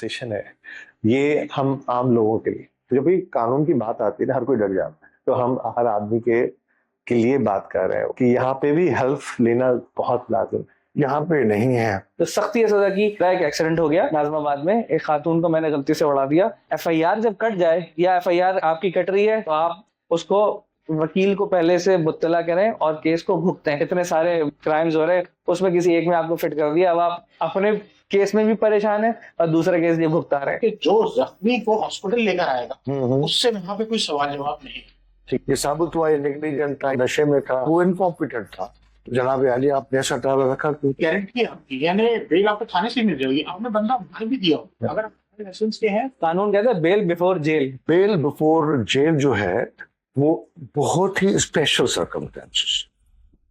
Conversation है ये हम आम लोगों के लिए। तो जब भी कानून की बात आती है ना, हर कोई डर जाता है। तो हम हर आदमी के लिए बात कर रहे हो कि यहाँ पे भी हेल्प लेना बहुत लाजिम है। यहाँ पे नहीं है तो सख्ती सजा की। एक एक्सीडेंट हो गया नाजमाबाद में, एक खातून को मैंने गलती से उड़ा दिया। एफआईआर जब कट जाए या एफआईआर आपकी कट रही है तो आप उसको वकील को पहले से मुत्तला करें और केस को भुगतें। इतने सारे क्राइम्स हो रहे हैं, उसमें किसी एक में आपको फिट कर दिया, अब आप अपने केस में भी परेशान है और दूसरा केस भी भुगता रहे। कि जो जख्मी को हॉस्पिटल लेकर आएगा उससे वहां पे कोई सवाल जवाब नहीं। ठीक, ये साबित हुआ नेग्लिजेंट था, नशे में था, वो इनकॉम्पिटेंट था। जनाब अली आपने ऐसा ट्रैवल रखा कि गारंटी आपकी, यानी बेल आपको थाने से मिल जाएगी, आपने बंदा मार भी दिया अगर लाइसेंस के हैं। कानून कहता है bail before jail. Bail before jail जो है वो बहुत ही स्पेशल सर्कमस्टेंसेस।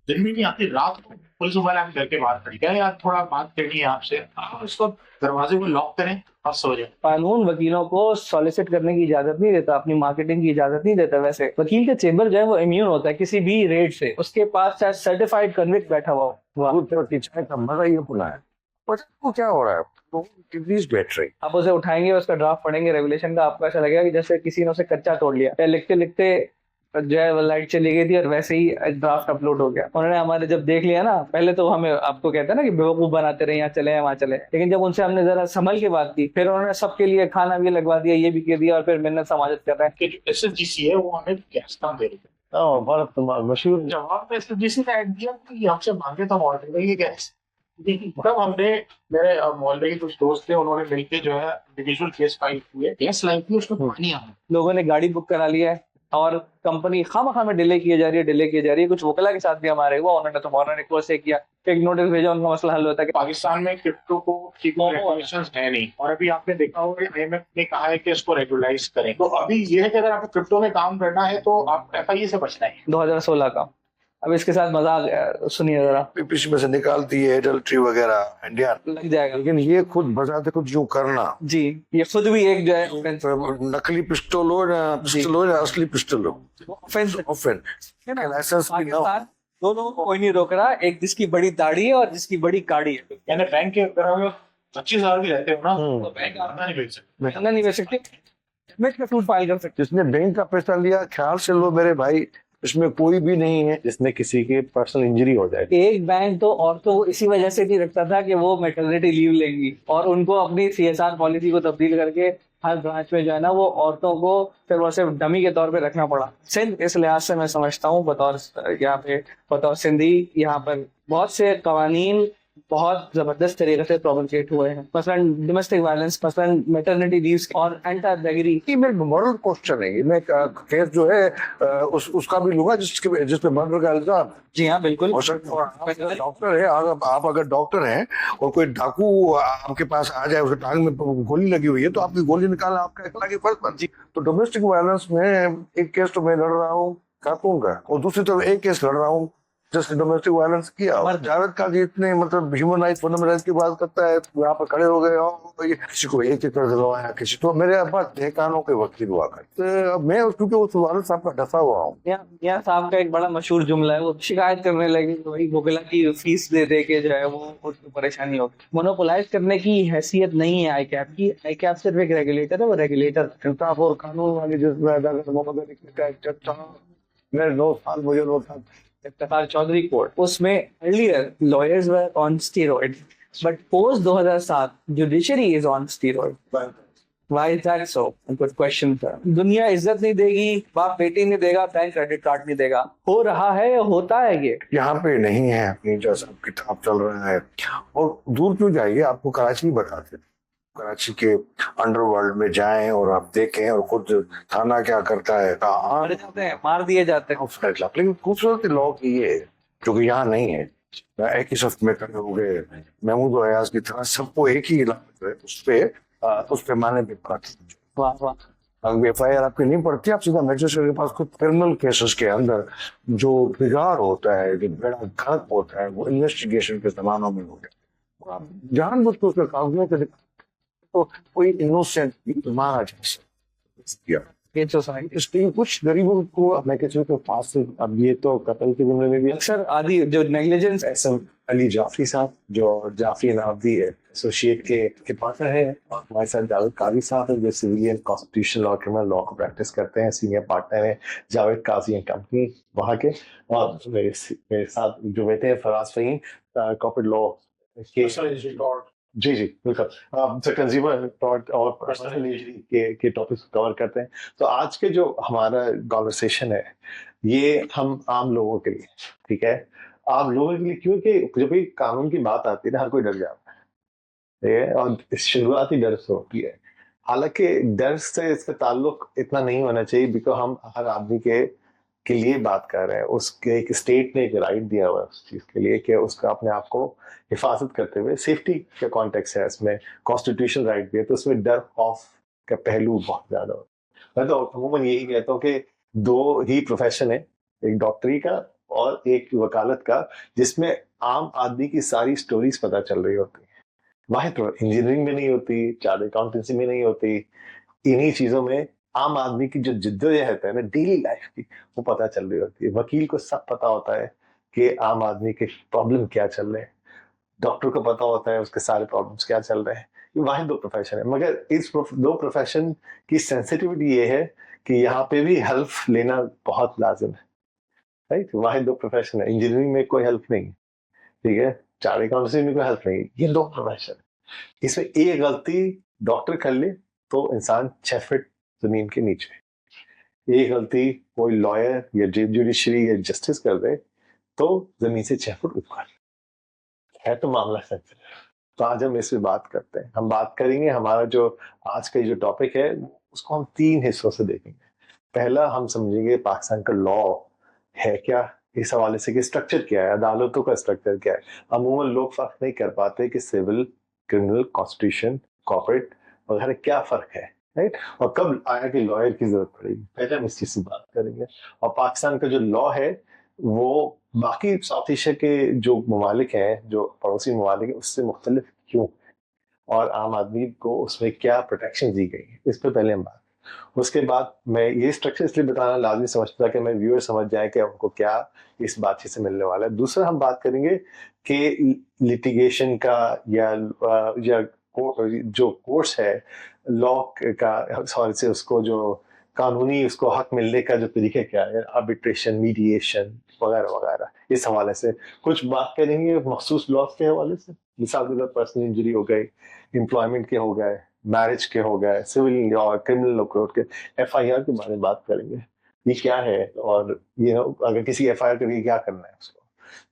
दिन में नहीं आती, रात को पुलिस वाले हम घर के बाहर खड़ी है, यार थोड़ा बात करनी है आपसे, आप उसको दरवाजे को लॉक करें और सो जाए। कानून वकीलों को सॉलिसिट करने की इजाजत नहीं देता, अपनी मार्केटिंग की इजाजत नहीं देता। वैसे वकील का चेंबर जो है वो इम्यून होता है किसी भी रेट से, उसके पास चाहे सर्टिफाइड कन्विक्ट बैठा हुआ हो। चाय का मजा ये खुला है, पता है क्या हो रहा है, तो बैटरी आप उसे उठाएंगे, उसका ड्राफ्ट पढ़ेंगे रेगुलेशन का, आपको ऐसा लगेगा कि जैसे किसी ने उसे कच्चा तोड़ लिया। लिखते लिखते जो है वो लाइट चली गई थी और वैसे ही ड्राफ्ट अपलोड हो गया। उन्होंने हमारे जब देख लिया ना, पहले तो हमें आपको कहते हैं ना कि बेवकूफ बनाते रहे, यहाँ चले वहाँ चले, लेकिन जब उनसे हमने जरा संभल के बात की, फिर उन्होंने सबके लिए खाना भी लगवा दिया, ये भी कह दिया, और फिर मिन्नत समाजत कर रहे हैं कि जो SSGC है वो हमें गैस काम दे रही है। बहुत मशहूर जवाब SSGC ने ऐड दिया कि हमसे मांगे तो ऑर्डर देंगे गैस। तब हमने, मेरे मोहल्ले के कुछ दोस्त थे, उन्होंने मिलकर जो है इंडिविजुअल केस फाइल किए, गैस लाई थी, उसमें पानी आ रहा है। लोगों ने गाड़ी बुक करा लिया है और कंपनी खामखा में डिले किए जा रही है। कुछ वकला के साथ भी हमारे हुआ, उन्होंने तो फौरन रिक्वेस्ट से किया, एक नोटिस भेजा, उनका मसला हल होता है। पाकिस्तान में क्रिप्टो को ठीक रेगुलेशंस है नहीं, और अभी आपने देखा होगा IMF ने कहा है कि इसको रेगुलाइज करें। तो अभी ये है कि अगर आपको क्रिप्टो में काम करना है तो आप FIA से बचना है। 2016 का। अब इसके साथ मजाक सुनिए जरा, पीपीसी में से निकालती है एडल्ट्री वगैरह इंडिया लग जाएगा। लेकिन ये खुद बजाते खुद यूं करना जी, ये खुद भी एक जो है नकली पिस्टल हो या असली पिस्टल हो, ऑफेंस। लाइसेंस भी ना हो। पाकिस्तान दोनों को कोई नहीं रोक रहा, एक जिसकी बड़ी दाढ़ी है और जिसकी बड़ी काड़ी है। यानी बैंक के अगर 25,000 भी रहते हो ना तो बैंक आपका नहीं भेज सकते, महंगा नहीं बेच सकते, मैं सूट फाइल कर सकते। जिसने बैंक का पैसा लिया, ख्याल से लो मेरे भाई, इसमें कोई भी नहीं है जिसमें किसी की पर्सनल इंजरी हो जाए। एक बैंक तो औरतों को इसी वजह से नहीं रखता था कि वो मैटरनिटी लीव लेंगी, और उनको अपनी CSR पॉलिसी को तब्दील करके हर ब्रांच में जो है ना वो औरतों को फिर वो सिर्फ डमी के तौर पे रखना पड़ा। सिंध इस लिहाज से मैं समझता हूँ बतौर सिंधी यहाँ पर बहुत से कवानीन बहुत जबरदस्त तरीके से प्रोमोगेट हुए हैं, मसलन डोमेस्टिक वायलेंस, मसलन मैटरनिटी लीव्स और एंटी बैगरी। मॉरल क्वेश्चन है मैं केस जो है उसका भी लूंगा जिसपे मर्डर का इल्जाम। जी हाँ बिल्कुल। डॉक्टर है, आप अगर डॉक्टर हैं और कोई डाकू आपके पास आ जाए, उसके टांग में गोली लगी हुई है, तो आपकी गोली निकालना आपका इकला की फर्ज बनती है। तो डोमेस्टिक वायलेंस में एक केस तो मैं लड़ रहा हूँ खातून का, और दूसरी तरफ एक केस लड़ रहा हूँ जिसने डोमेस्टिक वायलेंस किया। और जावेद काजी इतने मतलब ह्यूमन राइट फंडामेंटल राइट की बात करता है, तो यहाँ पर खड़े हो गए और किसी को एक कर दिलवाया, किसी तो मेरे पास तहकानों के वकील हुआ करते। मैं क्योंकि उस वाले साहब का डसा हुआ हूँ। यहाँ साहब का एक बड़ा मशहूर जुमला है, वो शिकायत करने लगे तो वही वकीला की फीस दे के जो है वो उसको परेशानी होगी। मोनोपोलाइज करने की हैसियत नहीं है ICAP की। ICAP सिर्फ एक रेगुलेटर है, वो रेगुलेटर इंसाफ और कानून वाली जिसमें 9 साल मुझे था इफ्तिखार चौधरी कोर्ट, उसमें earlier lawyers were on steroid, but post 2007 judiciary is on steroid. Why is that so? Good question sir. दुनिया इज्जत नहीं देगी, बाप बेटी नहीं देगा, बैंक क्रेडिट कार्ड नहीं देगा। हो रहा है, होता है ये यहाँ पे नहीं है। अपनी जैसा किताब चल रहा है, और दूर क्यों जाइए, आपको कराची बताते, कराची के अंडरवर्ल्ड में जाएं और आप देखें और खुद थाना क्या करता है, मारे जाते हैं, मार दिए जाते हैं। लेकिन खूबसूरत लॉ की ये जो कि यहाँ नहीं है। एक ही सफ में खड़े हो गए महमूद अयाज की तरह, सबको एक ही इलाका है, उस पैमाने पे वाह वाह। FIR आपकी नहीं पड़ती, आप सीधा मैजिस्ट्रेट के पास खुद क्रिमिनल केसेस के अंदर जो बिगाड़ होता है, जो बड़ा गलत होता है, वो इन्वेस्टिगेशन के जमानों में हो गया। आप जानबूझ के उसके कागजों के तो कोई इनोसेंट मारा जा सकता। against society. इसलिए कुछ गरीबों को मैं कहता हूँ कि पास से, अब ये तो कत्ल के जुमले में भी अक्सर आदि जो नेग्लिजेंस एसएम अली जाफरी साहब, जो जाफरी नावदी एसोसिएट के पार्टनर है, और हमारे साथ जावेद काजी साहब है जो सिविलियन कॉन्स्टिट्यूशनल और क्रिमिनल लॉ को प्रैक्टिस करते हैं, सीनियर पार्टनर है जावेद काजी एंड कंपनी वहाँ के, और मेरे साथ जो बैठे हैं फराज फहीम, कॉर्पोरेट लॉ के, जी जी बिल्कुल, कंज्यूमर टॉर्ट और पर्सनल इंजरी के टॉपिक्स कवर करते हैं। तो आज के जो हमारा कॉन्वर्सेशन है ये हम आम लोगों के लिए, ठीक है, आम लोगों के लिए, क्योंकि जब भी कानून की बात आती है ना हर कोई डर जाता है, ठीक है, और शुरुआती डर से होती है। हालांकि डर से इसका ताल्लुक इतना नहीं होना चाहिए, बिकॉज हम हर आदमी के लिए बात कर रहे हैं, उसके एक स्टेट ने एक राइट दिया हुआ है उस चीज के लिए कि उसका अपने आप को हिफाजत करते हुए, सेफ्टी का कॉन्टेक्स्ट है इसमें, कॉन्स्टिट्यूशन राइट भी है, तो उसमें डर खौफ का पहलू बहुत ज्यादा होता है। मैं तो अमूमन यही कहता हूँ कि दो ही प्रोफेशन है, एक डॉक्टरी का और एक वकालत का, जिसमें आम आदमी की सारी स्टोरीज पता चल रही होती है। वाहिद तो इंजीनियरिंग में नहीं होती, चार्टर्ड अकाउंटेंसी में नहीं होती, इन्हीं चीजों में आम आदमी की जो जिद्दोजहद है ना डेली लाइफ की, वो पता चल रही होती है। वकील को सब पता होता है कि आम आदमी के प्रॉब्लम क्या चल रहे हैं, डॉक्टर को पता होता है उसके सारे प्रॉब्लम्स क्या चल रहे हैं। ये वाहिद दो प्रोफेशन है, मगर इस दो प्रोफेशन की सेंसिटिविटी ये है कि यहाँ पे भी हेल्प लेना बहुत लाजिम है, राइट। वाहिद दो प्रोफेशन है, इंजीनियरिंग में कोई हेल्प नहीं, ठीक है, चार्टर्ड अकाउंटेंसी में कोई हेल्प नहीं, ये दो प्रोफेशन है। इसमें एक गलती डॉक्टर कर ले तो इंसान 6 फीट जमीन के नीचे, एक गलती कोई लॉयर या जुडिशरी या जस्टिस कर दे तो जमीन से 6 फुट ऊपर है, तो मामला सेंसिटिव है। तो आज हम इस पे बात करते हैं, हम बात करेंगे, हमारा जो आज का जो टॉपिक है उसको हम 3 हिस्सों से देखेंगे। पहला हम समझेंगे पाकिस्तान का लॉ है क्या, इस हवाले से कि स्ट्रक्चर क्या है, अदालतों का स्ट्रक्चर क्या है। अमूमन लोग फर्क नहीं कर पाते कि सिविल, क्रिमिनल, कॉन्स्टिट्यूशन, कॉर्पोरेट वगैरह क्या फर्क है, राइट, और कब आया कि लॉयर की जरूरत पड़ेगी। पहले हम इस चीज से बात करेंगे। और पाकिस्तान का जो लॉ है वो बाकी साउथ एशिया के जो ममालिक हैं, जो पड़ोसी ममालिक हैं, उससे मुख्तलिफ क्यों, और आम आदमी को उसमें क्या प्रोटेक्शन दी गई है, इस पर पहले हम बात। उसके बाद मैं ये स्ट्रक्चर इसलिए बताना लाजमी समझता कि मैं व्यूअर समझ जाए कि उनको क्या इस बातचीत से मिलने वाला है। दूसरा हम बात करेंगे कि लिटिगेशन का या जो कोर्स है लॉ का, सॉरी से उसको जो कानूनी उसको हक मिलने का जो तरीका क्या है, आर्बिट्रेशन, मीडिएशन वगैरह वगैरह, इस हवाले से कुछ बात करेंगे मखसूस लॉस के हवाले से। मिसाल के तौर पर पर्सनल इंजरी हो गई, एम्प्लॉयमेंट के हो गए, मैरिज के हो गए, सिविल और क्रिमिनल कोर्ट के, एफआईआर के बारे में बात करेंगे, ये क्या है, और ये अगर किसी एफआईआर करके क्या करना है उसको।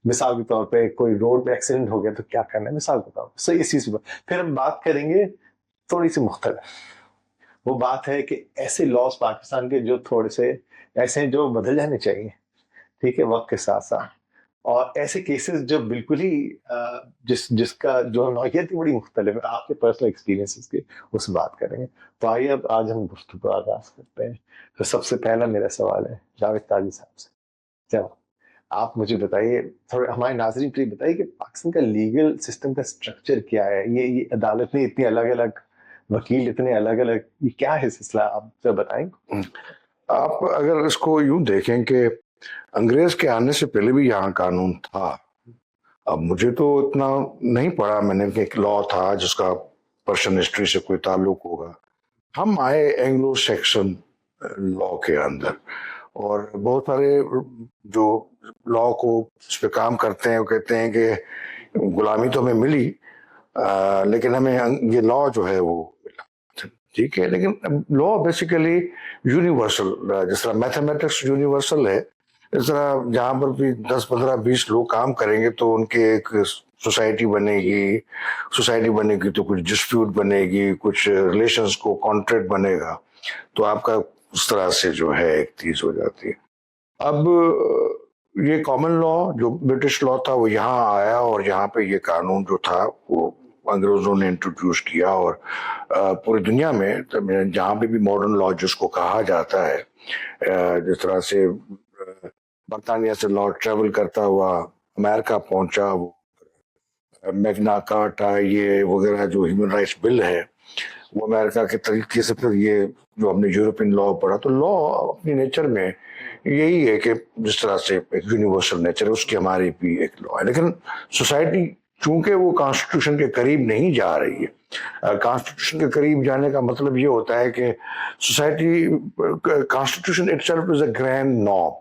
मिसाल के तौर पे कोई रोड एक्सीडेंट हो गया तो क्या करना है, मिसाल के तौर पर। सो इस चीज पर फिर हम बात करेंगे थोड़ी सी मुख्तलिफ, वो बात है कि ऐसे लॉस पाकिस्तान के जो थोड़े से ऐसे हैं जो बदल जाने चाहिए, ठीक है, वक्त के साथ साथ, और ऐसे केसेस जो बिल्कुल ही जिसका जो नौयत ही बड़ी मुख्तलिफ है, आपके पर्सनल एक्सपीरियंसेस के, उस बात करेंगे। तो आइए अब आज हम गुफ्तगू का आगाज करते हैं। तो सबसे पहला मेरा सवाल है जावेद काजी साहब से। चलो आप मुझे बताइए, थोड़ा हमारे नाज़रीन के लिए बताइए कि पाकिस्तान का लीगल सिस्टम का स्ट्रक्चर क्या है। ये अदालतें इतनी अलग अलग, वकील इतने अलग अलग, ये क्या है सिलसिला, आप जरा बताएंगे। आप अगर इसको यूं देखें कि अंग्रेज के आने से पहले भी यहाँ कानून था। अब मुझे तो इतना नहीं पढ़ा मैंने कि एक लॉ था जिसका पर्शियन हिस्ट्री से कोई ताल्लुक होगा। हम आए एंग्लो सेक्शन लॉ के अंदर, और बहुत सारे जो लॉ को इस पे काम करते हैं वो कहते हैं कि गुलामी तो हमें मिली, लेकिन हमें ये लॉ जो है वो मिला, ठीक है। लेकिन लॉ बेसिकली यूनिवर्सल, जिस तरह मैथमेटिक्स यूनिवर्सल है, इस तरह जहाँ पर भी 10, 15, 20 लोग काम करेंगे तो उनकी एक सोसाइटी बनेगी, तो कुछ डिस्प्यूट बनेगी, कुछ रिलेशंस को कॉन्ट्रैक्ट बनेगा, तो आपका उस तरह से जो है एक चीज हो जाती है। अब ये कॉमन लॉ जो ब्रिटिश लॉ था वो यहाँ आया, और यहाँ पे ये कानून जो था वो अंग्रेजों ने इंट्रोड्यूस किया, और पूरी दुनिया में जहाँ पे भी मॉडर्न लॉ जिसको कहा जाता है, जिस तरह से बरतानिया से लॉ ट्रेवल करता हुआ अमेरिका पहुंचा, वो मैग्ना कार्टा ये वगैरह जो ह्यूमन राइट्स बिल है वो अमेरिका के तरीके से, फिर ये जो हमने यूरोपियन लॉ पढ़ा, तो लॉ अपनी नेचर में यही है कि जिस तरह से एक यूनिवर्सल नेचर है उसकी, हमारी भी एक लॉ है। लेकिन सोसाइटी चूंकि वो कॉन्स्टिट्यूशन के करीब नहीं जा रही है, कॉन्स्टिट्यूशन के करीब जाने का मतलब ये होता है कि society, constitution itself is a grand norm,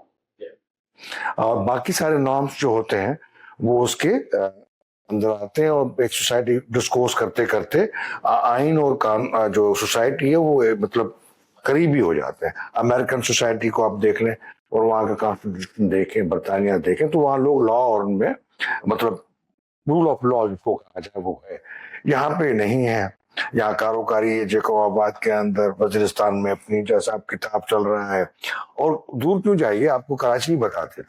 और बाकी सारे नॉर्म्स जो होते हैं वो उसके अंदर आते हैं, और एक सोसाइटी डिस्कोर्स करते करते आइन और जो सोसाइटी है वो मतलब करीबी हो जाते हैं। अमेरिकन सोसाइटी को आप देख लें और वहाँ का कॉन्स्टिट्यूशन देखें, बरतानिया देखें, तो वहाँ लोग लॉ और उनमें मतलब रूल ऑफ लॉ जिसको कहा जाए वो है। यहाँ पे नहीं है। यहाँ कारोकारी जैकोबाबाद के अंदर वजीरिस्तान में अपनी जैसा आप किताब चल रहा है, और दूर क्यों जाइए, आपको कराची बताते हैं।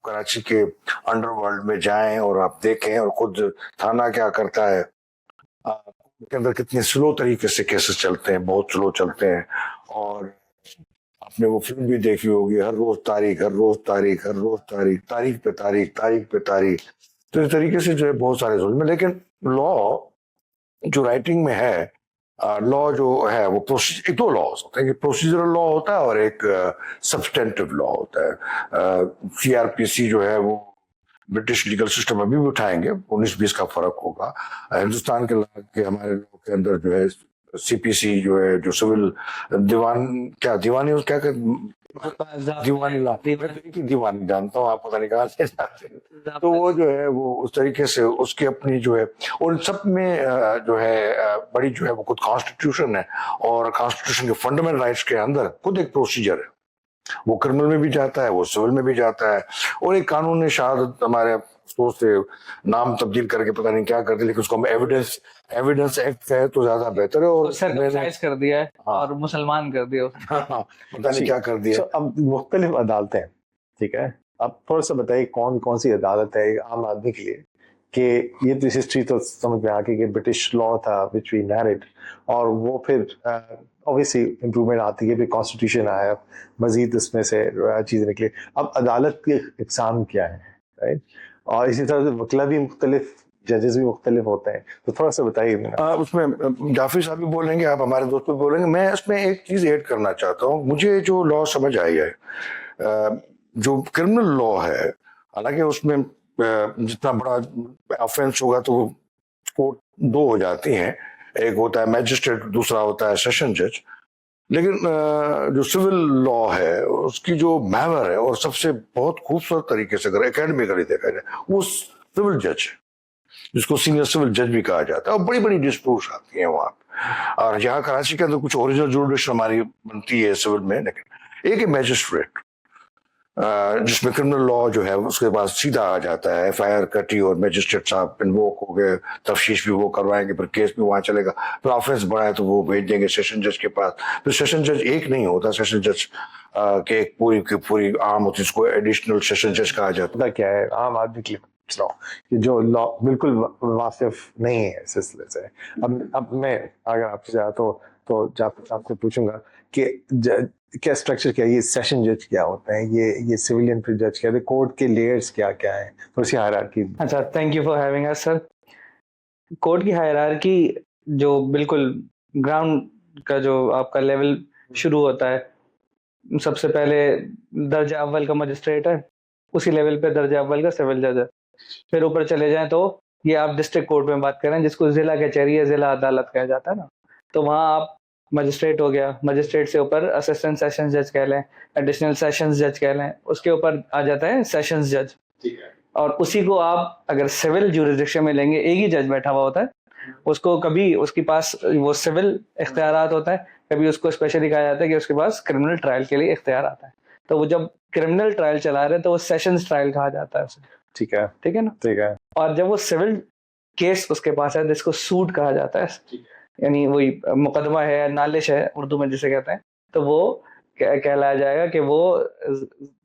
कराची के अंडरवर्ल्ड में जाएं और आप देखें, और खुद थाना क्या करता है, के अंदर कितने स्लो तरीके से केसेस चलते हैं, बहुत स्लो चलते हैं। और आपने वो फिल्म भी देखी होगी, हर रोज तारीख, हर रोज तारीख, हर रोज तारीख, तारीख पे तारीख, तारीख पे तारीख। तो इस तरीके से जो है बहुत सारे जुल्म। लेकिन लॉ जो राइटिंग में है, लॉ जो है वो दो लॉज होते हैं, प्रोसीजरल लॉ होता है और एक सब्सटेंटिव लॉ होता है। सीआरपीसी जो है वो ब्रिटिश लीगल सिस्टम अभी भी उठाएंगे, 19-20 का फर्क होगा। हिंदुस्तान के हमारे लॉ के अंदर जो है सीपीसी जो है, जो सिविल दीवानी दीवानी जानता हूँ, आप पता नहीं कहाँ से जानते हैं। तो वो जो है वो उस तरीके से उसकी अपनी जो है, और सब में जो है बड़ी जो है वो खुद कॉन्स्टिट्यूशन है, और कॉन्स्टिट्यूशन के फंडामेंटल राइट्स के अंदर खुद एक प्रोसीजर है। वो क्रिमिनल में भी जाता है, वो सिविल में भी जाता है। और एक कानून ने शहादत हमारे सोच से नाम तब्दील करके पता नहीं क्या कर दिया, लेकिन उसको हम एविडेंस एक्ट कहे तो ज्यादा बेहतर है। और सरकमसाइज कर दिया है और मुसलमान कर दिया। पता नहीं क्या कर दिया। अब मुख्तलिफ अदालतें, ठीक है, अब थोड़ा सा बताइए कौन कौन सी अदालत है आम आदमी के लिए, कि ये तो हिस्ट्री तो समझ में आ गई कि ब्रिटिश लॉ था विच वी इनहेरिट, और वो फिर ऑब्वियसली इम्प्रूवमेंट आती है, फिर कॉन्स्टिट्यूशन आया, मजीद उसमें से चीज़ें निकली। अब अदालत के इकसाम क्या है, राइट? और इसी तरह से वकील भी मुख्तलिफ, जजेस भी मुख्तलिफ होते हैं, तो थोड़ा सा बताइए। उसमें जाफरी साहब भी बोलेंगे, आप हमारे दोस्त भी बोलेंगे। मैं इसमें एक चीज़ ऐड करना चाहता हूँ। मुझे जो लॉ समझ आई है, जो क्रिमिनल लॉ है, हालांकि उसमें जितना बड़ा ऑफेंस होगा तो कोर्ट दो हो जाती हैं, एक होता है मैजिस्ट्रेट, दूसरा होता है सेशन जज। लेकिन जो सिविल लॉ है उसकी जो महवर है, और सबसे बहुत खूबसूरत तरीके से अगर एकेडमिकली देखा जाए, वो सिविल जज है, जिसको सीनियर सिविल जज भी कहा जाता है। और बड़ी बड़ी डिस्प्यूट्स आती हैं वहाँ। और यहाँ कराची के अंदर कुछ ओरिजिनल जुडिशन हमारी बनती है सिविल में, लेकिन एक है मैजिस्ट्रेट, जिसमें क्रिमिनल लॉ जो है उसके बाद सीधा आ जाता है, एफआईआर कटी और मैजिस्ट्रेट साहब इन्वोक हो गए, तफ्तीश भी वो करवाएंगे, फिर केस भी वहां चलेगा, फिर ऑफेंस बढ़ा है तो वो भेज देंगे सेशन जज के पास। फिर सेशन जज एक नहीं होता, सेशन जज के एक पूरी की पूरी आम होती है, जिसको एडिशनल सेशन जज कहा जाता है। क्या है आम आदमी के लिए जो लॉ बिल्कुल वाकिफ नहीं है इस सिलसिले से। अब मैं अगर आपसे चाहा तो आपसे पूछूंगा कि क्या स्ट्रक्चर क्या है, ये सेशन जज क्या होता है, ये सिविलियन फिर जज क्या है, कोर्ट के लेयर्स क्या क्या है, थोड़ी सी हायरार्की। अच्छा, thank you for having us sir. Court की हायरार्की जो बिल्कुल ग्राउंड का जो आपका लेवल शुरू होता है, सबसे पहले दर्जा अव्वल का मजिस्ट्रेट है, उसी लेवल पे दर्जा अव्वल का सिविल जज है। फिर ऊपर चले जाएं तो ये आप डिस्ट्रिक्ट कोर्ट में बात करें, जिसको जिला कचहरी या जिला अदालत कहा जाता है ना, तो वहाँ आप मजिस्ट्रेट हो गया, मजिस्ट्रेट से ऊपर असिस्टेंट सेशंस जज कह लें, एडिशनल सेशंस जज कह लें, उसके ऊपर आ जाता है सेशंस जज। और उसी को आप अगर सिविल ज्यूरिसडिक्शन में लेंगे, एक ही जज बैठा हुआ होता है, उसको कभी उसके पास वो सिविल इख्तियारात होता है, कभी उसको स्पेशली कहा जाता है कि उसके पास क्रिमिनल ट्रायल के लिए इख्तियार आता है। तो वो जब क्रिमिनल ट्रायल चला रहे हैं तो वो सेशंस ट्रायल कहा जाता है उसे। ठीक है ना, ठीक है। और जब वो सिविल केस उसके पास है, जिसको सूट कहा जाता है, यानी वही मुकदमा है, नालिश है उर्दू में जिसे कहते हैं, तो वो कहलाया जाएगा कि वो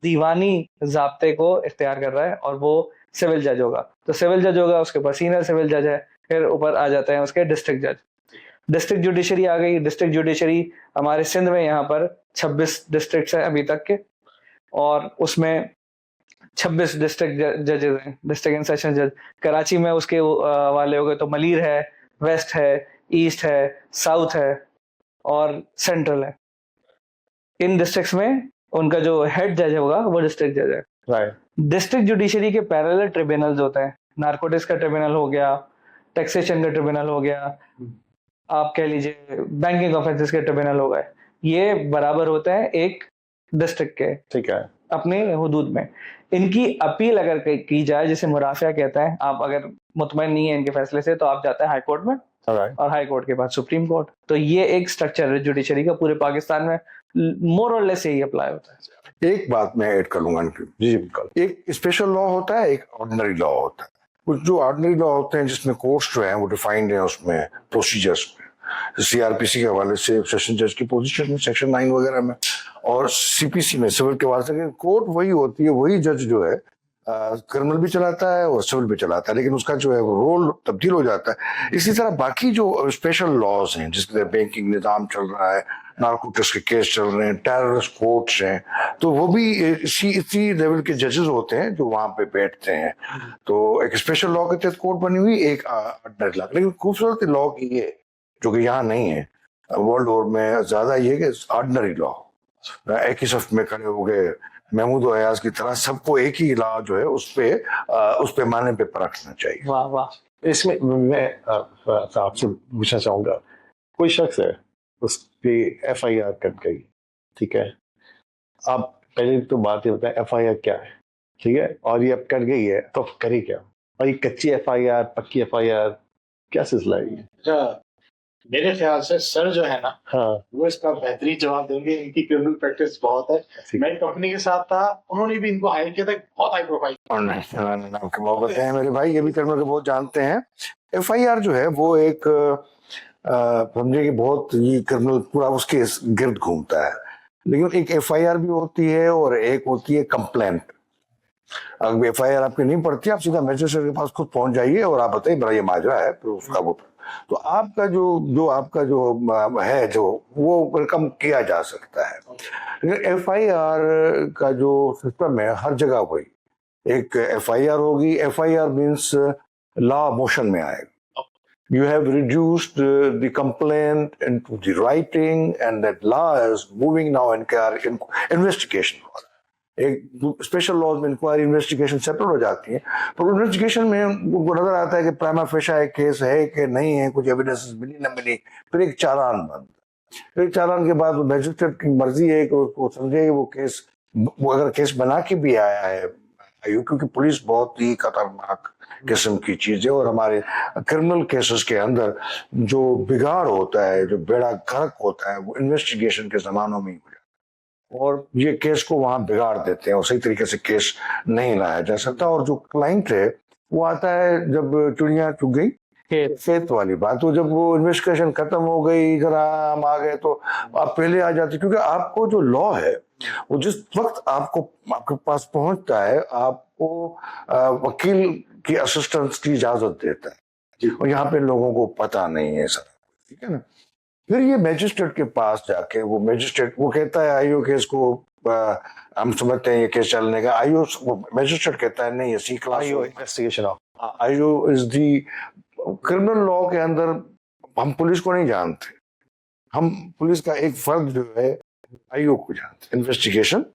दीवानी ज़ाब्ते को इख्तियार कर रहा है, और वो सिविल जज होगा। तो सिविल जज होगा, उसके पास सीनियर सिविल जज है, फिर ऊपर आ जाते हैं उसके डिस्ट्रिक्ट जज। डिस्ट्रिक्ट जुडिशरी आ गई। डिस्ट्रिक्ट जुडिशरी हमारे सिंध में यहाँ पर 26 डिस्ट्रिक्ट है अभी तक के, और उसमें 26 डिस्ट्रिक्ट जजेस हैं, डिस्ट्रिक्ट एंड सेशन जज। कराची में उसके वाले हो गए तो मलीर है, वेस्ट है, ईस्ट है, साउथ है, और सेंट्रल है। इन डिस्ट्रिक्ट्स में उनका जो हेड जज होगा वो डिस्ट्रिक्ट जज है। राइट। डिस्ट्रिक्ट जुडिशरी के पैरेलल ट्रिब्यूनल्स होते हैं, नारकोटिक्स का ट्रिब्यूनल हो गया, टैक्सेशन का ट्रिब्यूनल हो गया, आप कह लीजिए बैंकिंग ऑफेंसेस के ट्रिब्यूनल हो गए। ये बराबर होता है एक डिस्ट्रिक्ट के, ठीक है। अपने हुदूद में। इनकी अपील अगर की जाए, जिसे मुराफिया कहता है, आप अगर मुतमईन नहीं है इनके फैसले से तो आप जाते हैं हाई कोर्ट में, राइट। और हाई कोर्ट के बाद सुप्रीम कोर्ट। तो ये एक स्ट्रक्चर है जुडिशरी का, पूरे पाकिस्तान में मोर और लेस यही अप्लाई होता है। एक बात मैं ऐड कर लूंगा इनकी। जी बिल्कुल। एक स्पेशल लॉ होता है, एक ऑर्डिनरी लॉ होता है। कुछ जो ऑर्डिनरी लॉ होते हैं जिसमें कोर्ट्स जो हैं वो डिफाइंड हैं उसमें प्रोसीजर्स में, सीआरपीसी के हवाले से सेशन जज की पोजीशन में, सेक्शन 9 वगैरह में, और सीपीसी में सिविल के हवाले से। कोर्ट वही होती है, वही जज जो है क्रिमिनल भी चलाता है और सिविल भी चलाता है, लेकिन उसका जो है वो रोल तब्दील हो जाता है। इसी तरह बाकी जो स्पेशल लॉज हैं, जिसके बैंकिंग निज़ाम चल रहा है, नारकोटिक्स के केस चल रहे हैं, टेररिस्ट कोर्ट्स हैं, तो वो भी इसी लेवल के जजेस होते हैं जो वहां पे बैठते हैं। तो एक स्पेशल लॉ के तहत कोर्ट बनी हुई, एक ऑर्डिनरी लॉ। लेकिन खूबसूरती लॉ की ये जो कि यहाँ नहीं है, वर्ल्ड ओवर में ज्यादा ये कि ऑर्डिनरी लॉ, एक ही सफ में खड़े हो गए महमूद और अयाज की तरह, सबको एक ही लॉ जो है उस पैमाने पे परखना चाहिए। वाह वाह। इसमें मैं आपसे पूछना चाहूंगा, कोई शख्स है उसकी एफआईआर कट गई, ठीक है, आप पहले तो बात ये बताएं एफआईआर क्या है, ठीक है, और ये अब कट गई है तो अब करे क्या, और ये कच्ची एफआईआर पक्की एफआईआर क्या सिलसिला है ये? अच्छा, मेरे ख्याल से सर जो है ना, हाँ, वो इसका बेहतरीन जवाब देंगे। इनकी क्रिमिनल प्रैक्टिस बहुत है। मैं एक कंपनी के साथ था, उन्होंने भी इनको हायर किया था, बहुत हाई प्रोफाइल। और नाम के मोहब्बत है मेरे भाई, ये भी क्रिमिनल को बहुत जानते हैं। एफआईआर जो है वो एक समझे कि बहुत ये क्रिमिनल पूरा उसके गिर्द घूमता है, लेकिन एक एफआईआर भी होती है और एक होती है कंप्लेंट। अगर एफआईआर आपकी नहीं पड़ती, आप सीधा मजिस्ट्रेट के पास खुद पहुंच जाइए और आप बताइए बड़ा ये माजरा है, फिर उसका वो, तो आपका आपका जो है जो वो वेलकम किया जा सकता है। लेकिन एफआईआर का जो सिस्टम है हर जगह वही, एक एफआईआर होगी, एफआईआर मींस लॉ मोशन में आएगा। You have reduced the complaint into the writing, and that law is moving now in investigation. एक स्पेशल लॉज में इंक्वायरी इन्वेस्टिगेशन सेपरेट हो जाती है, पर इन्वेस्टिगेशन में उनको नजर आता है कि प्राइमा फेशा एक केस है कि नहीं है, कुछ एविडेंस मिली न मिली, फिर एक चालान बंद। फिर एक चालान के बाद मैजिस्ट्रेट की मर्जी है कि उसको समझे कि वो अगर केस बना के भी आया है, क्योंकि पुलिस बहुत ही खतरनाक किस्म की चीज है, और हमारे क्रिमिनल केसेस के अंदर जो बिगाड़ होता है, जो बेड़ा गर्क होता है, वो इन्वेस्टिगेशन के जमानों में ही हो जाता है, और ये केस को वहां बिगाड़ देते हैं और सही तरीके से केस नहीं लाया जा सकता। और जो क्लाइंट है वो आता है जब चिड़िया चुग गई खेत वाली बात, तो जब वो इन्वेस्टिगेशन खत्म हो गई, जरा हम आ गए, तो आप पहले आ जाते, क्योंकि आपको जो लॉ है वो जिस वक्त आपके पास पहुंचता है, आपको वकील की असिस्टेंस की इजाजत देता है, और यहाँ पे लोगों को पता नहीं है सर, ठीक है ना। फिर ये मैजिस्ट्रेट के पास जाके वो मैजिस्ट्रेट वो कहता है आईओ केस को हम समझते हैं ये केस चलने का, आईओ मैजिस्ट्रेट कहता है नहीं, ये C class IO investigation of, IO is the criminal law के अंदर हम पुलिस को नहीं जानते, हम पुलिस का एक फर्द जो है आईओ को जानते, इन्वेस्टिगेशन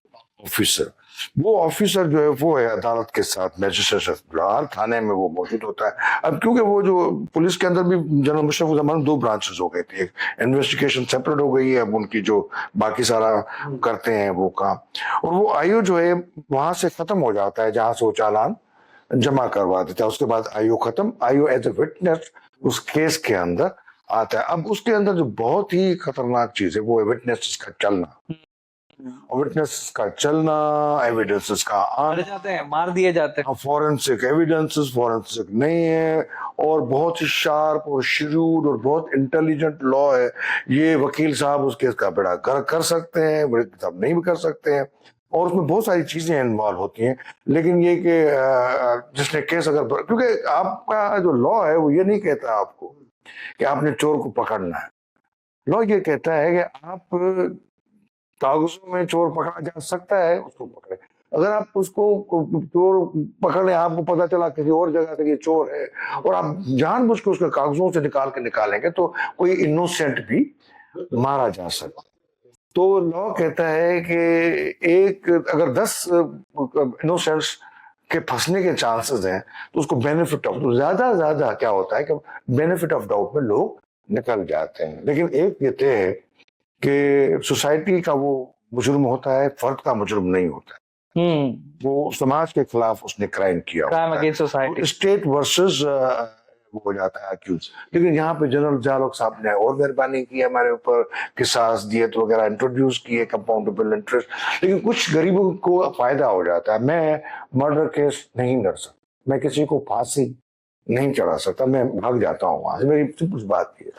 ऑफिसर। वो ऑफिसर जो है वो है अदालत के साथ मैजिस्ट्रेट से जुड़ा, थाने में वो मौजूद होता है। अब क्योंकि वो जो पुलिस के अंदर भी जनरल मुशर्रफ जमाने 2 ब्रांचेस हो गए थे, एक इन्वेस्टिगेशन सेपरेट हो गई है, अब उनकी जो बाकी सारा करते हैं वो काम, और वो आईओ जो है वहां से खत्म हो जाता है जहां से वो चालान जमा करवा देता है। उसके बाद आईओ खत्म, आईओ एज ए विटनेस उस केस के अंदर आता है। अब उसके अंदर जो बहुत ही खतरनाक चीज है वो है विटनेस का चलना, और विटनेस का चलना, एविडेंसेस का आना, जाते हैं, मार दिए जाते हैं, फॉरेंसिक एविडेंसेस फॉरेंसिक नहीं है, और बहुत ही शार्प और श्रूड और बहुत इंटेलिजेंट लॉ है। ये वकील साहब उस केस का बेड़ा गर्क कर सकते हैं, बड़े साहब नहीं भी कर सकते हैं, और उसमें बहुत सारी चीजें इन्वॉल्व होती हैं। लेकिन ये कि जिसने केस अगर, क्योंकि आपका जो लॉ है वो ये नहीं कहता आपको कि आपने चोर को पकड़ना है, लॉ ये कहता है कि आप कागजों में चोर पकड़ा जा सकता है, उसको पकड़े। अगर आप उसको चोर पकड़े, आपको पता चला किसी और जगह से ये चोर है, और आप जानबूझ के उसके कागजों से निकालेंगे, तो कोई इनोसेंट भी मारा जा सकता है। तो लॉ कहता है कि एक अगर 10 इनोसेंट्स के फंसने के चांसेस हैं तो उसको बेनिफिट ऑफ, तो ज्यादा क्या होता है कि बेनिफिट ऑफ डाउट में लोग निकल जाते हैं। लेकिन एक कहते हैं कि सोसाइटी का वो मुजरिम होता है, फर्द का मुजरिम नहीं होता है। वो समाज के खिलाफ उसने क्राइम किया crime against society, state versus वो हो जाता है अक्यूज। लेकिन यहाँ पे जनरल जालोक साहब ने और मेहरबानी की हमारे ऊपर, किसास दियत वगैरह इंट्रोड्यूस किए, कंपाउंडेबल इंटरेस्ट। लेकिन कुछ गरीबों को फायदा हो जाता है। मैं मर्डर केस नहीं लड़ सकता, मैं किसी को फांसी नहीं चढ़ा सकता, मैं भाग जाता हूँ वहां से। मेरी सिंपल बात की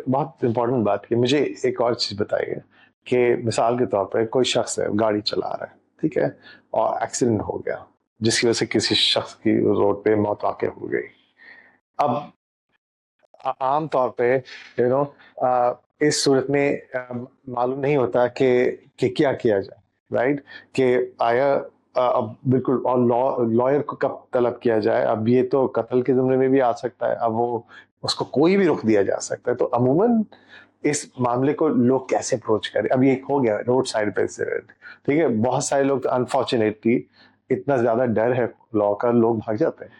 बहुत इंपॉर्टेंट बात की। मुझे एक और चीज बताइए कि मिसाल के तौर पर कोई शख्स है, गाड़ी चला रहा है, ठीक है, और एक्सीडेंट हो गया जिसकी वजह से किसी शख्स की रोड पे मौत वाक़ हो गई। अब आम तौर पे इस सूरत में मालूम नहीं होता कि क्या किया जाए, राइट, कि आया अब बिल्कुल, और लॉयर को कब तलब किया जाए। अब ये तो कत्ल के ज़िम्मे में भी आ सकता है, अब वो उसको कोई भी रुख दिया जा सकता है। तो अमूमन इस मामले को लोग कैसे अप्रोच करें? अब ये हो गया रोड साइड पे एक्सीडेंट, ठीक है, बहुत सारे लोग अनफॉर्चुनेटली इतना ज्यादा डर है लॉ का, लोग भाग जाते हैं,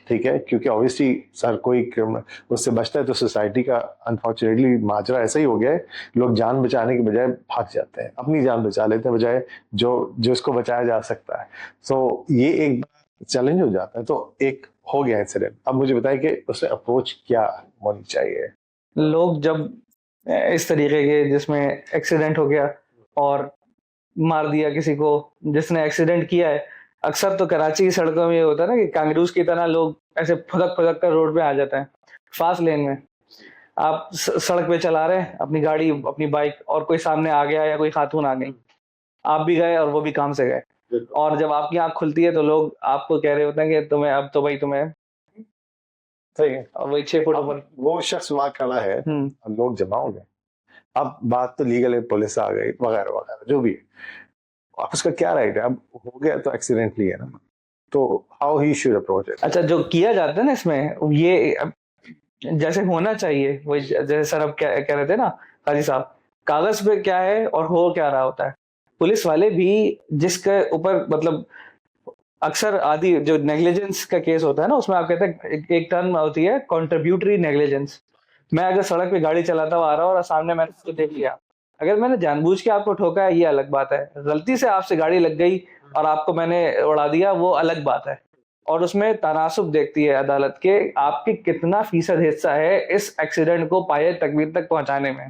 ठीक है, क्योंकि ऑब्वियसली सर कोई क्रिमिनल उससे बचता है तो सोसाइटी का अनफॉर्चुनेटली माजरा ऐसा ही हो गया है, लोग जान बचाने के बजाय भाग जाते हैं, अपनी जान बचा लेते हैं बजाय जो इसको बचाया जा सकता है। सो ये एक चैलेंज हो जाता है। तो एक हो गया इंसिडेंट, अब मुझे बताइए कि उससे अप्रोच क्या होनी चाहिए। लोग जब इस तरीके के जिसमें एक्सीडेंट हो गया और मार दिया किसी को जिसने एक्सीडेंट किया है, अक्सर तो कराची की सड़कों में ये होता है ना कि कांगरूस की तरह लोग ऐसे फुदक फुदक कर रोड पे आ जाते हैं फास्ट लेन में। आप सड़क पे चला रहे हैं अपनी गाड़ी, अपनी बाइक, और कोई सामने आ गया या कोई खातून आ गई, आप भी गए और वो भी काम से गए, और जब आपकी आंख खुलती है तो लोग आपको कह रहे होते हैं कि तुम्हें अब तो भाई तुम्हें सही है, और वही 6 फुट ऊपर वो शख्स वहां खड़ा है, लोग जमा हो गए। अब बात तो लीगल है, पुलिस आ गई वगैरह वगैरह जो भी है, अब उसका क्या राइट है? अब हो गया तो एक्सीडेंटली है ना, तो how he should approach it. अच्छा, जो किया जाता है ना इसमें, ये जैसे होना चाहिए, वही जैसे सर अब कह रहे थे ना काजी साहब, कागज पे क्या है और हो क्या रहा होता है। पुलिस वाले भी जिसके ऊपर मतलब अक्सर आदि जो नेग्लिजेंस का केस होता है ना, उसमें आप कहते हैं एक टर्म होती है कंट्रीब्यूटरी नेग्लिजेंस। मैं अगर सड़क पे गाड़ी चलाता हुआ आ रहा हूँ और सामने मैंने उसको देख लिया, अगर मैंने जानबूझ के आपको ठोका है ये अलग बात है, गलती से आपसे गाड़ी लग गई और आपको मैंने उड़ा दिया वो अलग बात है। और उसमें तनासुब देखती है अदालत के आपकी कितना फीसद हिस्सा है इस एक्सीडेंट को पाये तकमील तक पहुंचाने में।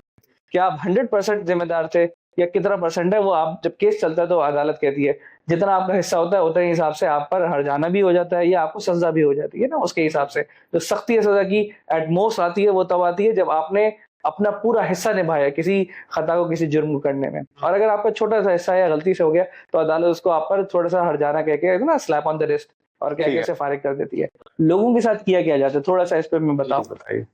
क्या आप 100% जिम्मेदार थे या कितना परसेंट है, वो आप जब केस चलता है तो अदालत कहती है जितना आपका हिस्सा होता है उतने हिसाब से आप पर हर्जाना भी हो जाता है या आपको सजा भी हो जाती है ना। उसके हिसाब से जो सख्ती है सजा की एट मोस्ट आती है वो तब आती है जब आपने अपना पूरा हिस्सा निभाया किसी खता को, किसी जुर्म को करने में। और अगर आपका छोटा सा हिस्सा या गलती से हो गया तो अदालत उसको आप पर थोड़ा सा हर्जाना कह के ना स्लैप ऑन द रिस्ट और कह के फारिग कर देती है। लोगों के साथ किया जाता है थोड़ा सा इस पे मैं बताइए।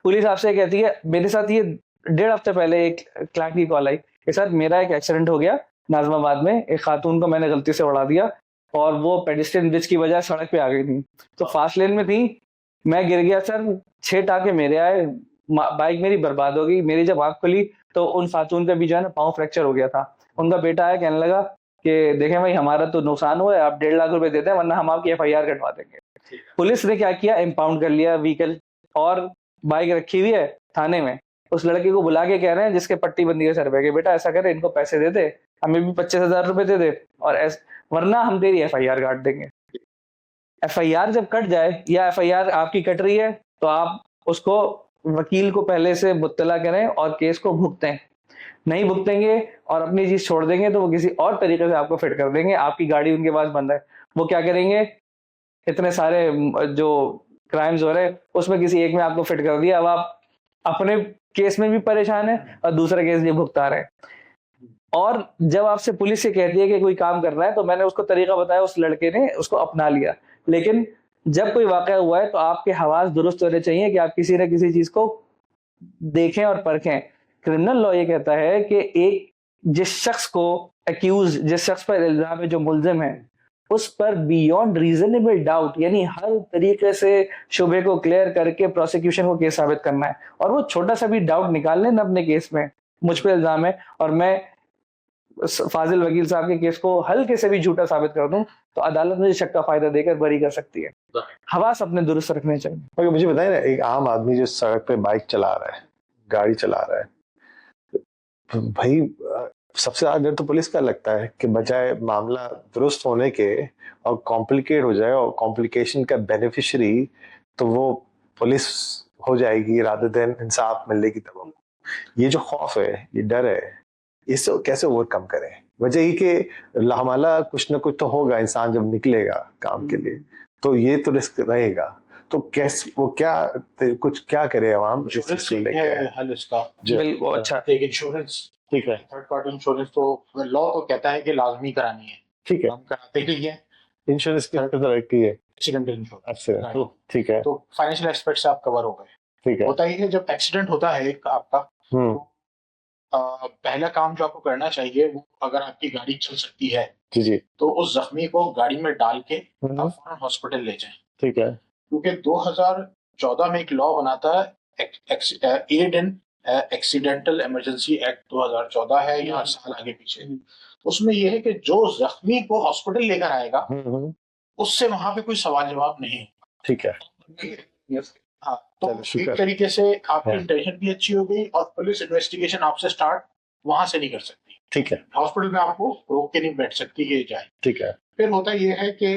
पुलिस आपसे कहती है, मेरे साथ ये 1.5 हफ्ते पहले एक क्लाइंट की कॉल आई कि सर मेरा एक एक्सीडेंट हो गया नाजमाबाद में, एक खातून को मैंने गलती से उड़ा दिया और वो पेडिस्ट्रियन ब्रिज की वजह सड़क पे आ गई थी, तो फास्ट लेन में थी, मैं गिर गया सर, 6 टाके मेरे आए, बाइक मेरी बर्बाद हो गई। मेरी जब आंख खुली तो उन खातून का भी जो है ना पाँव फ्रैक्चर हो गया था। उनका बेटा आया कहने लगा कि देखें भाई हमारा तो नुकसान हुआ है, आप 1.5 लाख रुपए देते हैं वरना हम आपकी FIR कटवा देंगे। पुलिस ने क्या किया, इम्पाउंड कर लिया व्हीकल और बाइक रखी हुई है थाने में। उस लड़के को बुला के कह रहे हैं जिसके पट्टी बंदी है सर पे कि बेटा ऐसा करे, इनको पैसे दे दे, हमें भी 25,000 रुपए दे दे और वरना हम तेरी FIR काट देंगे। FIR जब कट जाए या FIR आपकी कट रही है तो आप उसको वकील को पहले से मुत्तला करें और केस को भुगतें। नहीं भुगतेंगे और अपनी चीज छोड़ देंगे तो वो किसी और तरीके से आपको फिट कर देंगे। आपकी गाड़ी उनके पास बंद है, वो क्या करेंगे, इतने सारे जो क्राइम्स हो रहे हैं उसमें किसी एक में आपको फिट कर दिया, अब आप अपने केस में भी परेशान है और दूसरा केस भी भुगता रहे। और जब आपसे पुलिस से कहती है कि कोई काम कर रहा है तो मैंने उसको तरीका बताया, उस लड़के ने उसको अपना लिया। लेकिन जब कोई वाकया हुआ है तो आपके हवास दुरुस्त होने चाहिए कि आप किसी न किसी चीज को देखें और परखें। क्रिमिनल लॉ ये कहता है कि एक जिस शख्स को एक्यूज, जिस शख्स पर इल्जाम है, जो मुल्जिम है, उस पर बियॉन्ड रीजनेबल डाउट यानी हर तरीके से शुबे को क्लियर करके प्रोसिक्यूशन को केस साबित करना है, और वो छोटा सा भी डाउट निकाल लें ना अपने केस में, मुझ पे इल्जाम है और मैं फाजिल वकील साहब के केस को हल्के से भी झूठा साबित कर दूं, तो अदालत मुझे शक का फायदा देकर बरी कर सकती है। हवास अपने दुरुस्त रखने चाहिए। मगर मुझे बताइए ना, एक आम आदमी जो सड़क पे बाइक चला रहा है, गाड़ी चला रहा है, तो भाई सबसे ज्यादा डर तो पुलिस का लगता है कि बजाय मामला दुरुस्त होने के और कॉम्प्लिकेट हो जाए और कॉम्प्लिकेशन का बेनिफिशियरी तो वो पुलिस हो जाएगी रादर देन इंसाफ मिलने की तब। ये जो खौफ है, ये डर है, इससे कैसे ओवरकम करें? वजह ये कि लामाला कुछ ना कुछ तो होगा, इंसान जब निकलेगा काम के लिए तो ये तो रिस्क रहेगा। तो कैसे वो कुछ क्या करे आवाम? इंश्योरेंस है हल इसका। बिल्कुल, अच्छा एक इंश्योरेंस, ठीक है, थर्ड पार्टी इंश्योरेंस तो लॉ तो कहता है कि लाजमी करानी है, ठीक है। हम कराते ही है। इंश्योरेंस की तरह की है, एक्सीडेंटल इंश्योरेंस, अच्छा ठीक है, तो फाइनेंशियल एस्पेक्ट से आप कवर हो गए। ठीक है। होता ही है जब एक्सीडेंट होता है एक आपका, तो पहला काम जो आपको करना चाहिए, वो अगर आपकी गाड़ी चल सकती है जी जी, तो उस जख्मी को गाड़ी में डाल के हम्म, आप फौरन हॉस्पिटल ले जाएं। ठीक है, क्योंकि 2014 में एक लॉ बना था, एड इन एक्सीडेंटल इमरजेंसी एक्ट 2014 है, या 8 साल आगे पीछे। उसमें यह है कि जो जख्मी को हॉस्पिटल लेकर आएगा उससे वहां पे कोई सवाल जवाब नहीं है। ठीक है। हाँ, तो चलो, शुक्र। एक तरीके से आपकी हाँ। इंटेंशन भी अच्छी हो गई और पुलिस इन्वेस्टिगेशन आपसे स्टार्ट वहां से नहीं कर सकती। ठीक है, हॉस्पिटल में आपको रोक के नहीं बैठ सकती कि जाए। ठीक है। फिर होता यह है कि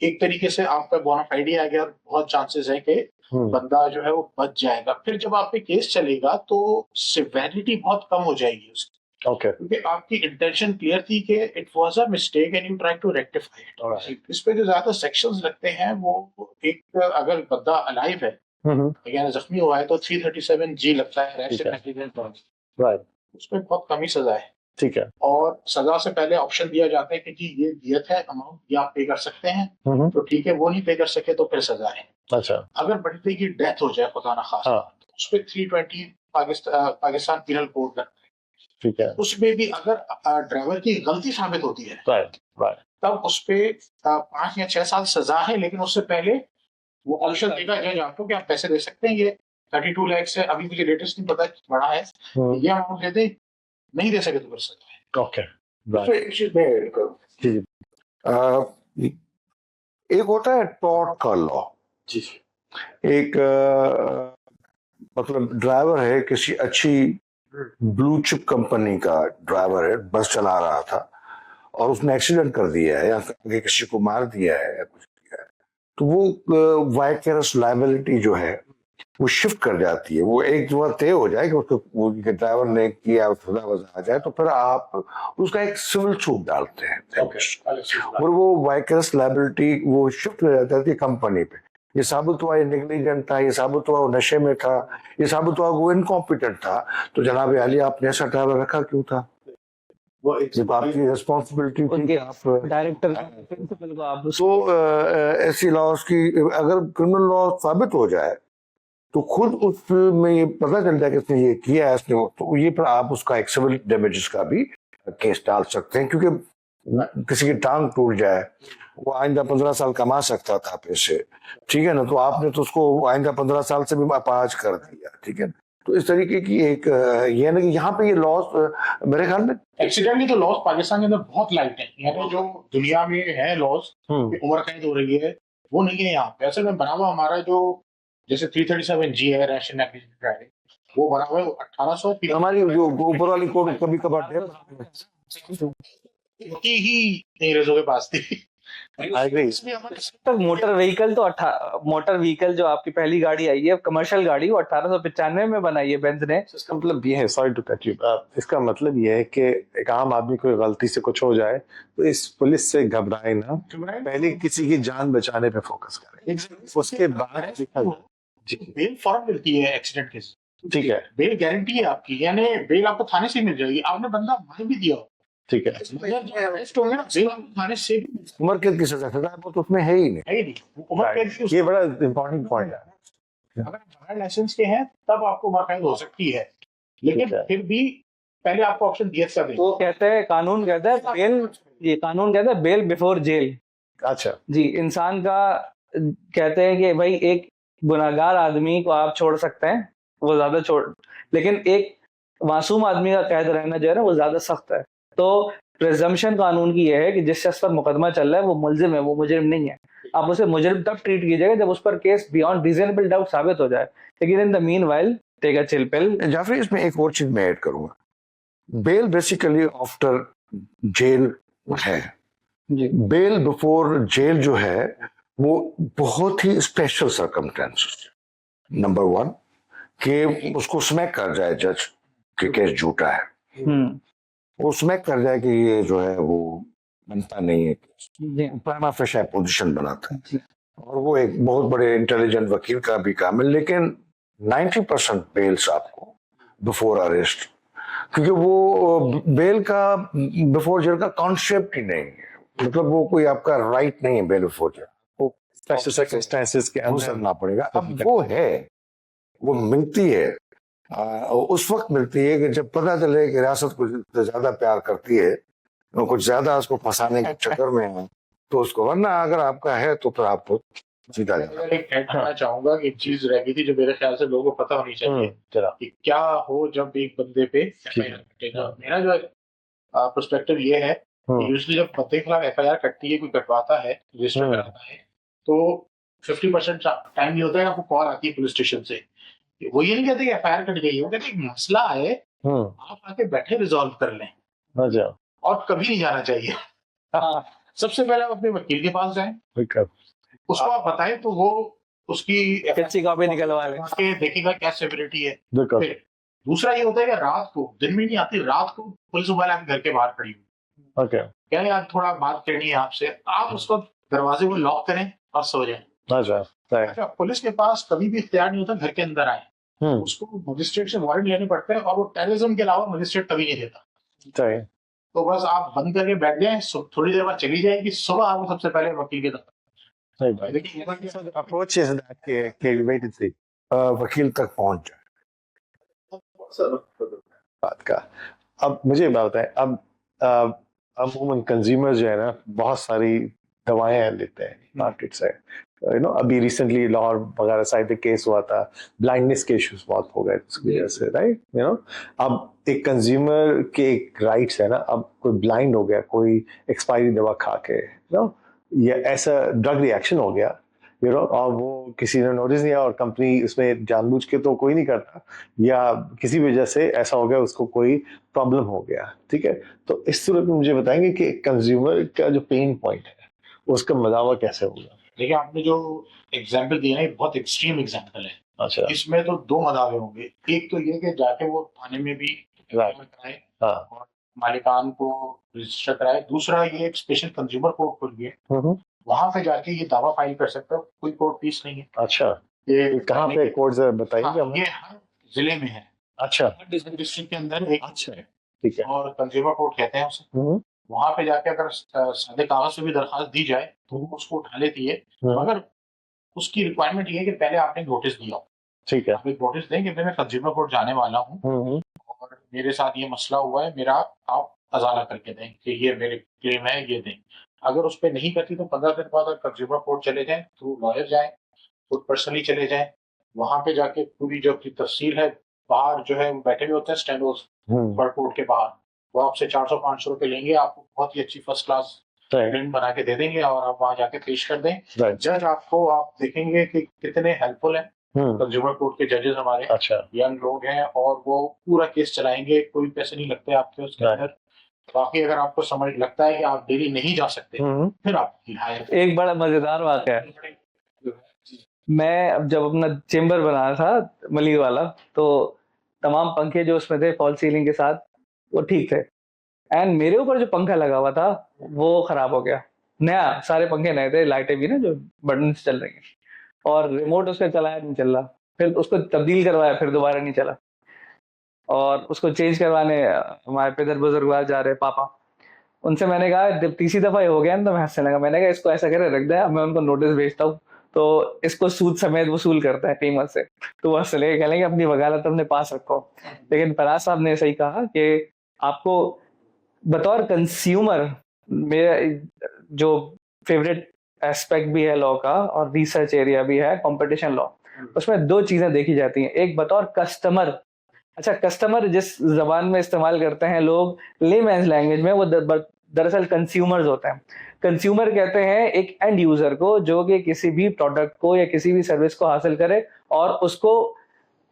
एक तरीके से आपका बोनाफाइड आ गया और बहुत चांसेस है कि बंदा जो है वो बच जाएगा। फिर जब आप पे केस चलेगा तो सिवेरिटी बहुत कम हो जाएगी उसकी, ओके, क्योंकि आपकी इंटेंशन क्लियर थी कि it was a mistake and you try to rectify it. इस पे जो ज्यादा सेक्शंस लगते हैं वो, एक अगर बंदा अलाइव है यानी जख्मी हुआ है तो 337 जी लगता है, रैश एंड एक्सीडेंट, राइट, उसमें बहुत कम ही सजा है। ठीक है। और सजा से पहले ऑप्शन दिया जाता है कि जी ये दियत है, अमाउंट ये आप पे कर सकते हैं, तो ठीक है। वो नहीं पे कर सके तो फिर सजा है। अच्छा, अगर बंदे की डेथ हो जाए खुदा ना खास, हाँ, तो उस पर 320 पाकिस्तान पीनल कोड लगता है। ठीक है, उसमें भी अगर ड्राइवर की गलती साबित होती है राइट, राइट, तब उस पे 5 या 6 साल सजा है, लेकिन उससे पहले वो ऑप्शन देगा जज आपको कि आप पैसे दे सकते हैं। ये 32 लाख से, अभी मुझे लेटेस्ट नहीं पता बढ़ा है, ये अमाउंट दे दे, नहीं दे सके तो कर सकते हैं। ओके, तो एक चीज मैं जी जी, एक होता है टॉर्ट का लॉ। जी, एक मतलब ड्राइवर है, किसी अच्छी ब्लू चिप कंपनी का ड्राइवर है, बस चला रहा था और उसने एक्सीडेंट कर दिया है या आगे किसी को मार दिया है या कुछ किया है, तो वो वाइकरस लायबिलिटी जो है वो शिफ्ट कर जाती है। वो एक बार तय हो जाए कि उसको ड्राइवर ने किया, सजा वजा आ जाए, तो फिर आप उसका एक सिविल सूट डालते हैं और वो वाइकरस लायबिलिटी वो शिफ्ट हो जाती है कंपनी पे। ये साबित हुआ ये नेग्लिजेंट था, ये साबित हुआ वो नशे में था, ये साबित हुआ वो इनकॉम्पिटेंट था, तो जनाब आली आपने ऐसा ड्राइवर रखा क्यों था? वो आपकी रिस्पॉन्सिबिलिटी थी कि आप डायरेक्टर प्रिंसिपल को आप तो ऐसी लॉस की अगर क्रिमिनल लॉ साबित हो जाए तो खुद उसमें ये पता चल जाए कि इसने ये किया है, इसने, तो ये पर आप उसका एक सिविल डैमेजेस का भी केस डाल सकते हैं। क्योंकि किसी की टांग टूट जाए, वो आइंदा 15 साल कमा सकता था पैसे, ठीक है ना, तो आपने तो उसको आइंदा 15 साल से भी अपाज कर दिया, ठीक है ना। तो इस तरीके की एक ये ना कि यहाँ पे ये लॉस मेरे ख्याल में एक्सीडेंटली तो लॉस पाकिस्तान के अंदर बहुत लाइट है। यानी जो दुनिया में है लॉस, उम्र कैद हो रही है, वो नहीं है यहाँ पे। असल में बना हुआ हमारा जो जैसे 337 जी है, रैश एंड एक्सीडेंट ड्राइविंग, वो बना हुआ है 1800। हमारी जो ऊपर वाली कोड कभी कभार होती ही अंग्रेजों के पास थी। मोटर व्हीकल तो मोटर व्हीकल जो आपकी पहली गाड़ी आई है कमर्शियल गाड़ी, वो 1895 में बनाई है बेंज ने। इसका मतलब ये है, सॉरी टू कट यू, इसका मतलब ये है कि एक आम आदमी को गलती से कुछ हो जाए तो इस पुलिस से घबराए ना, पहले किसी की जान बचाने पे फोकस करें, उसके बाद बेल फौरन मिलती है एक्सीडेंट केस, ठीक है, बेल गारंटी है आपकी, यानी बेल आपको थाने से मिल जाएगी। आपने बंदा मार भी दिया, ठीक है, अरेस्ट होंगे ना, बेल आपको थाने से उम्र कैद की सजा तो उसमें है ही नहीं। है ही नहीं। उम्र कैद की ये बड़ा इंपॉर्टेंट पॉइंट है। अगर बगैर लाइसेंस के हैं तब आपको उम्र कैद हो सकती है, लेकिन फिर भी पहले आपको ऑप्शन दिया था वो कहते हैं, कानून कहता है बेल, ये कानून कहता है बेल बिफोर जेल। अच्छा। जी, इंसान का कहते हैं कि भाई एक गुनाहगार आदमी को आप छोड़ सकते हैं, वो ज्यादा छोड़, लेकिन एक मासूम आदमी का कैद रहना जो है ना वो ज्यादा सख्त है। तो प्रिजम्पशन कानून की यह है कि जिस शख्स पर मुकदमा चल रहा है वो मुलजिम है, वो मुजरिम नहीं है। आप उसे मुजरिम तब ट्रीट कीजिएगा जब उस पर केस बियॉन्ड रीजनेबल डाउट साबित हो जाए, लेकिन in the meanwhile take a chill pill. Jafri, इसमें एक और चीज मैं ऐड करूंगा। बेल बेसिकली आफ्टर जेल है। जी, बेल बिफोर जेल जो है वो बहुत ही स्पेशल सर्कमस्टेंसेस। नंबर वन, कि उसको स्मैक कर जाए जज कि केस झूठा है, वो स्मैक कर जाए कि ये जो है वो बनता नहीं है, जी, प्राइमा फेशी पोजीशन बनाता है। जी, और वो एक बहुत बड़े इंटेलिजेंट वकील का भी काम है। लेकिन 90% बेल्स आपको बिफोर अरेस्ट, क्योंकि वो बेल का बिफोर जेल का कॉन्सेप्ट ही नहीं है। मतलब वो कोई आपका राइट नहीं है बेल बिफोर जेल, वो स्पेशल सर्कमस्टेंसेस के वो अंदर करना पड़ेगा। अब वो है, वो मिलती है उस वक्त मिलती है कि जब पता चले कि रियासत कुछ ज्यादा प्यार करती है, कुछ ज्यादा उसको फंसाने के चक्कर में है, तो उसको, वरना अगर आपका है तो फिर आपको सीधा जाना। अगर एक ऐड करना चाहूंगा कि एक चीज रह गई थी जो मेरे ख्याल से लोगों को पता होनी चाहिए जरा। कि क्या हो जब एक बंदे पे FIR कटेगा। मेरा जो पर्सपेक्टिव ये है कि यूजली जब बंदे के खिलाफ FIR कटती है, कोई कटवाता है, रजिस्टर कराता है, तो 50% टाइम ये होता है आपको कॉल आती है पुलिस स्टेशन से। वो ये नहीं कहते कि FIR कट गई है, वो कहते हैं एक मसला है, आप आके बैठे रिजॉल्व कर लें, अच्छा। और कभी नहीं जाना चाहिए। सबसे पहले आप अपने वकील के पास जाएं, उसको आप बताएं तो वो उसकी कच्ची कॉपी निकलवा ले के देखेगा क्या सेवरिटी है। बिल्कुल। फिर दूसरा ये होता है कि रात को, दिन में नहीं आती, रात को पुलिस मोबाइल आपके घर के बाहर खड़ी हुई, ओके। क्या यार थोड़ा बात करनी है आपसे, आप उसको दरवाजे को लॉक करें और सो जाएं। अच्छा, सही। अच्छा, पुलिस के पास कभी भी इख्तियार नहीं होता घर के अंदर आए, उसको मजिस्ट्रेट से वारंट लेने पड़ते हैं, और वो टेररिज्म के अलावा मजिस्ट्रेट कभी नहीं देता। सही। तो बस आप बंद करके बैठ जाएं, थोड़ी देर बाद चली जाएगी, सुबह आपको सबसे पहले वकील के दफ्तर। सही बात। देखिए अप्रोच इज दैट के वेट एंड सी, वकील तक पहुंच जाए बात का। अब मुझे ये बात है, अब अमूमन कंज्यूमर जो है ना बहुत सारी दवाएं लेते हैं मार्केट से, अभी रिसेंटली लाहौर वगैरह साइड केस हुआ था, ब्लाइंडनेस के इश्यूज बहुत हो गए उसकी वजह से, राइट। अब एक कंज्यूमर के एक राइट्स है ना, अब कोई ब्लाइंड हो गया, कोई एक्सपायरी दवा खा के, या ऐसा ड्रग रिएक्शन हो गया, और वो किसी ने नोटिस नहीं किया, और कंपनी उसमें जानबूझ के तो कोई नहीं करता, या किसी वजह से ऐसा हो गया, उसको कोई प्रॉब्लम हो गया, ठीक है। तो इस सूरत में मुझे बताएंगे कि कंज्यूमर का जो पेन पॉइंट है उसका मदावा कैसे होगा। देखिए, आपने जो एग्जाम्पल दिया है बहुत एक्सट्रीम एग्जाम्पल है। अच्छा। इसमें तो दो मदावे होंगे, एक तो ये कि जाके वो थाने में भी कराए और मालिकान को रजिस्टर कराए, दूसरा ये एक स्पेशल कंज्यूमर कोर्ट खुल गया, वहां पे जाके ये दावा फाइल कर सकते हो, कोई कोर्ट फीस नहीं है। अच्छा, ये कहाँ पे कोर्ट बताइए हमें। ये हर जिले में है, अच्छा, हर डिस्ट्रिक्ट के अंदर एक अच्छा, है, ठीक है। और कंज्यूमर कोर्ट कहते हैं उसे। वहां पे जाके अगर सादे कागज से भी दरखास्त दी जाए तो उसको उठा लेती है, मगर उसकी रिक्वायरमेंट ये है कि पहले आपने नोटिस दिया, ठीक है। आप एक नोटिस दें कि मैं कंज्यूमर कोर्ट जाने वाला हूँ और मेरे साथ ये मसला हुआ है, मेरा आप अजाला करके दें कि ये मेरे क्लेम है, ये दें। अगर उस पर नहीं करती तो 15 दिन बाद कंज्यूमर कोर्ट चले जाएं, थ्रू लॉयर जाएं, खुद पर्सनली चले जाएं, वहां पे जाके पूरी जो की तफसील है, बाहर जो है वो बैठे हुए होते हैं स्टेनोज कोर्ट के बाहर, वो आपसे 400-500 रुपए लेंगे, आपको बहुत ही अच्छी फर्स्ट क्लास प्रिंट बना के दे देंगे और आप वहां जाके पेश कर दें। जज आपको, आप देखेंगे कि कितने हेल्पफुल हैं कंज्यूमर कोर्ट के जजेस हमारे। अच्छा। यंग लोग हैं और वो पूरा केस चलाएंगे, कोई पैसे नहीं लगते आपके उसके अंदर। बाकी अगर आपको समझ लगता है कि आप डेली नहीं जा सकते फिर आप हायर। एक बड़ा मजेदार वाक़या है, मैं अब जब अपना चेम्बर बनाया था मलिक वाला, तो तमाम पंखे जो उसमें थे फॉल सीलिंग के साथ वो ठीक थे, एंड मेरे ऊपर जो पंखा लगा हुआ था वो खराब हो गया। नया, सारे पंखे नए थे, लाइटें भी ना जो बटन से चल रही हैं, और रिमोट उसका चलाया नहीं चल रहा, फिर उसको तब्दील करवाया, फिर दोबारा नहीं चला, और उसको चेंज करवाने हमारे पितर बुजुर्ग जा रहे पापा, उनसे मैंने कहा जब तीसरी दफा ये हो गया ना तो मैं हंसने लगा, मैंने कहा इसको ऐसा करे रख दे, मैं उनको नोटिस भेजता हूँ तो इसको सूद समेत वसूल करता है कीमत से, तो वह चले कह लेंगे अपनी वकालत अपने पास रखो। लेकिन फराज साहब ने सही कहा कि आपको बतौर कंज्यूमर, मेरा जो फेवरेट एस्पेक्ट भी है लॉ का और रिसर्च एरिया भी है कंपटीशन लॉ, उसमें दो चीजें देखी जाती हैं। एक बतौर कस्टमर, अच्छा कस्टमर जिस जबान में इस्तेमाल करते हैं लोग लेमैन्स लैंग्वेज में, वो दरअसल कंज्यूमर्स होते हैं। कंज्यूमर कहते हैं एक एंड यूजर को जो कि किसी भी प्रोडक्ट को या किसी भी सर्विस को हासिल करे और उसको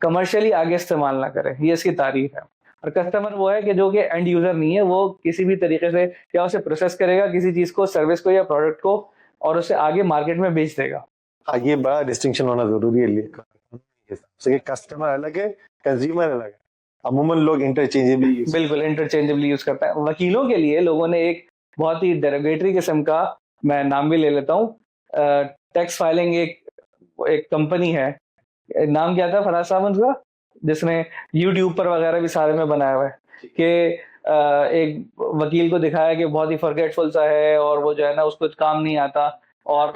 कमर्शियली आगे इस्तेमाल ना करे, ये इसकी तारीफ है। और कस्टमर वो है कि जो कि एंड यूजर नहीं है, वो किसी भी तरीके से या उसे प्रोसेस करेगा किसी चीज को, सर्विस को या प्रोडक्ट को, और उसे आगे मार्केट में बेच देगा। हाँ, ये बड़ा डिस्टिंक्शन होना जरूरी है। कस्टमर अलग है, कंज्यूमर अलग है। अमूमन लोग इंटरचेंजेबली बिल्कुल इंटरचेंजेबली यूज करते हैं। वकीलों के लिए लोगों ने एक बहुत ही डेरोगेटरी किस्म का, मैं नाम भी ले लेता हूँ, टैक्स फाइलिंग एक कंपनी है, नाम क्या था फराज साहब उनका, जिसने यूट्यूब पर वगैरह भी सारे में बनाया हुआ है कि एक वकील को दिखाया कि बहुत ही फॉरगेटफुल सा है और वो जो है ना उसको काम नहीं आता, और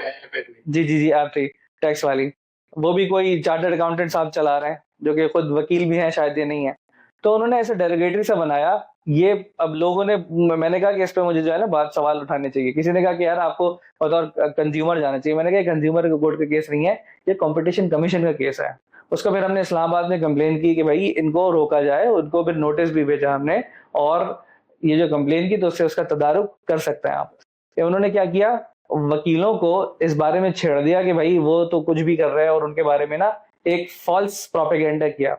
जी ऐप थी टैक्स वाली, वो भी कोई चार्टर्ड अकाउंटेंट साहब चला रहे हैं जो कि खुद वकील भी हैं, शायद ये नहीं है। तो उन्होंने ऐसे डेरोगेटरी से बनाया ये। अब लोगों ने, मैंने कहा कि इस पे मुझे जो है ना बात सवाल उठाने चाहिए। किसी ने कहा कि यार आपको बतौर कंज्यूमर जाना चाहिए। मैंने कहा कंज्यूमर कोर्ट का केस नहीं है, ये कंपटीशन कमीशन का केस है। उसको फिर हमने इस्लामाबाद में कंप्लेन की कि भाई इनको रोका जाए, उनको फिर नोटिस भी भेजा हमने, और ये जो कंप्लेन की तो उससे उसका तदारुक कर सकते हैं आप। उन्होंने क्या किया, वकीलों को इस बारे में छेड़ दिया कि भाई वो तो कुछ भी कर रहे हैं, और उनके बारे में ना एक फॉल्स प्रोपेगेंडा किया।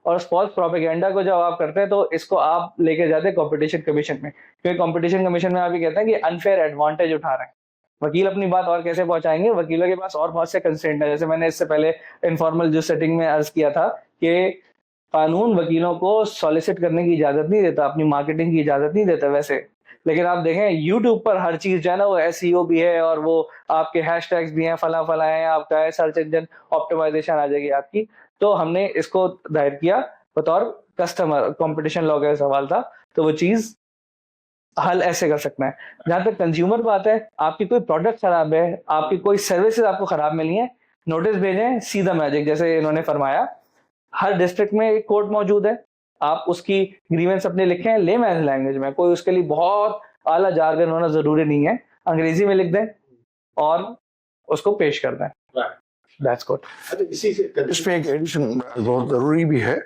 और उस फॉल्स प्रोपेगेंडा को जब आप करते हैं तो इसको आप लेके जाते हैं कंपटीशन कमीशन में, क्योंकि कंपटीशन कमीशन में आप ये कहते हैं कि अनफेयर एडवांटेज उठा रहे हैं। वकील अपनी बात और कैसे पहुंचाएंगे, वकीलों के पास और बहुत से कंस्ट्रेंट है। जैसे मैंने इससे पहले इनफॉर्मल जो सेटिंग में अर्ज किया था कि कानून वकीलों को सॉलिसिट करने की इजाजत नहीं देता, अपनी मार्केटिंग की इजाजत नहीं देता वैसे। लेकिन आप देखें यूट्यूब पर हर चीज जो है ना वो एसईओ भी है, और वो आपके हैशटैग्स भी हैं, फला फला है, आपका है सर्च इंजन ऑप्टिमाइजेशन आ जाएगी आपकी। तो हमने इसको दायर किया बतौर कस्टमर, कंपटीशन लॉ का सवाल था, तो वो चीज हल ऐसे कर सकते हैं। जहां तक कंज्यूमर बात है, आपकी कोई प्रोडक्ट खराब है, आपकी कोई सर्विसेज आपको खराब मिली है, नोटिस भेजें, सीधा मैजिक, जैसे इन्होंने फरमाया हर डिस्ट्रिक्ट में एक कोर्ट मौजूद है, आप उसकी ग्रीवेंस अपने लिखें लेमैन लैंग्वेज में, कोई उसके लिए बहुत आला जार्गन होना जरूरी नहीं है, अंग्रेजी में लिख दें और उसको पेश कर दें। That's good. इसमें एक एडिशन बहुत जरूरी भी है।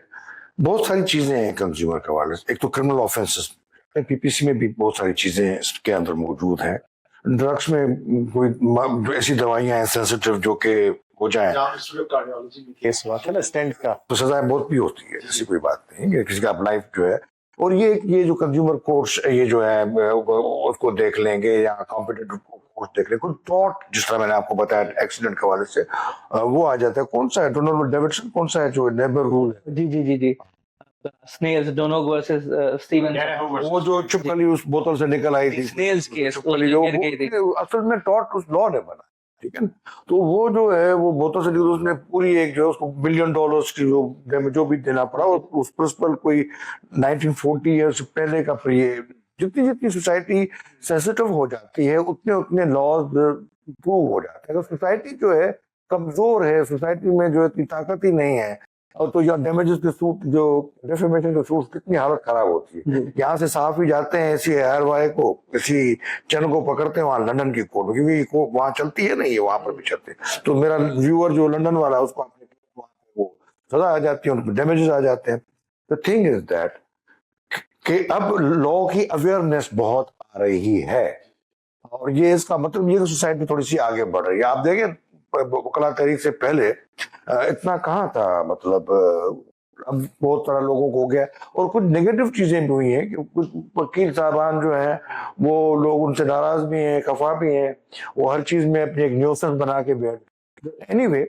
बहुत सारी चीजें हैं कंज्यूमर के हवाले से। एक तो क्रिमिनल ऑफेंसेस, पीपीसी में भी बहुत सारी चीजें इसके अंदर मौजूद हैं। ड्रग्स में कोई ऐसी दवाइयां हैं सेंसिटिव जो कि हो जाए केस हुआ था ना स्टैंड का, तो सजाएं बहुत भी होती है, ऐसी कोई बात नहीं कि किसी का लाइफ जो है। और ये जो कंज्यूमर कोर्ट्स ये जो है उसको देख लेंगे या कॉम्पिटेटिव कोर्स देख लेंगे, कोई टॉट जिस तरह मैंने आपको बताया एक्सीडेंट के हवाले से वो आ जाता है। कौन सा है डोनाल्ड डेविडसन, कौन सा है जो नेबर रूल है? जी स्नेल्स, डोनोग वर्सेस स्टीवन, वो जो छिपकली उस बोतल से निकल आई थी, स्नेल्स केस, असल में टॉट उस लॉ ने बना, ठीक है। तो वो जो है वो बोतल से निकल, उसने पूरी एक जो उसको $1 बिलियन की जो भी देना पड़ा, और उस प्रिंसिपल कोई 1940 ईयर्स पहले का। जितनी जितनी सोसाइटी सेंसिटिव हो जाती है उतने उतने लॉज इम्प्रूव हो जाते हैं। अगर सोसाइटी जो है कमजोर है, सोसाइटी में जो इतनी ताकत ही नहीं है, और तो यहाँ डैमेजेस के सूट, जो डेफेमेशन के सूट, कितनी हालत खराब होती है। यहाँ से साफ ही जाते हैं इसी ARY को, इसी चैनल को पकड़ते हैं वहाँ लंदन की कोर्ट, क्योंकि वहाँ चलती है नहीं है, वहां पर भी चलते हैं। तो मेरा व्यूअर जो लंदन वाला है उसको वो सजा आ जाती है, उनको डैमेजेस आ जाते हैं। द थिंग इज दैट कि अब लॉ की अवेयरनेस बहुत आ रही है, और ये इसका मतलब ये सोसाइटी थोड़ी सी आगे बढ़ रही है। आप देखें वकला तहरीक से पहले इतना कहाँ था, मतलब अब बहुत सारा लोगों को हो गया। और कुछ नेगेटिव चीजें भी हुई हैं कि कुछ वकील साहबान जो हैं वो लोग उनसे नाराज भी हैं, खफा भी हैं, वो हर चीज में अपनी एक न्यूसेंस बना के बैठ। एनीवे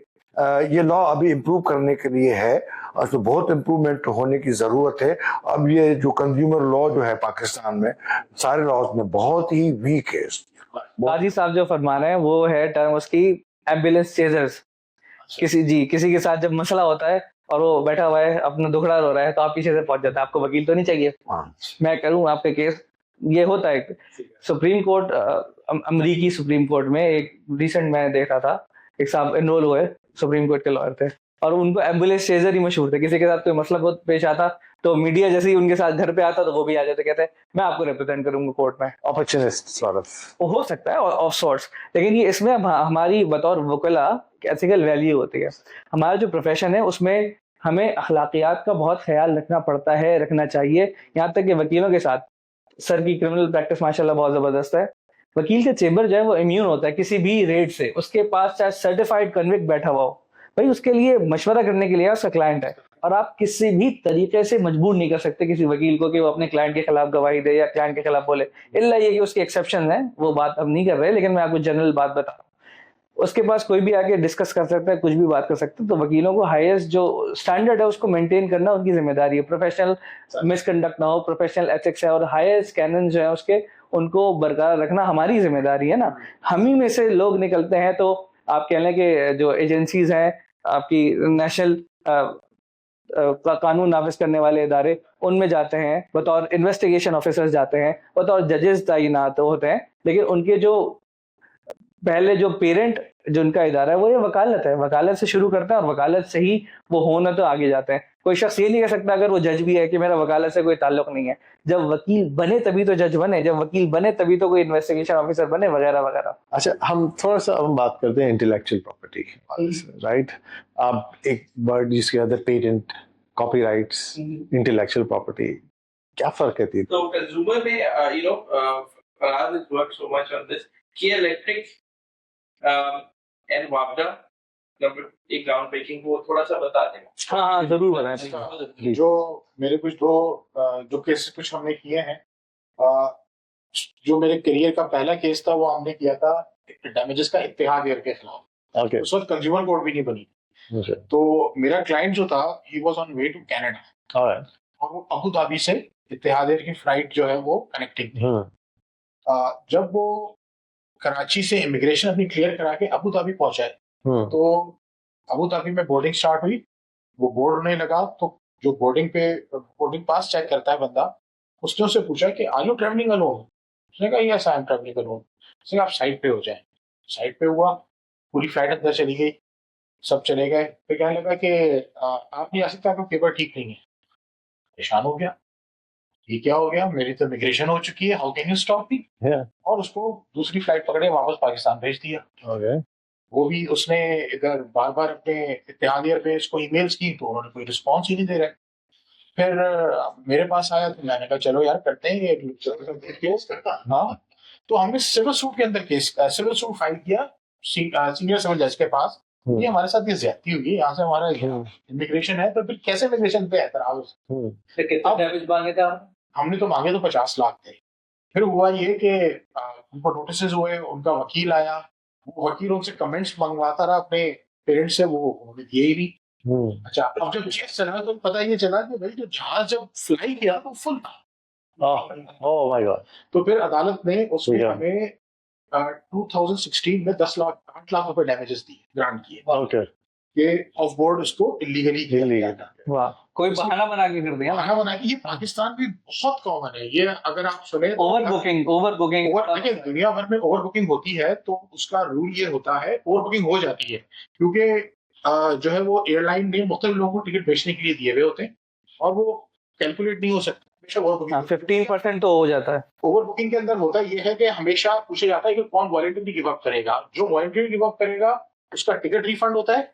ये लॉ अभी इम्प्रूव करने के लिए है, और तो बहुत इम्प्रूवमेंट होने की जरूरत है। अब ये जो कंज्यूमर लॉ जो है पाकिस्तान में, सारे लॉज में बहुत ही वीक है। काजी साहब जो फरमा रहे हैं वो है टर्म उसकी एम्बुलेंस चेजर्स। किसी के साथ जब मसला होता है और वो बैठा हुआ है अपना दुखड़ा रो रहा है, तो आप पीछे से पहुंच जाते हैं, आपको वकील तो नहीं चाहिए, मैं करूं आपके केस। ये होता है सुप्रीम कोर्ट, अमरीकी सुप्रीम कोर्ट में एक रिसेंट मैं देख रहा था एक साहब एनरोल हुए, सुप्रीम कोर्ट के लॉयर थे, और उनको एम्बुलेंस चेजर ही मशहूर थे। किसी के साथ कोई मसला बहुत पेश आता तो मीडिया जैसे ही उनके साथ घर पे आता तो वो भी आ जाते, कहते मैं आपको रिप्रेजेंट करूंगा कोर्ट में। Opportunist sort of. वो हो सकता है ऑफ सॉर्ट्स, लेकिन ये इसमें हमारी बतौर वकला एथिकल वैल्यू होती है। हमारा जो प्रोफेशन है उसमें हमें अखलाकियात का बहुत ख्याल रखना पड़ता है, रखना चाहिए। यहाँ तक कि वकीलों के साथ, सर की क्रिमिनल प्रैक्टिस माशाल्लाह बहुत जबरदस्त है। वकील के चेम्बर जो है वो इम्यून होता है किसी भी रेट से। उसके पास चाहे सर्टिफाइड कन्विक्ट बैठा हुआ हो, भाई उसके लिए मशवरा करने के लिए उसका क्लाइंट है, और आप किसी भी तरीके से मजबूर नहीं कर सकते किसी वकील को कि वो अपने क्लाइंट के खिलाफ गवाही दे या क्लाइंट के खिलाफ बोले, इल्ला ये कि उसके एक्सेप्शन है, वो बात अब नहीं कर रहे, लेकिन मैं आपको जनरल बात बता रहा हूँ। उसके पास कोई भी आके डिस्कस कर सकता है, कुछ भी बात कर सकता है। तो वकीलों को हाईएस्ट जो स्टैंडर्ड है उसको मेंटेन करना उनकी जिम्मेदारी है। प्रोफेशनल मिसकंडक्ट ना हो, प्रोफेशनल एथिक्स है और हाईएस्ट कैनन जो है उसके, उनको बरकरार रखना हमारी जिम्मेदारी है ना। हम ही में से लोग निकलते हैं, तो आप कह लें कि जो एजेंसीज हैं आपकी, नेशनल कानून नाफिज करने वाले इदारे, उनमें जाते हैं बतौर इन्वेस्टिगेशन ऑफिसर्स, जाते हैं बतौर जजेस तैनात होते हैं, लेकिन उनके जो पहले जो पेरेंट जो उनका इदारा है वो ये वकालत है। वकालत से शुरू करते हैं और वकालत से ही वो होना तो आगे जाते हैं। कोई शख्स ये नहीं कह सकता अगर वो जज भी है कि मेरा वकालत से कोई ताल्लुक नहीं है। जब वकील बने तभी तो जज बने, जब वकील बने तभी तो कोई इन्वेस्टिगेशन ऑफिसर बने, वगैरह वगैरह। अच्छा, हम थोड़ा सा हम बात करते हैं इंटेलेक्चुअल प्रॉपर्टी, राइट? आप एक वर्ड यूज किया था, पेटेंट, कॉपीराइट्स, इंटेलेक्चुअल प्रॉपर्टी, क्या फर्क है तीन? तो कंज्यूमर में Faraz has worked so much on this. Kia Electric and Wabda, number एक ग्राउंड ब्रेकिंग, वो थोड़ा सा बता दें। हाँ जरूर बताएं। जो मेरे कुछ दो जो केसेस कुछ हमने किए हैं, जो मेरे करियर का पहला केस था वो हमने किया था डैमेजेस का इत्तेहाद एयर के खिलाफ। ओके, उस वक्त कंज्यूमर कोर्ट भी नहीं बनी। ओके, तो मेरा क्लाइंट जो था, he was on way to Canada, alright, और वो अबू धाबी से इत्तेहाद एयर की फ्लाइट जो है वो कनेक्टिंग थी। जब वो कराची से इमिग्रेशन अपनी क्लियर करा के अबू धाबी पहुंचा है, तो अबू धाबी में बोर्डिंग स्टार्ट हुई, वो बोर्ड होने लगा, तो जो बोर्डिंग पास चेक करता है बंदा, उसने उससे पूछा कि आर यू ट्रैवलिंग अलोन? उसने कहा yes I am travelling alone. उसने कहा आप साइड पे हो जाए। साइड पे हुआ, पूरी फ्लाइट अंदर चली गई, सब चले गए। फिर कहने लगा कि आप नहीं आ सकते, आपका पेपर ठीक नहीं है। परेशान हो गया, ये क्या हो गया, मेरी तो इमिग्रेशन हो चुकी है, how can you stop me? और उसको दूसरी फ्लाइट पकड़े वापस पाकिस्तान भेज दिया। ओके, वो भी उसने इधर बार बार अपने इत्तेहादिया पे इसको ईमेल्स की, तो उन्होंने कोई रिस्पॉन्स ही नहीं दे रहे। फिर मेरे पास आया, तो मैंने कहा चलो यार करते हैं ये केस। हाँ, तो हमने सिविल सूट के अंदर सिविल सूट फाइल किया सीनियर सिविल जज के पास। ये हमारे साथ ये ज्यादती हुई, यहाँ से हमारा इमिग्रेशन है, तो फिर कैसे इमिग्रेशन पे एतराज? हमने तो मांगे तो 50 लाख थे। फिर हुआ ये कि उनको नोटिस हुए, उनका वकील आया, वो वकील उनसे कमेंट्स मंगवाता रहा अपने पेरेंट्स से, वो उन्होंने दिए ही नहीं। अच्छा, अब जब केस चला तो पता ये चला कि भाई जो जहाज जब फ्लाई किया तो फुल था। Oh my God. तो फिर अदालत ने उसमें हमें 2016 में 8 लाख रुपए डैमेजेस दिए, ग्रांट किए। ओके, ये ऑफ बोर्ड उसको इलीगली किया था। वाह, कोई बहाना बना के कर दिया। बहाना बना के, ये पाकिस्तान भी बहुत कॉमन है ये। अगर आप सुने ओवर बुकिंग देखिए, दुनिया भर में ओवर बुकिंग होती है, तो उसका रूल ये होता है, ओवर बुकिंग हो जाती है क्योंकि जो है वो एयरलाइन ने मुख्तलिफ लोगों को टिकट बेचने के लिए दिए हुए होते हैं, और वो कैलकुलेट नहीं हो सकता। हमेशा ओवर बुकिंग 15% तो हो जाता है। ओवर बुकिंग के अंदर होता ये है कि हमेशा पूछा जाता है कि कौन वॉलंटरी गिव अप करेगा। जो वॉलंटरी गिव अप करेगा उसका टिकट रिफंड होता है,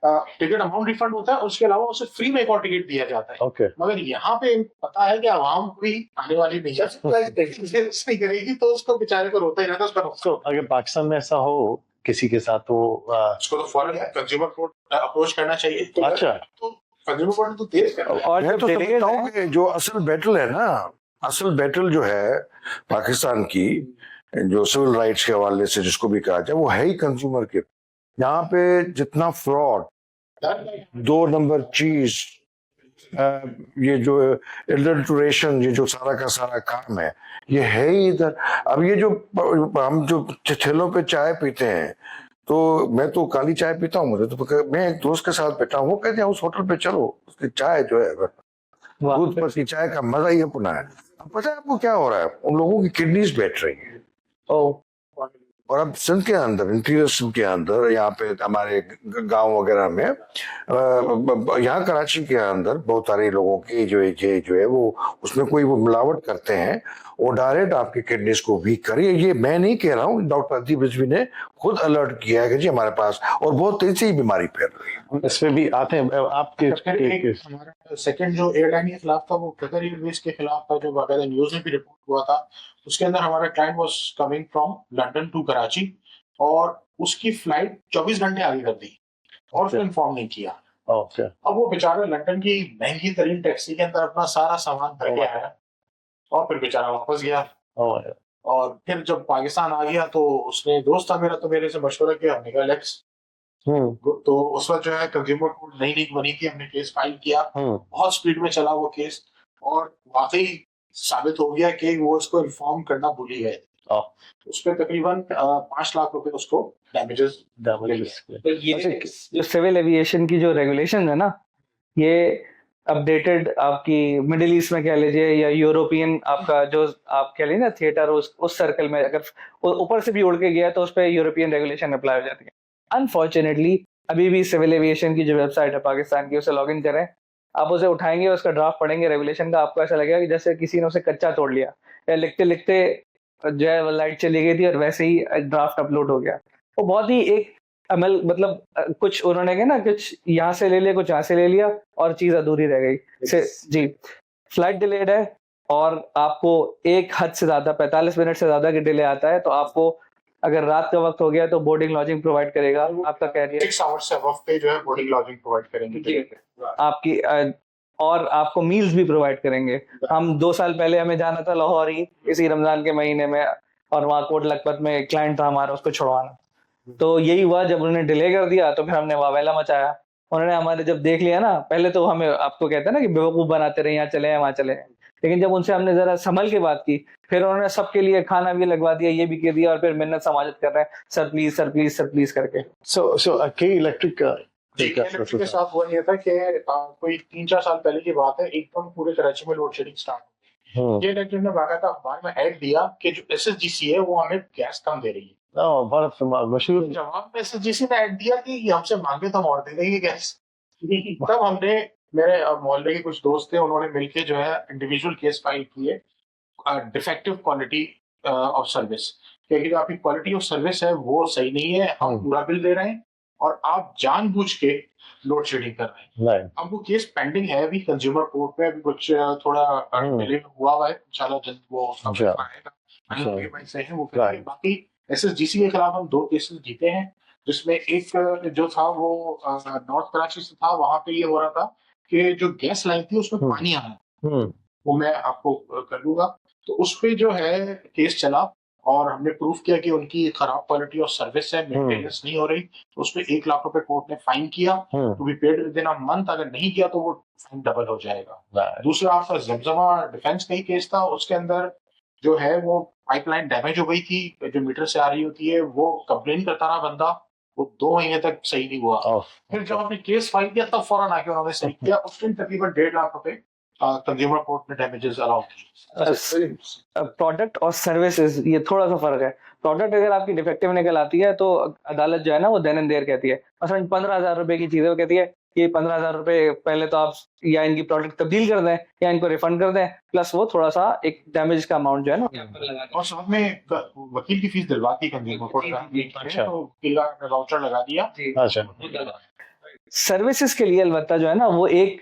टिकट अमाउंट रिफंड होता है, और उसके अलावा उसे फ्री में एक और टिकट दिया जाता है। ओके, मगर यहाँ पे पता है कि आवाम कोई आने वाली नहीं नहीं करेगी, तो उसको बेचारे को रोता ही रहता है। तो अगर पाकिस्तान में ऐसा हो किसी के साथ, तो उसको तो फौरन कंज्यूमर कोर्ट अप्रोच करना चाहिए। अच्छा, तो कंज्यूमर कोर्ट तो देर कर, और मैं तो समझता हूँ कि जो असल बैटल है ना, असल बैटल जो है पाकिस्तान की, जो सिविल राइट्स के हवाले से जिसको भी कहा जाए, वो है ही कंज्यूमर के। यहाँ पे जितना फ्रॉड, 2 नंबर चीज, ये जो एडल्ट्रेशन, ये जो सारा का सारा काम है, ये है ही इधर। अब ये जो हम जो ठेलों पे चाय पीते हैं, तो मैं तो काली चाय पीता हूँ, मुझे तो मैं एक दोस्त के साथ बैठा हूँ, वो कहते हैं उस होटल पे चलो, उसकी चाय जो है दूध पर की चाय का मजा ही अपना है। अब पता है आपको क्या हो रहा है? उन लोगों की किडनीज बैठ रही है, और अब सिंध के अंदर, इंटीरियर सिंध के अंदर, यहाँ पे हमारे गांव वगैरह में, यहाँ कराची के अंदर बहुत सारे लोगों की जो है वो उसमें कोई वो मिलावट करते हैं, वो डायरेक्ट आपकी किडनीज को वीक करे। ये मैं नहीं कह रहा हूँ, डॉक्टर अदीब रिजवी ने खुद अलर्ट किया है कि जी हमारे पास और बहुत तेजी से ही बीमारी फैल रही है। इसमें भी आते हैं आपके हमारा सेकंड जो एयरलाइन के खिलाफ था वो कतर एयरवेज के खिलाफ था, जो बाकायदा न्यूज में भी रिपोर्ट हुआ था। उसके अंदर हमारा client was coming from London to Karachi और उसकी फ्लाइट 24 घंटे आगे कर दी और उसने इन्फॉर्म नहीं किया। ओके, अब वो बेचारा लंदन की महंगी तरीन टैक्सी के अंदर अपना सारा सामान भर के आया और फिर बेचारा वापस गया। और फिर जब पाकिस्तान आ गया तो उसने, दोस्त था मेरा, तो मेरे से मशवरा किया, हमने कहा लेट्स। तो उस वक्त जो है कंज्यूमर कोर्ट नई बनी थी, हमने केस फाइल किया, बहुत स्पीड में चला वो केस और वाकई साबित हो गया कि वो उसको इन्फॉर्म करना भूल ही गए। उस पर तकरीबन 5 लाख रुपए उसको डैमेजेस। तो ये जो सिविल एविएशन की जो रेगुलेशन है ना, ये अपडेटेड आपकी मिडिल ईस्ट में कह लीजिए या यूरोपियन आपका जो आप कह लीजिए ना थिएटर, उस सर्कल में अगर ऊपर से भी उड़ के गया तो उस पर यूरोपियन रेगुलेशन अप्लाई हो जाती है। अनफॉर्चुनेटली अभी भी सिविल एविएशन की जो वेबसाइट है पाकिस्तान की, उसे लॉग इन करें, आप उसे उठाएंगे, उसका ड्राफ्ट पढ़ेंगे रेगुलेशन का, आपको ऐसा लगेगा कि जैसे किसी ने उसे कच्चा तोड़ लिया, या लिखते लिखते जो है लाइट चली गई थी और वैसे ही ड्राफ्ट अपलोड हो गया। वो बहुत ही एक अमल, मतलब कुछ उन्होंने कहा ना, कुछ यहाँ से ले लिया, कुछ यहाँ से ले लिया और चीज अधूरी रह गई। जी, फ्लाइट डिलेड है और आपको एक हद से ज्यादा 45 मिनट से ज्यादा का डिले आता है, तो आपको अगर रात का वक्त हो गया तो बोर्डिंग लॉजिंग प्रोवाइड करेगा आपका कैरियर, 6 आवर्स से अबव पे जो है बोर्डिंग लॉजिंग प्रोवाइड करेंगे आपकी और आपको मील्स भी प्रोवाइड करेंगे। हम 2 साल पहले हमें जाना था लाहौर ही इसी रमजान के महीने में, और वहाँ कोट लखपत में एक क्लाइंट था हमारा, उसको छुड़वाना। तो यही हुआ, जब उन्होंने डिले कर दिया तो फिर हमने वावेला मचाया। उन्होंने हमारे जब देख लिया ना, पहले तो हमें, आपको कहते हैं ना कि बेवकूफ बनाते रहे, यहाँ चले हैं वहाँ चले हैं, लेकिन जब उनसे हमने जरा संभल के बात की, फिर उन्होंने सबके लिए खाना भी लगवा दिया, ये भी कह दिया, और फिर मिन्नत समाजत कर रहे हैं, sir please sir please sir please करके। सो के इलेक्ट्रिक के साथ हुआ ये था कि कोई 3-4 साल पहले की बात है, एकदम पूरे कराची में लोड शेडिंग स्टार्ट हुई। ये इलेक्ट्रिक ने बाकायदा अखबार में ऐड दिया कि जो SSGC है वो हमें गैस कम दे रही है। बहुत मशहूर जवाब में SSGC ने ऐड दिया कि ये हमसे मांगे तो हम और दे देंगे गैस। तब हमने, मेरे मोहल्ले के कुछ दोस्त थे, उन्होंने मिलकर जो है इंडिविजुअल केस फाइल किए, डिफेक्टिव क्वालिटी ऑफ सर्विस, क्योंकि जो आपकी क्वालिटी ऑफ सर्विस है वो सही नहीं है, हम पूरा बिल दे रहे हैं और आप जानबूझ के लोड शेडिंग कर रहे हैं। अब वो केस पेंडिंग है अभी कंज्यूमर कोर्ट में, अभी कुछ थोड़ा डिले हुआ है, इंशाल्लाह जल्द वो आएगा से है वो करेंगे। बाकी SSGC के खिलाफ हम 2 केसेस जीते हैं, जिसमें एक जो था वो नॉर्थ कराची से था, वहां पे ये हो रहा था कि जो गैस लाइन थी उसमें पानी आ रहा, वो मैं आपको कर लूंगा। तो उस पे जो है केस चला और हमने प्रूफ किया कि उनकी खराब क्वालिटी ऑफ सर्विस है, मेंटेनेंस नहीं हो रही, तो उस पे 1 लाख रुपए कोर्ट ने फाइन किया, to be paid within a month. अगर नहीं किया तो वो फाइन डबल हो जाएगा। दूसरा आपका जमजमा डिफेंस का ही केस था, उसके अंदर जो है वो पाइपलाइन डैमेज हो गई थी, जो मीटर से आ रही होती है, वो कंप्लेन करता रहा बंदा, वो 2 महीने तक सही नहीं हुआ। फिर जब हमने केस फाइल किया तब फौरन आके उन्होंने सही किया। उस दिन तकरीबन 1.5 लाख रुपए कंज्यूमर कोर्ट ने डैमेजेस अलाउ किए। प्रोडक्ट और सर्विसेज, ये थोड़ा सा फर्क है। प्रोडक्ट अगर आपकी डिफेक्टिव निकल आती है तो अदालत जो है ना वो देन एंड देयर कहती है, मसलन 15,000 रुपए की चीज है, वो कहती है कि 15,000 रुपए पहले तो आप या इनकी प्रोडक्ट तब्दील कर दें या इनको रिफंड कर दें, प्लस वो थोड़ा सा एक डैमेज का अमाउंट जो है ना, और साथ में वकील की फीस दिलवाती है कंज्यूमर कोर्ट, तो वकील का वाउचर लगा दिया। सर्विसेज के लिए अलबत्ता जो है ना वो एक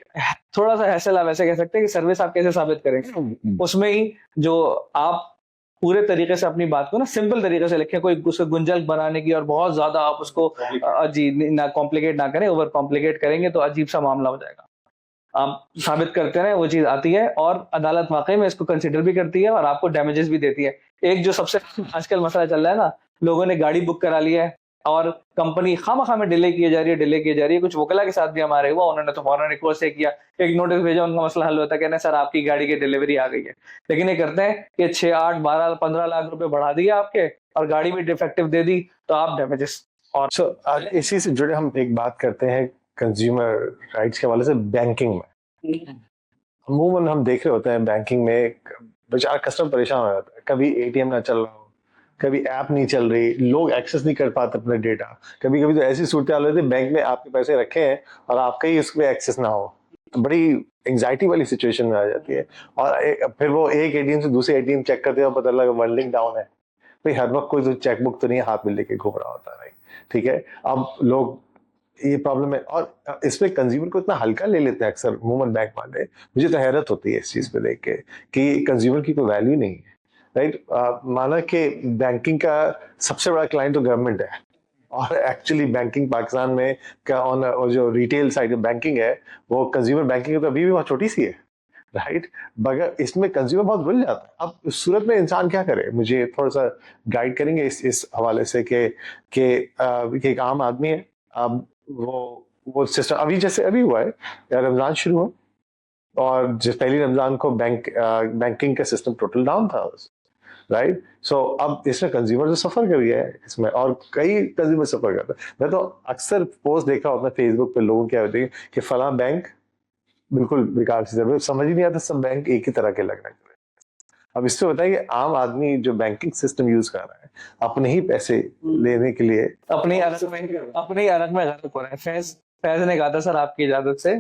थोड़ा सा हैसल, आप ऐसे कह सकते हैं कि सर्विस आप कैसे साबित करेंगे, उसमें ही जो आप पूरे तरीके से अपनी बात को ना सिंपल तरीके से लिखें, कोई उसको गुंजल बनाने की और बहुत ज्यादा आप उसको ना कॉम्प्लिकेट ना करें, ओवर कॉम्प्लिकेट करेंगे तो अजीब सा मामला हो जाएगा। आप साबित करते रहे, वो चीज आती है और अदालत वाकई में इसको कंसिडर भी करती है और आपको डैमेजेस भी देती है। एक जो सबसे आजकल मसला चल रहा है ना, लोगों ने गाड़ी बुक करा ली है और कंपनी खामखा में डिले किए जा रही है। कुछ वकला के साथ भी हमारे हुआ, उन्होंने तो फौरन रिक्वेस्ट किया, एक नोटिस भेजा, उनका मसला हल होता है, कहना सर आपकी गाड़ी की डिलीवरी आ गई है। लेकिन ये करते हैं कि 6, 8, 12, 15 लाख रुपए बढ़ा दिए आपके और गाड़ी भी डिफेक्टिव दे दी तो आप डैमेजेस। और इसी से जुड़े हम एक बात करते हैं कंज्यूमर राइट्स के हवाले से। बैंकिंग में अमूमन हम देख रहे होते हैं, बैंकिंग में बेचारा कस्टमर परेशान हो जाता है, कभी ATM ना चल रहा हो, कभी ऐप नहीं चल रही, लोग एक्सेस नहीं कर पाते अपना डेटा, कभी कभी तो ऐसी सूरत हाल होती है बैंक में आपके पैसे रखे हैं और आपका ही उस पर एक्सेस ना हो, तो बड़ी एंग्जाइटी वाली सिचुएशन में आ जाती है। और फिर वो एक एटीएम से दूसरे एटीएम चेक करते हैं और पता लगा वर्ल्डिंग डाउन है। भाई हर वक्त कोई तो चेकबुक तो नहीं हाथ में लेके घूम रहा होता, नहीं, ठीक है। अब लोग ये प्रॉब्लम है और इसमें कंज्यूमर को इतना हल्का ले लेते हैं अक्सर वुमन बैंक वाले। मुझे तो हैरत होती है इस चीज पे देख के कि कंज्यूमर की कोई वैल्यू नहीं है, राइट। माना कि बैंकिंग का सबसे बड़ा क्लाइंट तो गवर्नमेंट है और एक्चुअली बैंकिंग पाकिस्तान में का ऑन जो रिटेल साइड बैंकिंग है वो कंज्यूमर बैंकिंग तो अभी भी बहुत छोटी सी है, राइट। मगर इसमें कंज्यूमर बहुत भूल जाता है। अब इस सूरत में इंसान क्या करे, मुझे थोड़ा सा गाइड करेंगे इस हवाले से कि एक आम आदमी है, अब वो सिस्टम अभी जैसे अभी हुआ है, रमजान शुरू हुआ और जिस पहली रमजान को बैंकिंग का सिस्टम टोटल डाउन था, राइट। सो अब इसमें कंज्यूमर तो सफर कर गया है इसमें, और कई कंज्यूमर सफर करता है। मैं तो अक्सर पोस्ट देखा होता है फेसबुक पे, लोगों क्या होती है कि फला बैंक बिल्कुल बेकार चीज है, समझ ही नहीं आता सब बैंक एक ही तरह के लग रहे हैं। अब इससे होता है कि आम आदमी जो बैंकिंग सिस्टम यूज कर रहा है अपने ही पैसे लेने के लिए अपने अलग में गर्क हो रहा है। फैज ने कहा था सर आपकी इजाजत से,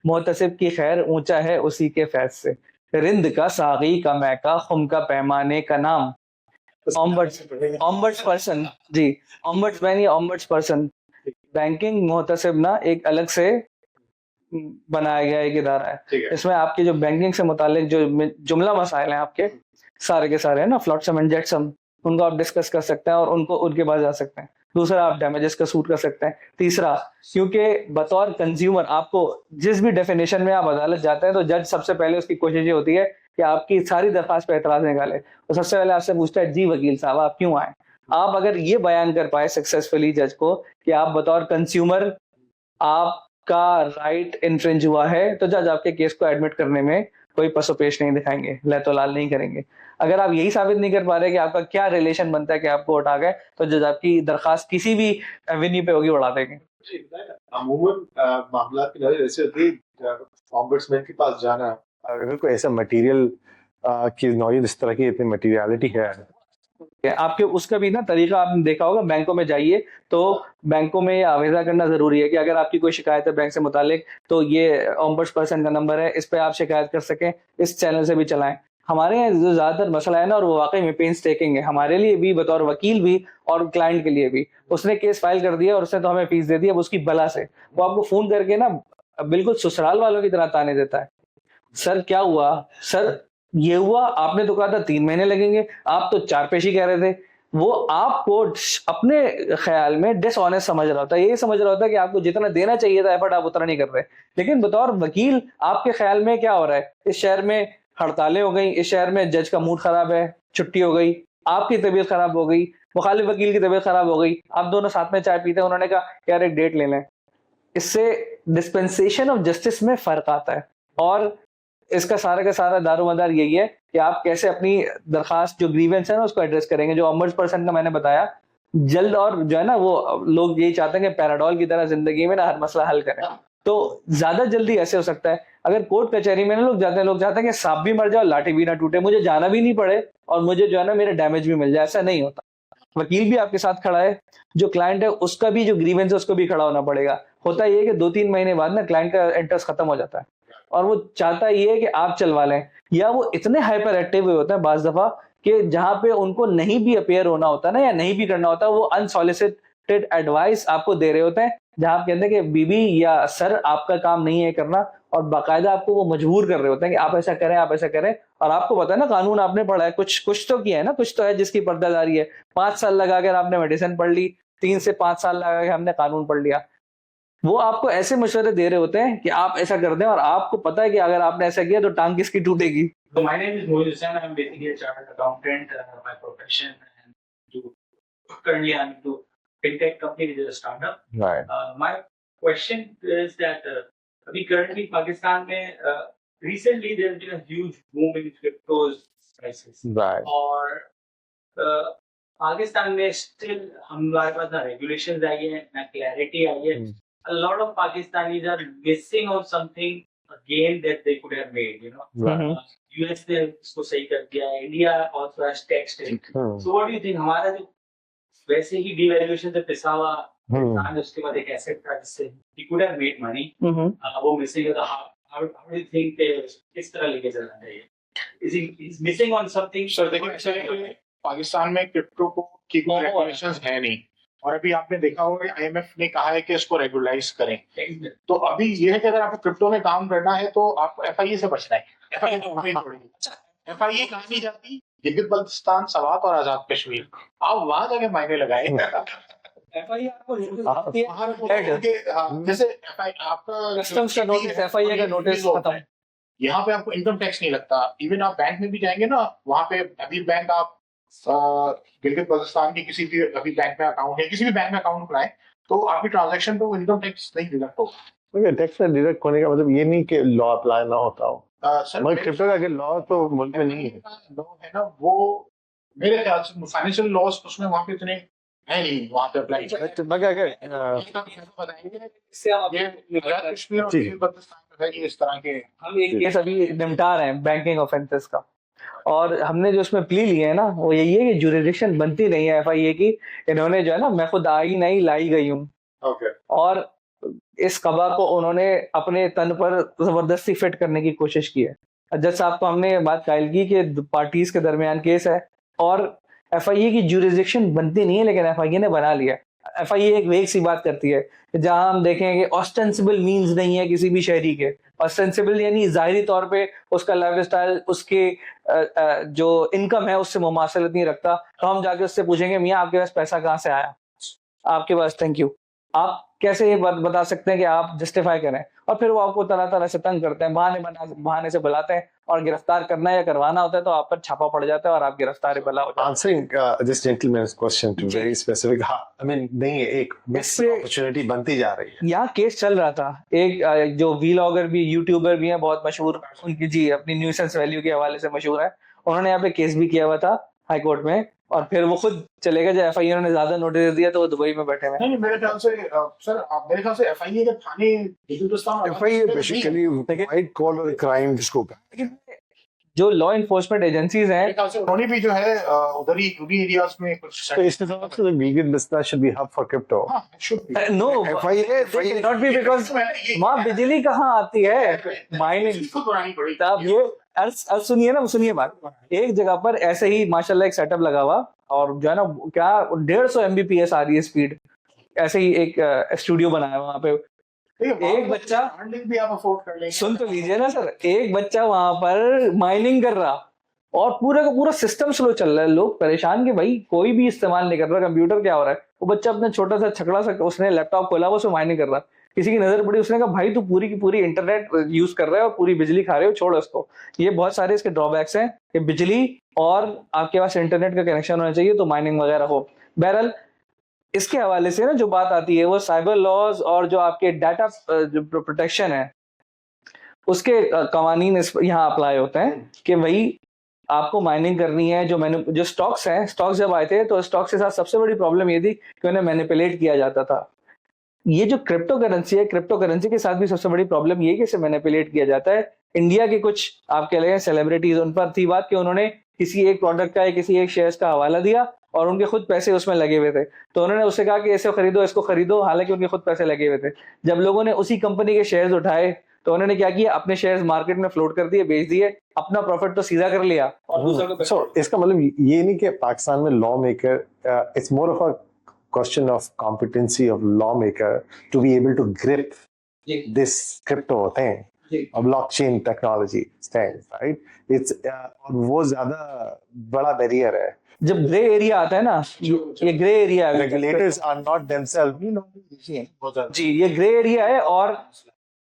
मोहतसिब की खैर ऊंचा है उसी के फैज से, रिंद का सागी का मैका खुम का पैमाने का नाम, ऑम्बड्स पर्सन जी, ऑम्बड्समैन या ऑम्बड्स पर्सन। बैंकिंग मोहतसिब ना एक अलग से बनाया गया एक इदारा है। इसमें आपके जो बैंकिंग से मुतालिक जो जुमला मसाइल हैं आपके सारे के सारे है ना, फ्लॉटसम एंड जेटसम, उनको आप डिस्कस कर सकते हैं और उनको उनके पास जा सकते हैं। दूसरा, आप डैमेजेस का सूट कर सकते हैं। तीसरा, क्योंकि बतौर कंज्यूमर आपको जिस भी डेफिनेशन में आप अदालत जाते हैं तो जज सबसे पहले उसकी कोशिश ये होती है कि आपकी सारी दरखास्त पे एतराज निकाले। तो सबसे पहले आपसे पूछता है जी वकील साहब आप क्यों आए। आप अगर ये बयान कर पाए सक्सेसफुली जज को कि आप बतौर कंज्यूमर आपका राइट इन्फ्रिंज हुआ है, तो जज आपके केस को एडमिट करने में कोई पसोपेश नहीं दिखाएंगे, लहतोलाल नहीं करेंगे। अगर आप यही साबित नहीं कर पा रहे कि आपका क्या रिलेशन बनता है कि आप कोर्ट आ गए, तो जज आपकी दरखास्त किसी भी एवेन्यू पे होगी उड़ा देंगे। अमूमन मामला की नजर ऐसे होती है, ऑम्बड्समैन के पास जाना, अगर कोई ऐसा मटेरियल की नौयत इस तरह की इतनी मटेरियलिटी है आपके उसका भी ना तरीका आपने देखा होगा, बैंकों में जाइए तो बैंकों में आवेदन करना जरूरी है कि अगर आपकी कोई शिकायत है बैंक से मुतालिक तो ये ऑम्बड्स पर्सन का नंबर है, इस पे आप शिकायत कर सकें, इस चैनल से भी चलाएं। हमारे यहाँ जो ज्यादातर मसला है ना, और वो वाकई में पेन्स टेकिंग है हमारे लिए भी बतौर वकील भी और क्लाइंट के लिए भी। उसने केस फाइल कर दिया और उसने तो हमें फीस दे दी, अब उसकी बला से वो आपको फोन करके ना बिल्कुल ससुराल वालों की तरह ताने देता है, सर क्या हुआ, सर ये हुआ, आपने तो कहा था 3 महीने लगेंगे, आप तो 4 पेशी कह रहे थे। वो आपको अपने ख्याल में डिसऑनेस्ट समझ रहा होता है, ये समझ रहा होता है कि आपको जितना देना चाहिए था एफर्ट आप उतना नहीं कर रहे। लेकिन बतौर वकील आपके ख्याल में क्या हो रहा है, इस शहर में हड़तालें हो गई, इस शहर में जज का मूड खराब है, छुट्टी हो गई, आपकी तबीयत खराब हो गई, मुखालिफ वकील की तबीयत खराब हो गई, आप दोनों साथ में चाय पीते हैं, उन्होंने कहा यार एक डेट ले लें। इससे डिस्पेंसेशन ऑफ जस्टिस में फर्क आता है। और इसका सारा का सारा दारोमदार यही है कि आप कैसे अपनी दरखास्त जो ग्रीवेंस है ना उसको एड्रेस करेंगे। जो ऑम्बड्स पर्सन का मैंने बताया, जल्द, और जो है ना वो लोग यही चाहते हैं कि पैराडोल की तरह जिंदगी में ना हर मसला हल करें, तो ज्यादा जल्दी ऐसे हो सकता है। अगर कोर्ट कचहरी में ना लोग चाहते हैं कि सांप भी मर जाए लाठी भी ना टूटे, मुझे जाना भी नहीं पड़े और मुझे जो है ना मेरे डैमेज भी मिल जाए। ऐसा नहीं होता, वकील भी आपके साथ खड़ा है, जो क्लाइंट है उसका भी जो ग्रीवेंस है उसको भी खड़ा होना पड़ेगा। होता ये है कि 2-3 महीने बाद ना क्लाइंट का इंटरेस्ट खत्म हो जाता है और वो चाहता ये है कि आप चलवा लें, या वो इतने हाइपर एक्टिव हुए होते हैं बाज दफा कि जहां पे उनको नहीं भी अपेयर होना होता ना या नहीं भी करना होता, वो अनसॉलिसिटेड एडवाइस आपको दे रहे होते हैं, जहां आप कहते हैं कि बीबी या सर आपका काम नहीं है करना, और बाकायदा आपको वो मजबूर कर रहे होते हैं कि आप ऐसा करें, आप ऐसा करें। और आपको पता है ना कानून आपने पढ़ा है, कुछ तो किया है ना, कुछ तो है जिसकी पर्दादारी है। 5 साल लगा कर आपने मेडिसिन पढ़ ली, 3 से 5 साल लगा के हमने कानून पढ़ लिया। वो आपको ऐसे मशवरे दे रहे होते हैं कि आप ऐसा कर दें, और आपको पता है कि अगर आपने ऐसा किया तो टांग किसकी टूटेगी। So my name is Mohit Hussain. I'm basically a chartered accountant by profession, and currently I'm into fintech company, which is a startup. right My question is that we currently Pakistan में recently there's been a huge boom in cryptos prices. right और पाकिस्तान में still हमारे पास ना regulations आई है ना clarity आई है. A lot of Pakistanis are missing on something, a gain that they could have made, you know. right US ने इसको सही कर दिया, इंडिया ऑथराइज्ड टैक्स है। So what do you think, हमारा जो वैसे ही डिवैल्यूएशन से पिसा हुआ इंसान, उसके बाद एक एसेट था जिससे he could have made money, वो मिसिंग है। हाउ डू यू थिंक किस तरह लेके चलना चाहिए? Is missing on something? Sir देखिए, ऐसा है कि पाकिस्तान में क्रिप्टो को की कोई रेगुलेशंस है नहीं, और अभी आपने देखा होगा आईएमएफ ने कहा है कि इसको रेगुलाइज करें। तो अभी ये है कि अगर आपको क्रिप्टो में काम करना है तो आपको एफआईए से बचना है। एफआईए कहाँ नहीं जाती? गिलगित बल्तिस्तान, सवात और आजाद कश्मीर, आप वहां जाके मायने लगाए। एफआईए आपको जैसे आपका कस्टम्स का नोटिस, एफआईए का नोटिस खत्म। यहाँ पे आपको इनकम टैक्स नहीं लगता। इवन आप बैंक में भी जाएंगे ना, वहाँ पे अभी बैंक आप गिलगित बल्तिस्तान की किसी भी अभी बैंक में अकाउंट है, किसी भी बैंक में अकाउंट बनाए तो आपकी ट्रांजैक्शन पे वो इनकम टैक्स नहीं डिडक्ट होगा। टैक्स में डिडक्ट होने का मतलब ये नहीं कि लॉ अप्लाई ना होता हो। सर मगर क्रिप्टो का अगर लॉ तो मुल्क में नहीं है। लॉ है ना, वो मेरे ख्याल से फाइनेंशियल लॉस उसमें वहाँ पे इतने है नहीं, वहाँ पे अप्लाई मगर अगर बताएंगे इससे हम ये आजाद कश्मीर और गिलगित बल्तिस्तान में है, ये इस तरह के हम एक केस अभी निपटा रहे हैं बैंकिंग ऑफेंसेस का, और हमने जो उसमें प्ली लिए है ना, वो यही है कि जुरिडिक्शन बनती नहीं है एफआईए की। इन्होंने जो है ना, मैं खुद आई नहीं लाई गई हूँ, और इस कबा को उन्होंने अपने तन पर जबरदस्ती फिट करने की कोशिश की है। जज साहब को हमने ये बात कायल की कि पार्टीज के दरमियान केस है और एफआईए की जुरिडिक्शन बनती नहीं है, लेकिन एफआईए ने बना लिया। एफआईए एक वेग सी बात करती है, जहां हम देखेंगे ऑस्टेंसिबल मींस नहीं है किसी भी शहरी के। ऑस्टेंसिबल यानी जाहिरी तौर पे उसका लाइफस्टाइल, उसके जो इनकम है उससे मुमासलत नहीं रखता, तो हम जाके उससे पूछेंगे मियाँ आपके पास पैसा कहाँ से आया, आपके पास थैंक यू, आप कैसे ये बता सकते हैं कि आप जस्टिफाई करें? और फिर वो आपको तरह तरह से तंग करते हैं, बहाने से बुलाते हैं, और गिरफ्तार करना या करवाना होता है तो आप पर छापा पड़ जाता है और आप गिरफ्तार बला हो जाते हैं। Answering this gentleman's question to very specific, I mean, नहीं है, एक मिस अपॉर्चुनिटी बनती जा रही है। यहाँ केस चल रहा था, एक जो वीलॉगर भी, यूट्यूबर भी हैं बहुत मशहूर, उनकी जी अपनी न्यूसेंस वैल्यू के हवाले से मशहूर है, उन्होंने यहाँ पे केस भी किया हुआ था हाई कोर्ट में, और फिर वो खुद चले गए जब एफआईए ने ज्यादा नोटिस दिया तो वो दुबई में बैठे हुए। नहीं, मेरे ख्याल से सर, मेरे ख्याल से एफआईए के थाने FIA basically white collar crime जिसको जो लॉ इन्फोर्समेंट एजेंसीज हैं, मेरे ख्याल से उन्होंने भी जो है उधर ही उन्हीं एरियाज में कुछ तो इसके साथ से Gilgit Baltistan should be hub for crypto. No FIA not be because वहाँ बिजली कहाँ आती है, माइनिंग। इसको बनानी पड़ेगी। अब ये सुनिए ना, सुनिए बात, एक जगह पर ऐसे ही माशाल्लाह एक सेटअप लगा हुआ, और जो है ना क्या 150 MBPS आ रही है स्पीड, ऐसे ही एक स्टूडियो बनाया वहाँ पे। एक बच्चा भी आप अफोर्ड कर लेंगे। सुन तो लीजिए ना सर, एक बच्चा वहां पर माइनिंग कर रहा और पूरा का पूरा सिस्टम स्लो चल रहा है, लोग परेशान कि भाई कोई भी इस्तेमाल नहीं कर रहा, कंप्यूटर क्या हो रहा है। वो बच्चा अपना छोटा सा छकड़ा सा उसने लैपटॉप खोला, वो उसमें माइनिंग कर रहा, किसी की नजर पड़ी, उसने कहा भाई तू पूरी की पूरी इंटरनेट यूज कर रहा है और पूरी बिजली खा रहे हो, छोड़ उसको। ये बहुत सारे इसके ड्रॉबैक्स हैं कि बिजली और आपके पास इंटरनेट का कनेक्शन होना चाहिए तो माइनिंग वगैरह हो। बहरहाल इसके हवाले से ना जो बात आती है वो साइबर लॉज और जो आपके डाटा जो प्रोटेक्शन है उसके कवानीन यहाँ अप्लाई होते हैं कि भाई आपको माइनिंग करनी है। जो स्टॉक्स हैं, स्टॉक्स जब आए थे तो स्टॉक्स के साथ सबसे बड़ी प्रॉब्लम ये थी कि उन्हें मैनिपुलेट किया जाता था। ये जो क्रिप्टो करेंसी है, क्रिप्टो करेंसी के साथ भी सबसे बड़ी प्रॉब्लम ये है कि इसे मैनिपुलेट किया जाता है। इंडिया के कुछ आप कह रहे सेलिब्रिटीज, उन पर थी बात कि उन्होंने किसी एक प्रोडक्ट का या किसी एक शेयर्स का हवाला दिया और उनके खुद पैसे उसमें लगे हुए थे, तो उन्होंने उससे कहा कि ऐसे खरीदो, इसको खरीदो, हालांकि उनके खुद पैसे लगे हुए थे। जब लोगों ने उसी कंपनी के शेयर्स उठाए तो उन्होंने क्या किया, अपने शेयर्स मार्केट में फ्लोट कर दिए, बेच दिए, अपना प्रॉफिट तो सीधा कर लिया और दूसरों को। So, इसका मतलब ये नहीं कि पाकिस्तान में law maker, it's more of a question of competency of lawmaker to be able to grip this crypto thing or blockchain technology thing, right? It's वो ज्यादा बड़ा बैरियर है। जब ग्रे एरिया आता है ना, ये ग्रे एरिया है, रेगुलेटर्स आर नॉट देमसेल्फ जी, ये ग्रे एरिया है, और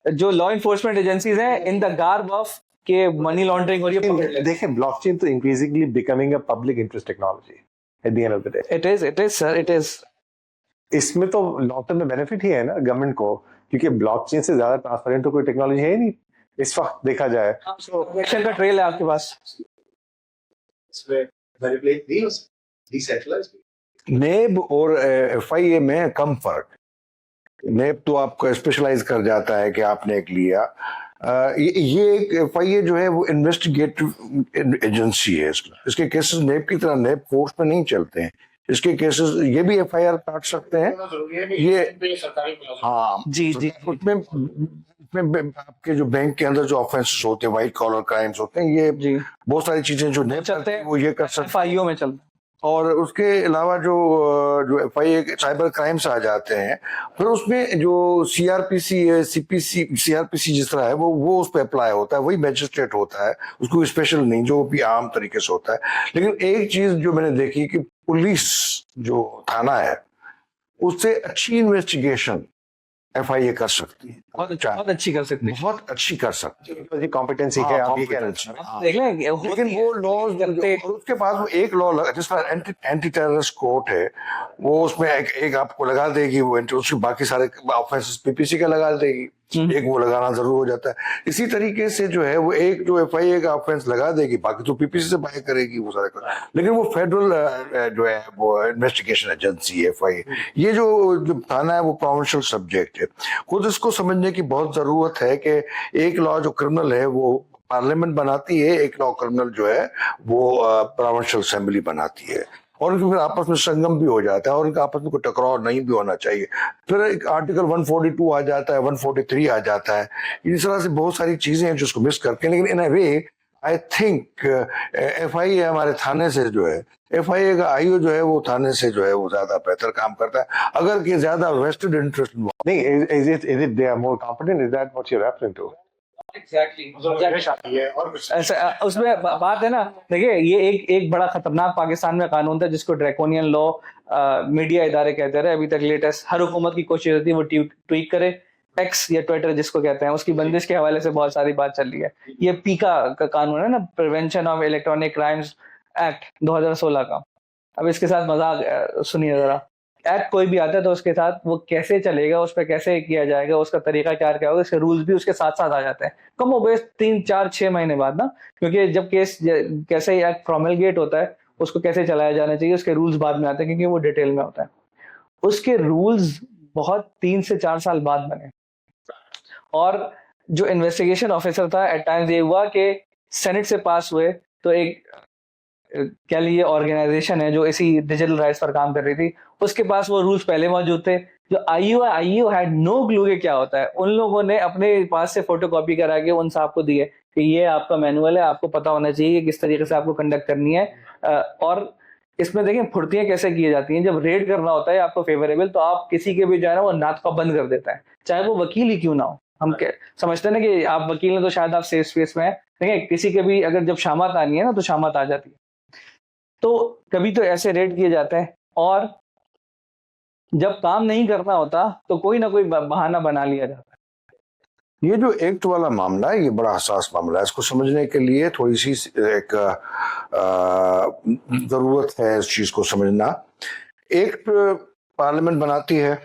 जो लॉ इन्फोर्समेंट एजेंसीज हैं इन द गार्ब ऑफ के मनी लॉन्ड्रिंग हो रही है। देखें, ब्लॉकचेन तो increasingly becoming a public interest technology at the end of the day. It is sir, it is। इसमें तो लॉन्ग टर्म में बेनिफिट ही है ना गवर्नमेंट को, क्योंकि ब्लॉकचेन से ज्यादा ट्रांसपेरेंट तो कोई टेक्नोलॉजी है ही नहीं इस वक्त देखा जाए। ट्रांजैक्शन का ट्रेल है आपके पास, इसमें मैनिपुलेट नहीं हो सकता, डिसेंट्रलाइज्ड। नेब और एफआईए में कम फर्क। नेब तो आपको स्पेशलाइज कर जाता है कि आपने एक लिया, ये एक FIA जो है वो इन्वेस्टिगेटिव एजेंसी है। इसके केसेस नेप की तरह नेप कोर्ट में नहीं चलते हैं। इसके केसेस ये भी FIR काट सकते हैं। ये सरकारी हाँ जी जी उसमें आपके जो बैंक के अंदर जो ऑफेंसेस होते हैं, व्हाइट कॉलर क्राइम्स होते हैं, ये जी बहुत सारी चीजें जो नेप चलते करती हैं, है वो ये कर सकते हैं। FIO में चलते और उसके अलावा जो FIA के साइबर क्राइम्स आ जाते हैं, फिर उसमें जो CRPC है, CRPC जिस तरह है वो उस पर अप्लाई होता है, वही मैजिस्ट्रेट होता है, उसको स्पेशल नहीं जो भी आम तरीके से होता है। लेकिन एक चीज जो मैंने देखी कि पुलिस जो थाना है उससे अच्छी इन्वेस्टिगेशन FIA कर सकती है, बहुत अच्छी कर सकते हैं। बहुत अच्छी कर सकती है। जी कॉम्पिटेंसी है, आप ये कह रहे हैं। हाँ, देख लें लेकिन वो लॉज और उसके पास वो एक लॉ लगा जिस पर एंटी टेररिस्ट कोर्ट है, वो उसमें एक आपको लगा देगी, वो उसके बाकी सारे ऑफेंसेस PPC का लगा देगी, एक वो लगाना जरूर हो जाता है। इसी तरीके से जो है वो एक जो FIA का ऑफेंस लगा देगी, बाकी तो PPC से बाय करेगी वो सारे। लेकिन वो फेडरल जो है वो इन्वेस्टिगेशन एजेंसी है FIA। ये जो थाना है वो प्रोविंशियल सब्जेक्ट है। खुद इसको समझने की बहुत जरूरत है कि एक लॉ जो क्रिमिनल है वो पार्लियामेंट बनाती है, एक लॉ क्रिमिनल जो है वो प्रोविंशियल असेंबली बनाती है, और उनके फिर आपस में संगम भी हो जाता है और उनका आपस में कोई टकराव नहीं भी होना चाहिए। फिर एक आर्टिकल 142 आ जाता है, 143 आ जाता है, इस तरह से बहुत सारी चीजें हैं जिसको मिस करके। लेकिन इन अ वे आई थिंक FIA हमारे थाने से जो है, FIA का IO जो है वो थाने से जो है वो ज्यादा बेहतर काम करता है, अगर कि ज्यादा वेस्टेड इंटरेस्ट नहीं, is it they are more competent? Is that what you're referring to? Exactly और कुछ ऐसा उसमें बात है ना। देखिए ये एक बड़ा खतरनाक पाकिस्तान में कानून था जिसको ड्रैकोनियन लॉ मीडिया इदारे कहते रहे अभी तक। लेटेस्ट हर हुकूमत की कोशिश होती है वो ट्वीट करे, X या ट्विटर जिसको कहते हैं, उसकी बंदिश के हवाले से बहुत सारी बात चल रही है। ये पीका का कानून है ना, prevention of electronic crimes act 2016 का। अब इसके साथ मजाक सुनिए जरा। एक्ट कोई भी आता है तो उसके साथ वो कैसे चलेगा, उस पर कैसे किया जाएगा, उसका तरीका क्या होगा, इसके रूल्स भी उसके साथ साथ आ जाते हैं कम हो बेस 3-4-6 महीने बाद ना। क्योंकि जब केस कैसे ही एक्ट प्रोमलगेट होता है, उसको कैसे चलाया जाना चाहिए, उसके रूल्स बाद में आते हैं क्योंकि वो डिटेल में होता है। उसके रूल्स बहुत 3 से 4 साल बाद बने। और जो इन्वेस्टिगेशन ऑफिसर था, एट टाइम्स ये हुआ कि सेनेट से पास हुए तो एक क्या लिए ऑर्गेनाइजेशन है जो इसी डिजिटल राइट्स पर काम कर रही थी, उसके पास वो रूल्स पहले मौजूद थे। जो IO हैड नो क्लू के क्या होता है। उन लोगों ने अपने पास से फोटोकॉपी करा के उन साहब को दिए कि ये आपका मैनुअल है, आपको पता होना चाहिए किस तरीके से आपको कंडक्ट करनी है। और इसमें देखें फुर्तियां कैसे की जाती हैं। जब रेड करना होता है आपको फेवरेबल, तो आप किसी के भी जो है ना वो नाक का बंद कर देता है, चाहे वो वकील ही क्यों ना हो। हम समझते हैं ना कि आप वकील हैं तो शायद आप सेफ स्पेस में है, देखिए किसी के भी अगर जब शामत आनी है ना तो शामत आ जाती है। तो कभी तो ऐसे रेड किए जाते हैं, और जब काम नहीं करना होता तो कोई ना कोई बहाना बना लिया जाता है। ये जो एक्ट वाला मामला है ये बड़ा हसास मामला है। इसको समझने के लिए थोड़ी सी एक जरूरत है इस चीज को समझना। एक्ट पार्लियामेंट बनाती है,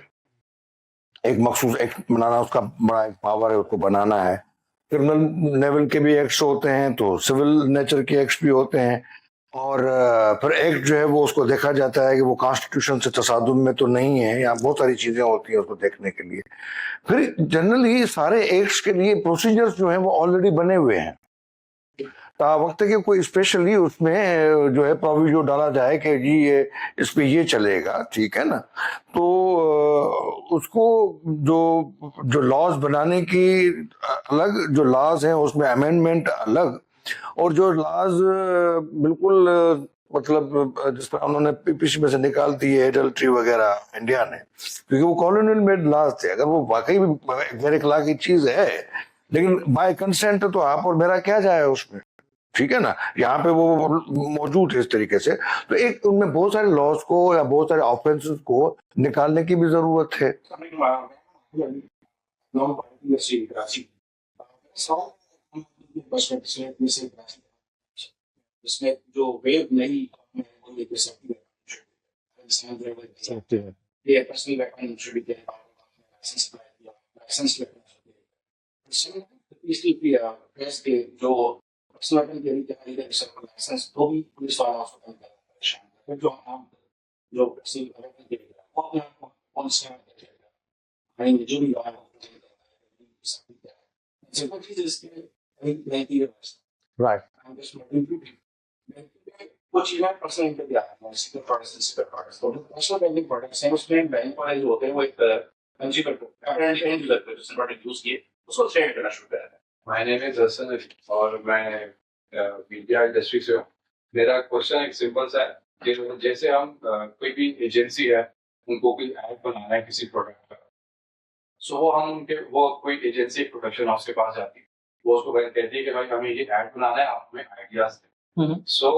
एक मखसूस एक्ट बनाना उसका बड़ा एक पावर है, उसको बनाना है। क्रिमिनल लेवल के भी एक्ट्स होते हैं तो सिविल नेचर के एक्ट्स भी होते हैं, और फिर एक्ट जो है वो उसको देखा जाता है कि वो कॉन्स्टिट्यूशन से तसादुम में तो नहीं है, या बहुत सारी चीजें होती हैं उसको देखने के लिए। फिर जनरली सारे एक्ट्स के लिए प्रोसीजर्स जो हैं वो ऑलरेडी बने हुए हैं, वक्त के कोई स्पेशली उसमें जो है प्रोविजो डाला जाए कि जी ये इस पे ये चलेगा, ठीक है ना। तो उसको जो जो लॉज बनाने की अलग जो लॉज हैं उसमें अमेंडमेंट अलग, और जो लॉज बिल्कुल मतलब जिस तरह उन्होंने PPC में से निकाल दी है एडल्ट्री वगैरह इंडिया ने, क्योंकि वो कॉलोनियल मेड लॉज थे। अगर वो वाकई भी गैर अखलाकी चीज है, लेकिन बाय कंसेंट तो आप और मेरा क्या जाए उसमें, ठीक है ना। यहाँ पे वो मौजूद है इस तरीके से। तो एक उनमें बहुत सारे लॉज को या बहुत सारे ऑफेंसेस को निकालने की भी जरूरत है। जिसमें जो वेव नहीं ये personal weapon should be there, licence इसलिए जो पर्सनल वेपन के लाइसेंस तो भी पुलिस वाला उसको जो हम जो पर्सनल वेपन के कौन सा जो भी सिंपल चीज इसके नहीं की राइट कुछ चीजें पर्सनल इनकम दिया है सिक्योर प्रोडक्ट्स सिक्योर प्रोडक्ट्स तो पर्सनल बैंकिंग प्रोडक्ट्स हैं उसमें बैंक वाले जो होते हैं वो एक कंज्यूमर को अपने एंड यूजर को जिसने प्रोडक्ट यूज किए उसको ट्रेड करना शुरू कर देता है। माय नेम इज हसन और मैं मीडिया इंडस्ट्री से हूँ। मेरा क्वेश्चन एक सिंपल सा है कि जैसे हम कोई भी एजेंसी है उनको कोई ऐड बनाना है किसी प्रोडक्ट का, सो वो कोई एजेंसी प्रोडक्शन हाउस के पास जाती है, वो उसको कहती है कि भाई हमें ये ऐड बनाना है, आप हमें आइडियाज दें। सो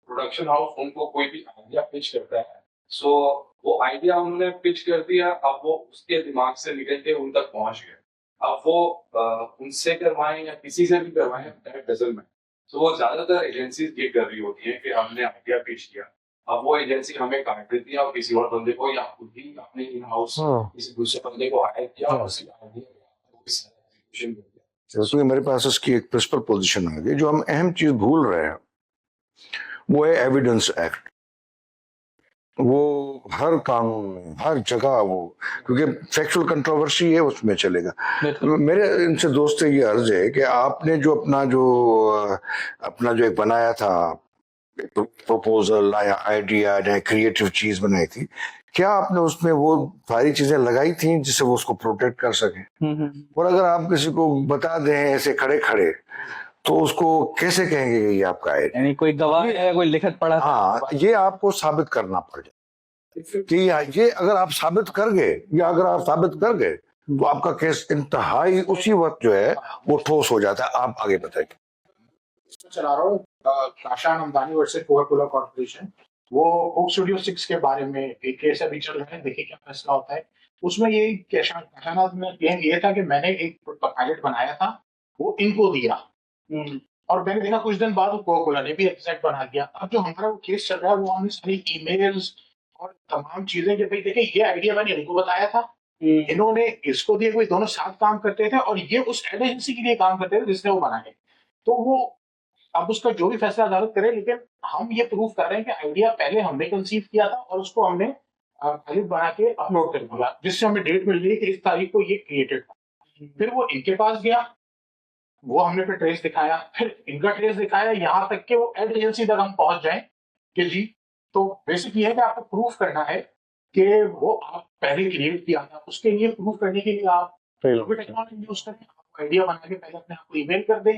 प्रोडक्शन हाउस उनको कोई भी आइडिया पिच करता है, सो वो आइडिया उन्होंने पिच कर दिया, अब वो उसके दिमाग से निकल के उन तक पहुंच गए। अब वो उनसे करवाएं या किसी से भी करवाएं दैट डजंट मैटर। तो वो ज्यादातर एजेंसीज ये कर रही होती है कि हमने आइडिया पिच किया, अब वो एजेंसी हमें काट देती है और किसी और बंदे को या खुद ही अपने इन हाउस किसी दूसरे बंदे को हायर किया और उसकी आइडिया तो मेरे पास इसकी एक प्रिंसिपल पोजीशन आ गई। जो हम अहम चीज भूल रहे हैं वो है एविडेंस एक्ट। वो हर कानून में हर जगह वो, क्योंकि फैक्चुअल कंट्रोवर्सी है उसमें चलेगा। मेरे इनसे दोस्त से ये अर्ज है कि आपने जो अपना जो एक बनाया था प्रपोजल या आइडिया या क्रिएटिव चीज बनाई थी, क्या आपने उसमें वो सारी चीजें लगाई थी जिससे वो उसको प्रोटेक्ट कर सके? और अगर आप किसी को बता दें ऐसे खड़े खड़े तो उसको कैसे कहेंगे कि ये आपका है? यानी कोई गवाह है, कोई लिखत पढ़ा? हाँ, ये आपको साबित करना पड़ जाए कि ये अगर आप साबित कर गए या अगर आप साबित कर गए तो आपका केस इंतहाई उसी वक्त जो है वो ठोस हो जाता है। आप आगे बताइए। चला रहा हूँ Kashan Ambani versus Coca Cola corporation. वो कोक स्टूडियो 6 के बारे में एक केस अभी चल रहा है, देखिए क्या फैसला होता है उसमें। ये काशान में ये था कि मैंने एक पायलट बनाया था, वो इनको दिया और मैंने देखा कुछ दिन बाद वो कोका-कोला ने भी एग्जैक्ट बना दिया। अब जो हमारा वो केस चल रहा है वो हमने सारी ईमेल्स और तमाम चीजें कि भाई देखिए ये आइडिया मैंने इनको बताया था, इन्होंने इसको दिए, कोई दोनों साथ काम करते थे और ये उस एजेंसी के लिए काम करते थे जिसने वो बनाए। तो वो अब उसका जो भी फैसला अदालत करे, लेकिन हम ये प्रूव कर रहे हैं कि आइडिया पहले हमने कंसीव किया था और उसको हमने फाइल बना के अपलोड कर दिया, जिससे हमें डेट मिल गई कि इस तारीख को ये क्रिएटेड था। फिर वो इनके पास गया, वो हमने फिर ट्रेस दिखाया, फिर इनका ट्रेस दिखाया, यहाँ तक कि वो एड एजेंसी तक हम पहुंच जाए कि जी। तो बेसिक ये है कि आपको प्रूफ करना है कि वो आप पहले क्रिएट किया था। उसके लिए प्रूफ करने के लिए आप टेक्नोलॉजी यूज करें, आइडिया बना के पहले अपने आप को ईमेल कर दें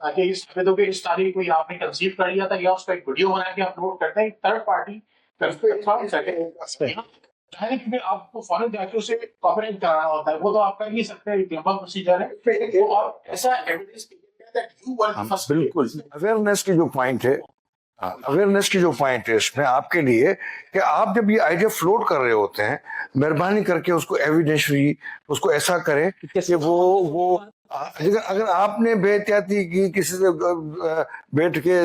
ताकि इस साबित हो कि इस तारीख को आपने कंसीव कर लिया था, या उसका एक वीडियो बना के अपलोड करते हैं थर्ड पार्टी आपको फौरन जाके उसे कॉपीराइट कराना होता है, वो तो आप कर नहीं सकते, एक लंबा प्रोसीजर है। और ऐसा एविडेंस बिल्कुल अवेयरनेस की जो पॉइंट है, अवेयरनेस की जो पॉइंट है इसमें आपके लिए कि आप जब ये आइडिया फ्लोट कर रहे होते हैं, मेहरबानी करके उसको एविडेंशियली उसको ऐसा करें कि वो अगर आपने बेहतियाती की किसी से बैठ के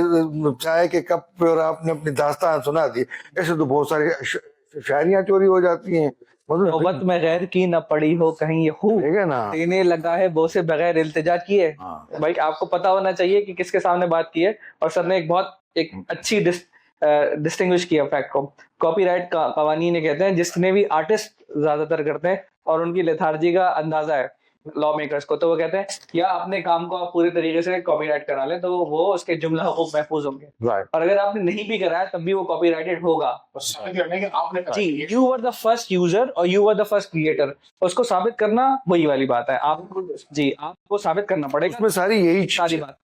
चाय के कप पे और आपने अपनी दास्तान सुना दी, ऐसे तो बहुत सारी शायरियां चोरी हो जाती हैं। नौबत में गैर की न पड़ी हो कहीं ये हूँ, ठीक है ना, देने लगा है वो से बगैर इल्तिजा किए। भाई आपको पता होना चाहिए कि किसके सामने बात की है। और सर ने एक अच्छी डिस्टिंग्विश किया फैक्ट को। कॉपीराइट का कवानीन कहते हैं जिसने भी आर्टिस्ट ज्यादातर करते हैं और उनकी लेथार्जी का अंदाजा है लॉ मेकर्स को, तो वो कहते हैं या अपने काम को आप पूरे तरीके से कॉपीराइट करा लें तो वो उसके जुमला हुकूक महफूज होंगे, और अगर आपने नहीं भी कराया तब भी वो कॉपीराइटेड होगा। जी, you were the first user और you were the first creator, उसको साबित करना वही वाली बात है। आपको साबित करना पड़ेगा, उसमें सारी बात।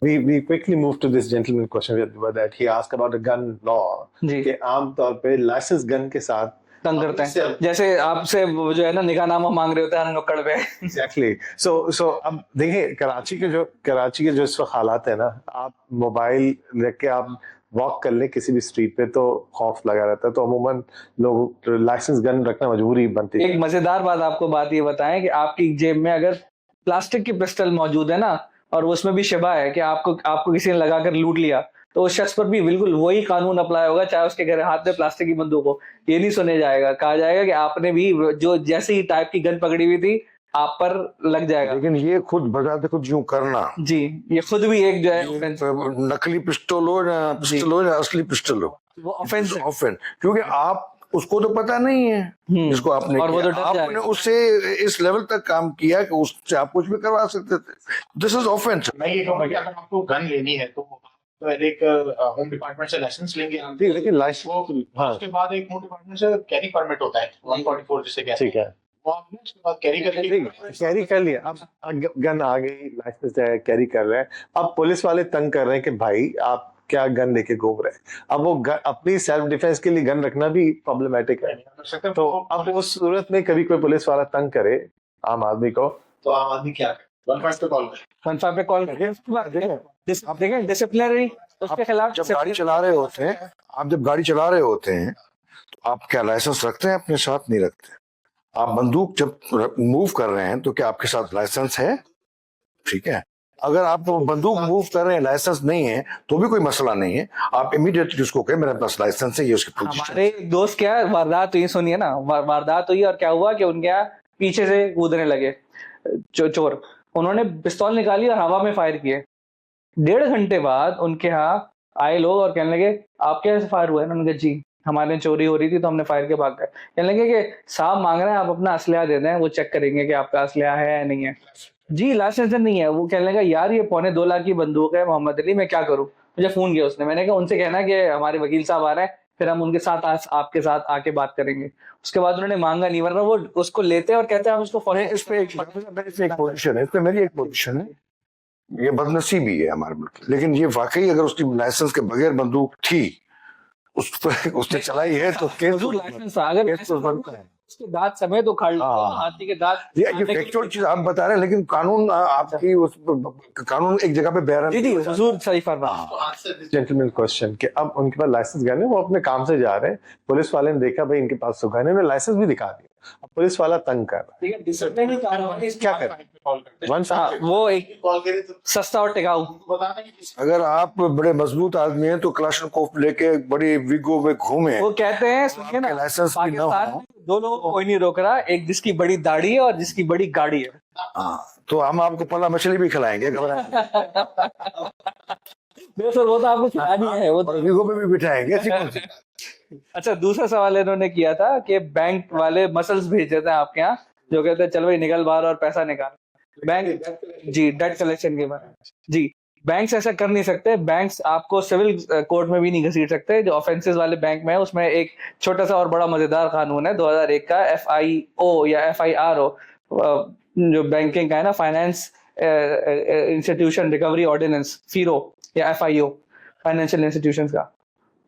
We quickly move to this gentleman question that he asked about a gun law कि आमतौर पे लाइसेंस गन के साथ तंग करते हैं, जैसे आपसे वो जो है ना निकाहनामा मांग रहे होते हैं नुक्कड़ पे। Exactly. So अब देखिए कराची के जो इस वक्त हालात है ना, आप मोबाइल लेके आप वॉक कर ले किसी भी स्ट्रीट पे तो खौफ लगा रहता है, तो अमूमन लोग लाइसेंस गन रखना मजबूरी बनती है। एक मजेदार बात ये बताएं कि आपकी जेब में अगर प्लास्टिक की पिस्टल मौजूद है ना और उसमें भी शिबा है कि आपको किसी ने लगाकर लूट लिया, तो उस शख्स पर भी बिल्कुल वही कानून अप्लाई होगा, चाहे उसके घर हाथ में प्लास्टिक की बंदूक हो। ये नहीं सुने जाएगा, कहा जाएगा कि आपने भी जो जैसे ही टाइप की गन पकड़ी हुई थी आप पर लग जाएगा। लेकिन ये खुद बजाते खुद यूं करना, जी, ये खुद भी एक जो है नकली पिस्टल हो या असली पिस्टल हो, वो ऑफेंस, क्योंकि आप उसको तो पता नहीं है जिसको आपने और वो तो किया। डर आपने जाएगा। उससे इस लेवल तक काम किया कि उससे आप कुछ भी करवा सकते थे। This is offence. मैं ये कहूँगा कि अगर आपको गन लेनी है तो पहले एक होम डिपार्टमेंट से लाइसेंस लेंगे आप। ठीक, लेकिन लाइसेंस वो हाँ उसके बाद एक होम डिपार्टमेंट से कैरी परमिट होता है 144 जिसे कहते ठीक हैं, है, वो आपने उसके बाद कैरी करके कैरी कर लिया, अब गन आ गई, लाइसेंस है, कैरी कर रहे हैं। अब पुलिस वाले तंग कर रहे हैं कि भाई आप क्या गन लेके घूम रहे हैं। अब वो अपनी सेल्फ डिफेंस के लिए गन रखना भी प्रॉब्लमेटिक है। कर सकते हैं। तो अब उस सूरत में कभी कोई पुलिस वाला तंग करे आम आदमी को, तो आम आदमी क्या करे? 15 पे कॉल करें। 15 पे कॉल करके आप देखें डिसिप्लिनरी उसके खिलाफ जब गाड़ी चला रहे होते हैं, आप जब गाड़ी चला रहे होते हैं तो आप क्या लाइसेंस रखते हैं अपने साथ? नहीं रखते। आप बंदूक जब मूव कर रहे हैं तो क्या आपके साथ लाइसेंस है? ठीक है, अगर आप बंदूक मूव कर रहे हैं, लाइसेंस नहीं है, तो भी कोई मसला नहीं है। आप इमीडिएटली उसको कहें मेरे पास लाइसेंस है, ये उसकी पोजीशन। हमारे दोस्त क्या वारदात हुई, सुनिए ना, वारदात हुई और क्या हुआ कि उनके यहाँ पीछे से कूदने लगे चोर, उन्होंने पिस्तौल निकाली और हवा में फायर किए। 1.5 घंटे बाद उनके यहाँ आए लोग और कहने लगे आप कैसे फायर हुआ है? उन्होंने कहा जी हमारे चोरी हो रही थी तो हमने फायर के भाग गए। कहने लगे कि साहब मांग रहे हैं आप अपना असलहा दे दें, वो चेक करेंगे कि आपका असलहा है या नहीं है। जी लाइसेंस नहीं है। वो कहने लगा यार ये 2.25 लाख की बंदूक है मोहम्मद अली, मैं क्या करूं? मुझे फोन किया उसने, मैंने कहा उनसे कहना कि हमारे वकील साहब आ रहे हैं, फिर हम उनके साथ आपके साथ आके बात करेंगे। उसके बाद उन्होंने मांगा नहीं, वरना वो उसको लेते और कहते हैं हम उसको इस पे एक पोजीशन है, इस पे मेरी एक पोजीशन है, ये बदनसीबी है हमारे मुल्क की। लेकिन ये वाकई अगर उसकी लाइसेंस के बगैर बंदूक थी, उस पर उसने चलाई है तो केस लाइसेंस अगर केस तो बनता है। उसके दांत समेत उखाड़ लो, हाँ। हाथी के दांत। ये फैक्चुअल चीज आप बता रहे हैं, लेकिन कानून आपकी उस कानून एक जगह पे बहरा जी जी हुजूर सही फरमा। जेंटलमैन क्वेश्चन कि अब उनके पास लाइसेंस गन है, वो अपने काम से जा रहे हैं, पुलिस वाले ने देखा भाई इनके पास तो गन है, उन्होंने लाइसेंस भी दिखा दिया, अब पुलिस वाला तंग कर रहा ठीक है, डिसिप्लिन ही कार्रवाई क्या करें? कॉल करते है। हाँ, वो एक कॉल करें तो सस्ता और टिकाऊ। बता दें कि अगर आप बड़े मजबूत आदमी हैं तो क्लाशनकोफ लेके बड़ी विगो में घूमे, वो कहते हैं सुनिए ना, आपके लाइसेंस भी ना पाकिस्तान हो। में 2 लोगों को कोई नहीं रोक रहा, एक जिसकी बड़ी दाढ़ी है और जिसकी बड़ी गाड़ी है। हाँ, तो हम आपको पला मछली भी खिलाएंगे, घबराएं। नहीं सर वो तो आपको खिलानी है वो तो। और विगो में भी बिठाएंगे, ऐसी कौन सी? अच्छा दूसरा सवाल इन्होंने किया था कि बैंक वाले मसल्स भेज देते हैं आपके यहाँ, जो कहते हैं चल भाई निकल बाहर और पैसा निकाल। बैंक जी डेट कलेक्शन के बारे में जी, बैंक्स ऐसा कर नहीं सकते। बैंक्स आपको सिविल कोर्ट में भी नहीं घसीट सकते। जो ऑफेंसेस वाले बैंक में है उसमें एक छोटा सा और बड़ा मजेदार कानून है 2001 का, FIO या FIRO, जो बैंकिंग का है ना, finance institution recovery ordinance, FIRO या FIO, फाइनेंशियल इंस्टीट्यूशंस का।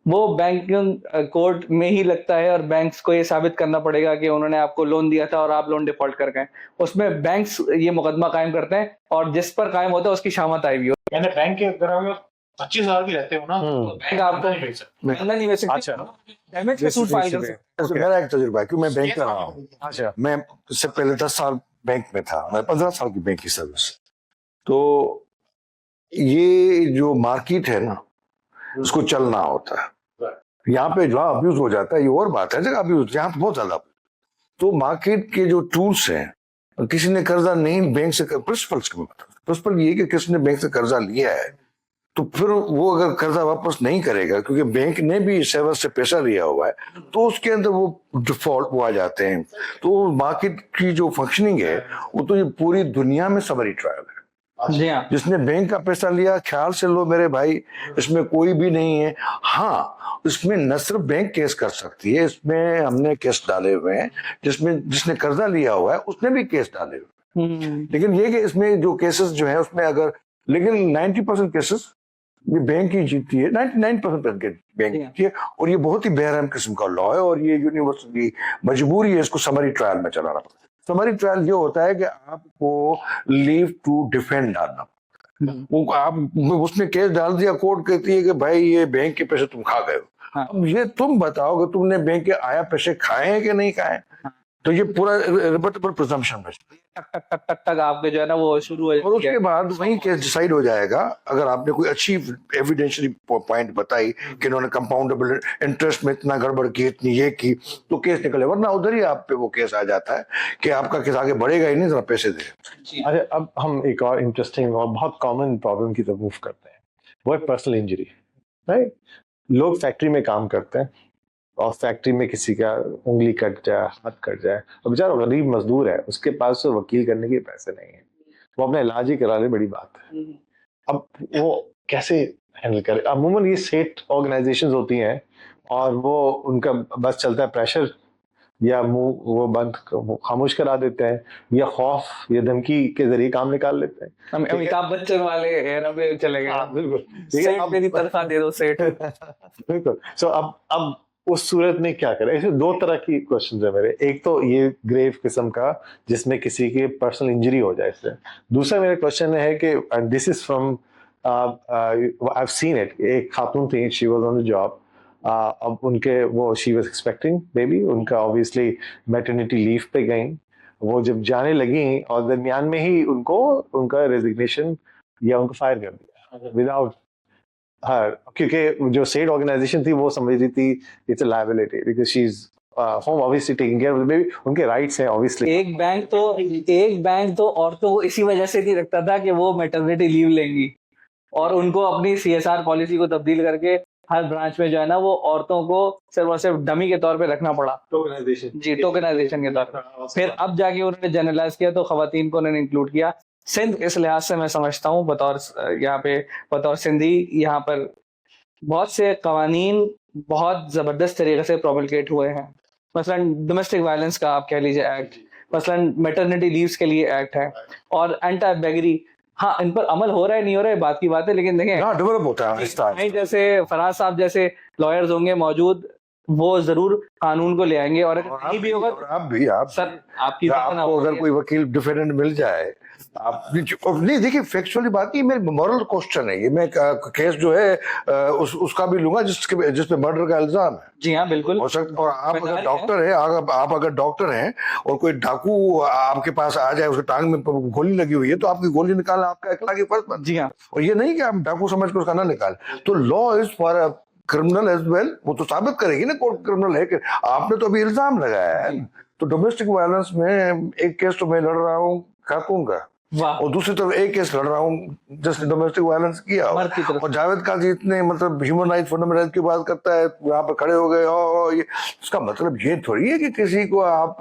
वो बैंकिंग कोर्ट में ही लगता है और बैंक्स को ये साबित करना पड़ेगा कि उन्होंने आपको लोन दिया था और आप लोन डिफॉल्ट कर गए। उसमें बैंक्स ये मुकदमा कायम करते हैं और जिस पर कायम होता है उसकी शामत आई हुई हो। यानी बैंक के अगर हम 25,000 भी रहते हो ना तो बैंक आपको नहीं भेज सकते। बंदा नहीं भेज सकती। अच्छा। डैमेज का सूट फाइल कर सकते तो मेरा एक तजुर्बा है, क्यों मैं बैंक कर रहा हूँ। अच्छा, मैं इससे पहले 10 साल बैंक में था, मैं 15 साल की बैंक की सर्विस। तो ये जो मार्केट है ना, उसको चलना होता है। यहाँ पे जहाँ अब्यूज हो जाता है ये और बात है, जगह अब्यूज यहाँ पे बहुत ज्यादा। तो मार्केट के जो टूल्स हैं, किसी ने कर्जा नहीं बैंक से, प्रिंसिपल ये कि किसी ने बैंक से कर्जा लिया है तो फिर वो अगर कर्जा वापस नहीं करेगा, क्योंकि बैंक ने भी सेवर से पैसा लिया हुआ है, तो उसके अंदर वो डिफॉल्ट वो आ जाते हैं। तो मार्केट की जो फंक्शनिंग है वो तो ये पूरी दुनिया में समरी ट्रायल है। जी हाँ। जिसने बैंक का पैसा लिया ख्याल से लो मेरे भाई, इसमें कोई भी नहीं है। हाँ, इसमें न सिर्फ बैंक केस कर सकती है, इसमें हमने केस डाले हुए हैं, जिसने कर्जा लिया हुआ है उसने भी केस डाले हुए हैं। लेकिन ये कि इसमें जो केसेस जो है उसमें अगर, लेकिन 90% केसेस ये बैंक ही जीतती है, 99% बैंक जीतती है। और ये बहुत ही बेरहम किस्म का लॉ है और ये यूनिवर्सिटी मजबूरी है इसको समरी ट्रायल में चलाना पड़ता है। समरी ट्रायल ये होता है कि आपको लीव टू डिफेंड डालना, वो आप उसने केस डाल दिया, कोर्ट कहती है कि भाई ये बैंक के पैसे तुम खा गए हो। हाँ। अब ये तुम बताओ कि तुमने बैंक के आया पैसे खाए हैं कि नहीं खाए। तो ये पूरा रिबटेबल प्रिजम्पशन है। टक टक टक टक टक आपके जो है ना वो शुरू हो और उसके बाद वही केस डिसाइड हो जाएगा। अगर आपने कोई अच्छी एविडेंशियली पॉइंट बताई कि इन्होंने कंपाउंडेबल इंटरेस्ट में इतना गड़बड़ की, इतनी ये की, तो केस निकले, वरना उधर ही आप पे वो केस आ जाता है कि आपका केस आगे बढ़ेगा ही नहीं, जरा पैसे दे। अच्छा, अब हम एक और इंटरेस्टिंग और बहुत कॉमन प्रॉब्लम की तरफ मूव करते हैं, वो है पर्सनल इंजरी। राइट, लोग फैक्ट्री में काम करते हैं और फैक्ट्री में किसी का उंगली कट जाए, हाथ कट जाए, और बेचारा गरीब मजदूर है, उसके पास तो वकील करने के पैसे नहीं है, वो अपना इलाज ही करा ले, बड़ी बात है। अब वो कैसे हैंडल करे? अमूमन ये स्टेट ऑर्गेनाइजेशंस होती हैं और वो उनका बस चलता है प्रेशर, या मुंह वो बंद वो खामोश करा देते हैं, या खौफ या धमकी के जरिए काम निकाल लेते हैं। अमिताभ बच्चन वाले एरा में चले गए। हाँ, बिल्कुल। सेठ मेरी तनख्वाह दे दो सेठ। बिल्कुल। सो अब उस सूरत में क्या करें? ऐसे दो तरह की क्वेश्चन है मेरे। एक तो ये ग्रेव किस्म का जिसमें किसी की पर्सनल इंजरी हो जाए इससे। दूसरा मेरा क्वेश्चन है कि this is from I have seen it. एक खातून थी, she was on the job, अब उनके वो शी वाज एक्सपेक्टिंग बेबी, उनका ऑब्वियसली मैटरनिटी लीव पे गई, वो जब जाने लगी और दरमियान में ही उनको उनका रेजिग्नेशन या उनको फायर कर दिया विदाउट हर, क्योंकि जो स्टेट ऑर्गेनाइजेशन थी वो समझ रही थी it's a liability because she is home obviously taking care of the baby, उनके राइट्स हैं ऑब्वियसली। एक बैंक तो औरतों को इसी वजह से नहीं रखता था कि वो मैटरनिटी लीव लेंगी, और उनको अपनी CSR पॉलिसी को तब्दील करके हर ब्रांच में जो है ना वो औरतों को सिर्फ और सिर्फ डमी के तौर पे रखना पड़ा, टोकनाइजेशन के तौर पे। फिर अब जाके उन्होंने जनरलाइज किया तो खवातीन को उन्होंने इंक्लूड किया। सिंध इस लिहाज से मैं समझता हूँ बतौर सिंधी यहाँ पर बहुत से कवानीन बहुत जबरदस्त तरीके से प्रोमलगेट हुए हैं। मसलन डोमेस्टिक वायलेंस का आप कह लीजिए एक्ट, मसलन मैटरनिटी लीव्स के लिए एक्ट है, और एंटी बैगरी। हाँ, इन पर अमल हो रहा है नहीं हो रहा है बात की बात है, लेकिन देखें डेवलप होता है। जैसे फराज साहब जैसे लॉयर्स होंगे मौजूद, वो जरूर कानून को ले आएंगे। और अगर नहीं भी होगा आप सर आपकी आपको अगर कोई वकील डिफेंडेंट मिल जाए, आप नहीं देखिए, फैक्चुअली बात नहीं, मेरे मॉरल क्वेश्चन है ये। मैं केस जो है उसका भी लूंगा जिसपे मर्डर का इल्जाम है। जी हाँ, बिल्कुल हो सकता। और आप अगर डॉक्टर है, आप अगर डॉक्टर हैं और कोई डाकू आपके पास आ जाए, उसके टांग में गोली लगी हुई है, तो आपकी गोली निकालना आपका अखलाकी फर्ज बनता है। जी हाँ। और ये नहीं कि आप डाकू समझ कर उसका ना निकाले। तो law is for criminal as well, वो तो साबित करेगी ना कोर्ट क्रिमिनल है कि आपने तो अभी इल्जाम लगाया है। तो डोमेस्टिक वायलेंस में एक केस तो मैं लड़ रहा हूँ खातून का, और दूसरी तरफ एक केस लड़ रहा हूँ जिसने डोमेस्टिक वायलेंस किया। और जावेद काजी इतने मतलब ह्यूमन राइट फंडामेंटल राइट की बात करता है, यहाँ पे खड़े हो गए, और ये उसका मतलब ये थोड़ी है कि किसी को आप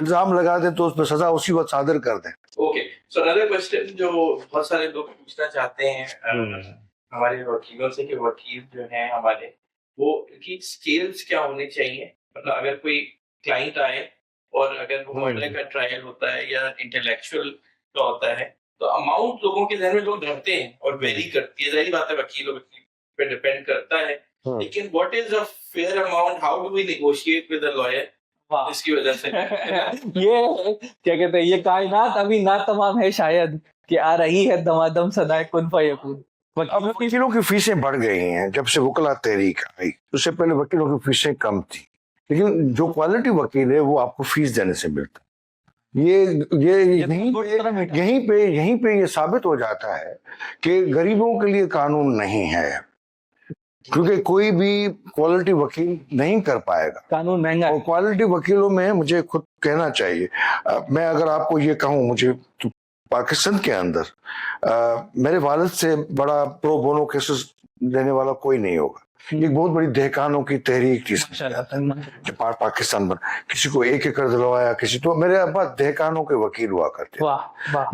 इल्जाम लगा दें तो उसमें सजा उसी वक्त सादर कर दें। ओके, सो अनदर क्वेश्चन जो बहुत सारे लोग पूछना चाहते हैं हमारे वकीलों से कि वकील जो हैं हमारे, वो की स्केल्स क्या होनी चाहिए? मतलब अगर कोई क्लाइंट आए और अगर वो मर्डर का ट्रायल होता है या इंटेलेक्चुअल का होता है, तो अमाउंट लोगों के जहन में लोग डरते हैं और वेरी करती है। जाहिर बात है, वकील पे डिपेंड करता है, लेकिन what is a fair amount? How do we negotiate with a lawyer इसकी वजह से? ये क्या कहते हैं, ये कायनात अभी ना तमाम है शायद कि आ रही है दमादम सदाए कुन फयकून। अब वकीलों की फीसें बढ़ गई हैं जब से वकला तहरीक आई। उससे पहले वकीलों की फीसें कम थी, लेकिन जो क्वालिटी वकील है वो आपको फीस देने से मिलता है। यहीं पे ये साबित हो जाता है कि गरीबों के लिए कानून नहीं है, क्योंकि कोई भी क्वालिटी वकील नहीं कर पाएगा। कानून महंगा है। और क्वालिटी वकीलों में मुझे खुद कहना चाहिए, मैं अगर आपको ये कहूँ, मुझे तो पाकिस्तान के अंदर मेरे वालिद से बड़ा प्रो बोनो केसेस देने वाला कोई नहीं होगा। एक बहुत बड़ी दहकानों की तहरीक थी जब पाकिस्तान में, किसी को 1 एकड़ दिलवाया, किसी तो मेरे पास दहकानों के वकील हुआ करते।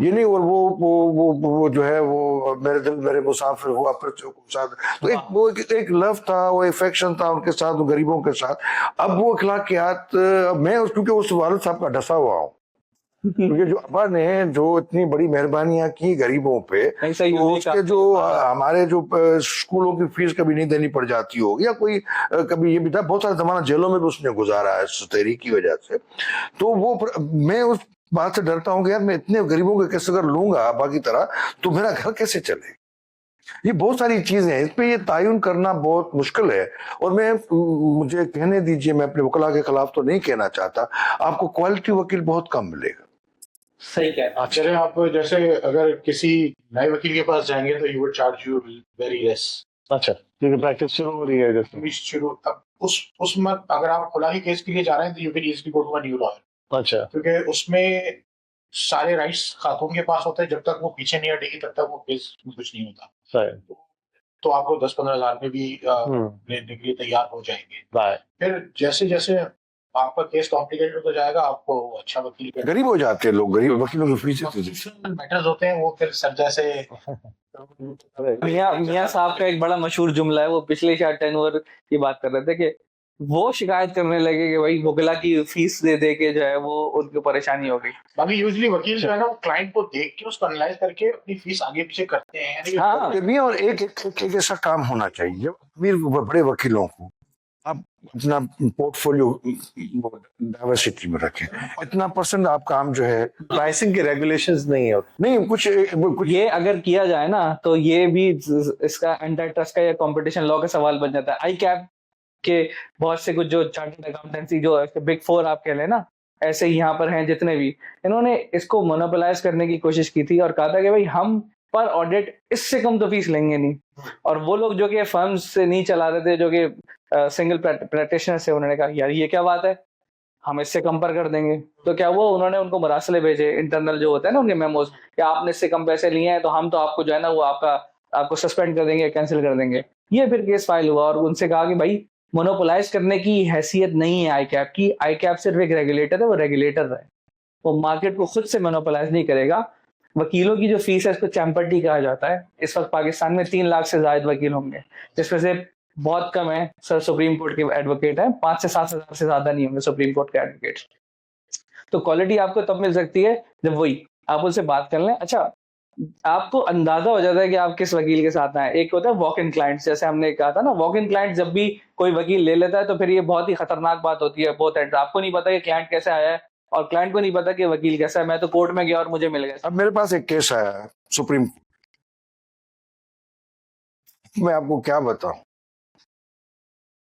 ये नहीं, और वो जो है वो मेरे मुसाफिर हुआ तो एक लव था, वो इफेक्शन था उनके साथ, गरीबों के साथ। अब वो अखलाकियात मैं क्योंकि उस वालिद साहब का डसा हुआ हूँ, क्योंकि जो अब्बा ने जो इतनी बड़ी मेहरबानियां की गरीबों पे, तो उसके जो हमारे जो स्कूलों की फीस कभी नहीं देनी पड़ जाती होगी, या कोई कभी ये भी था, बहुत सारा जमाना जेलों में भी उसने गुजारा है इस तहरीक की वजह से। तो वो मैं उस बात से डरता हूँ कि यार मैं इतने गरीबों के कैसे अगर लूंगा अब्बा की तरह, तो मेरा घर कैसे चले। ये बहुत सारी चीजें हैं, इस पे ये तायुन करना बहुत मुश्किल है। और मुझे कहने दीजिए, मैं अपने वकला के खिलाफ तो नहीं कहना चाहता, आपको क्वालिटी वकील बहुत कम मिलेगा। सही कह रहे चले आप, जैसे अगर किसी नए वकील के पास जाएंगे तो you would charge you very less. अच्छा, क्योंकि प्रैक्टिस शुरू हो रही है जैसे शुरू। अब उसमें अगर आप खुला ही केस के लिए जा रहे हैं तो you can easily go to a new lawyer. अच्छा, क्योंकि उसमें सारे राइट्स खातून के पास होते हैं, जब तक वो पीछे नहीं हटेगी तब तक वो केस में कुछ नहीं होता। तो आपको 10-15 हजार में भी लेने के लिए तैयार हो जाएंगे। फिर जैसे जैसे आपका केस कॉम्प्लिकेटेड होता जाएगा, आपको अच्छा वकील गरीब हो जाते हैं लोग, गरीब वकीलों की फीस मैटर्स होते हैं वो फिर सर जैसे मियां साहब का एक बड़ा मशहूर जुमला है, वो पिछले शायद 10 ओवर की बात कर रहे थे कि वो शिकायत करने लगे कि भाई वकीला की फीस दे दे के जो है वो उनको परेशानी हो गई। बाकी यूजुअली वकील जो है ना वो क्लाइंट को देख के उसको एनालाइज करके अपनी फीस आगे पीछे करते हैं, यानी हाँ। और एक ऐसा काम होना चाहिए अमीर बड़े वकीलों को, आप अपना पोर्टफोलियो डाइवर्सिटी में रखें, इतना परसेंट आप काम जो है, प्राइसिंग के रेगुलेशंस नहीं है, नहीं कुछ ये अगर किया जाए ना तो ये भी इसका एंटी ट्रस्ट का या कंपटीशन लॉ का सवाल बन जाता है। आई कैप के बहुत से कुछ जो चार्टर्ड अकाउंटेंसी जो बिग 4 आप कह लें ना, ऐसे ही यहाँ पर हैं जितने भी, इन्होंने इसको मोनोपोलाइज करने की कोशिश की थी और कहा था कि भाई हम पर ऑडिट इससे कम तो फीस लेंगे नहीं। और वो लोग जो कि फर्म्स से नहीं चला रहे थे, जो कि सिंगल प्रैक्टिशनर से, उन्होंने कहा यार ये क्या बात है, हम इससे कम पर कर देंगे। तो क्या वो उन्होंने उनको मरासले भेजे इंटरनल जो होता है ना उनके मेमोज, कि आपने इससे कम पैसे लिए हैं तो हम तो आपको जो है ना वो आपको सस्पेंड कर देंगे, कैंसिल कर देंगे। ये फिर केस फाइल हुआ और उनसे कहा कि भाई मोनोपोलाइज करने की हैसियत नहीं है आई कैप की, आई कैप सिर्फ एक रेगुलेटर है, वो रेगुलेटर है, वो मार्केट को खुद से मोनोपोलाइज नहीं करेगा। वकीलों की जो फीस है इसको चैम्पर्टी कहा जाता है। इस वक्त पाकिस्तान में 3 लाख से ज्यादा वकील होंगे, जिसमें से बहुत कम है सर सुप्रीम कोर्ट के एडवोकेट है, 5 से 7 हजार से ज्यादा नहीं होंगे सुप्रीम कोर्ट के एडवोकेट। तो क्वालिटी आपको तब मिल सकती है जब वही आप उनसे बात कर लें। अच्छा, आपको अंदाजा हो जाता है कि आप किस वकील के साथ आए। एक होता है वॉक इन क्लाइंट, जैसे हमने कहा था ना, वॉक इन क्लाइंट जब भी कोई वकील ले लेता है तो फिर ये बहुत ही खतरनाक बात होती है बोथ एंड। आपको नहीं पता कि क्लाइंट कैसे आया है और क्लाइंट को नहीं पता कि वकील कैसा है। मैं तो कोर्ट में गया और मुझे मिल गया। अब मेरे पास एक केस आया सुप्रीम, मैं आपको क्या बताऊं,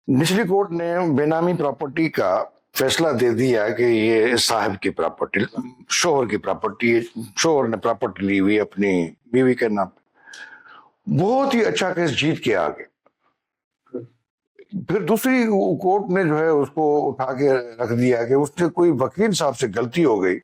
निचली कोर्ट ने बेनामी प्रॉपर्टी का फैसला दे दिया कि ये साहब की प्रॉपर्टी, शोहर की प्रॉपर्टी, शोहर ने प्रॉपर्टी ली हुई अपनी बीवी के नाम। बहुत ही अच्छा केस जीत के आ गए। फिर दूसरी कोर्ट ने जो है उसको उठा के रख दिया कि उसने कोई वकील साहब से गलती हो गई,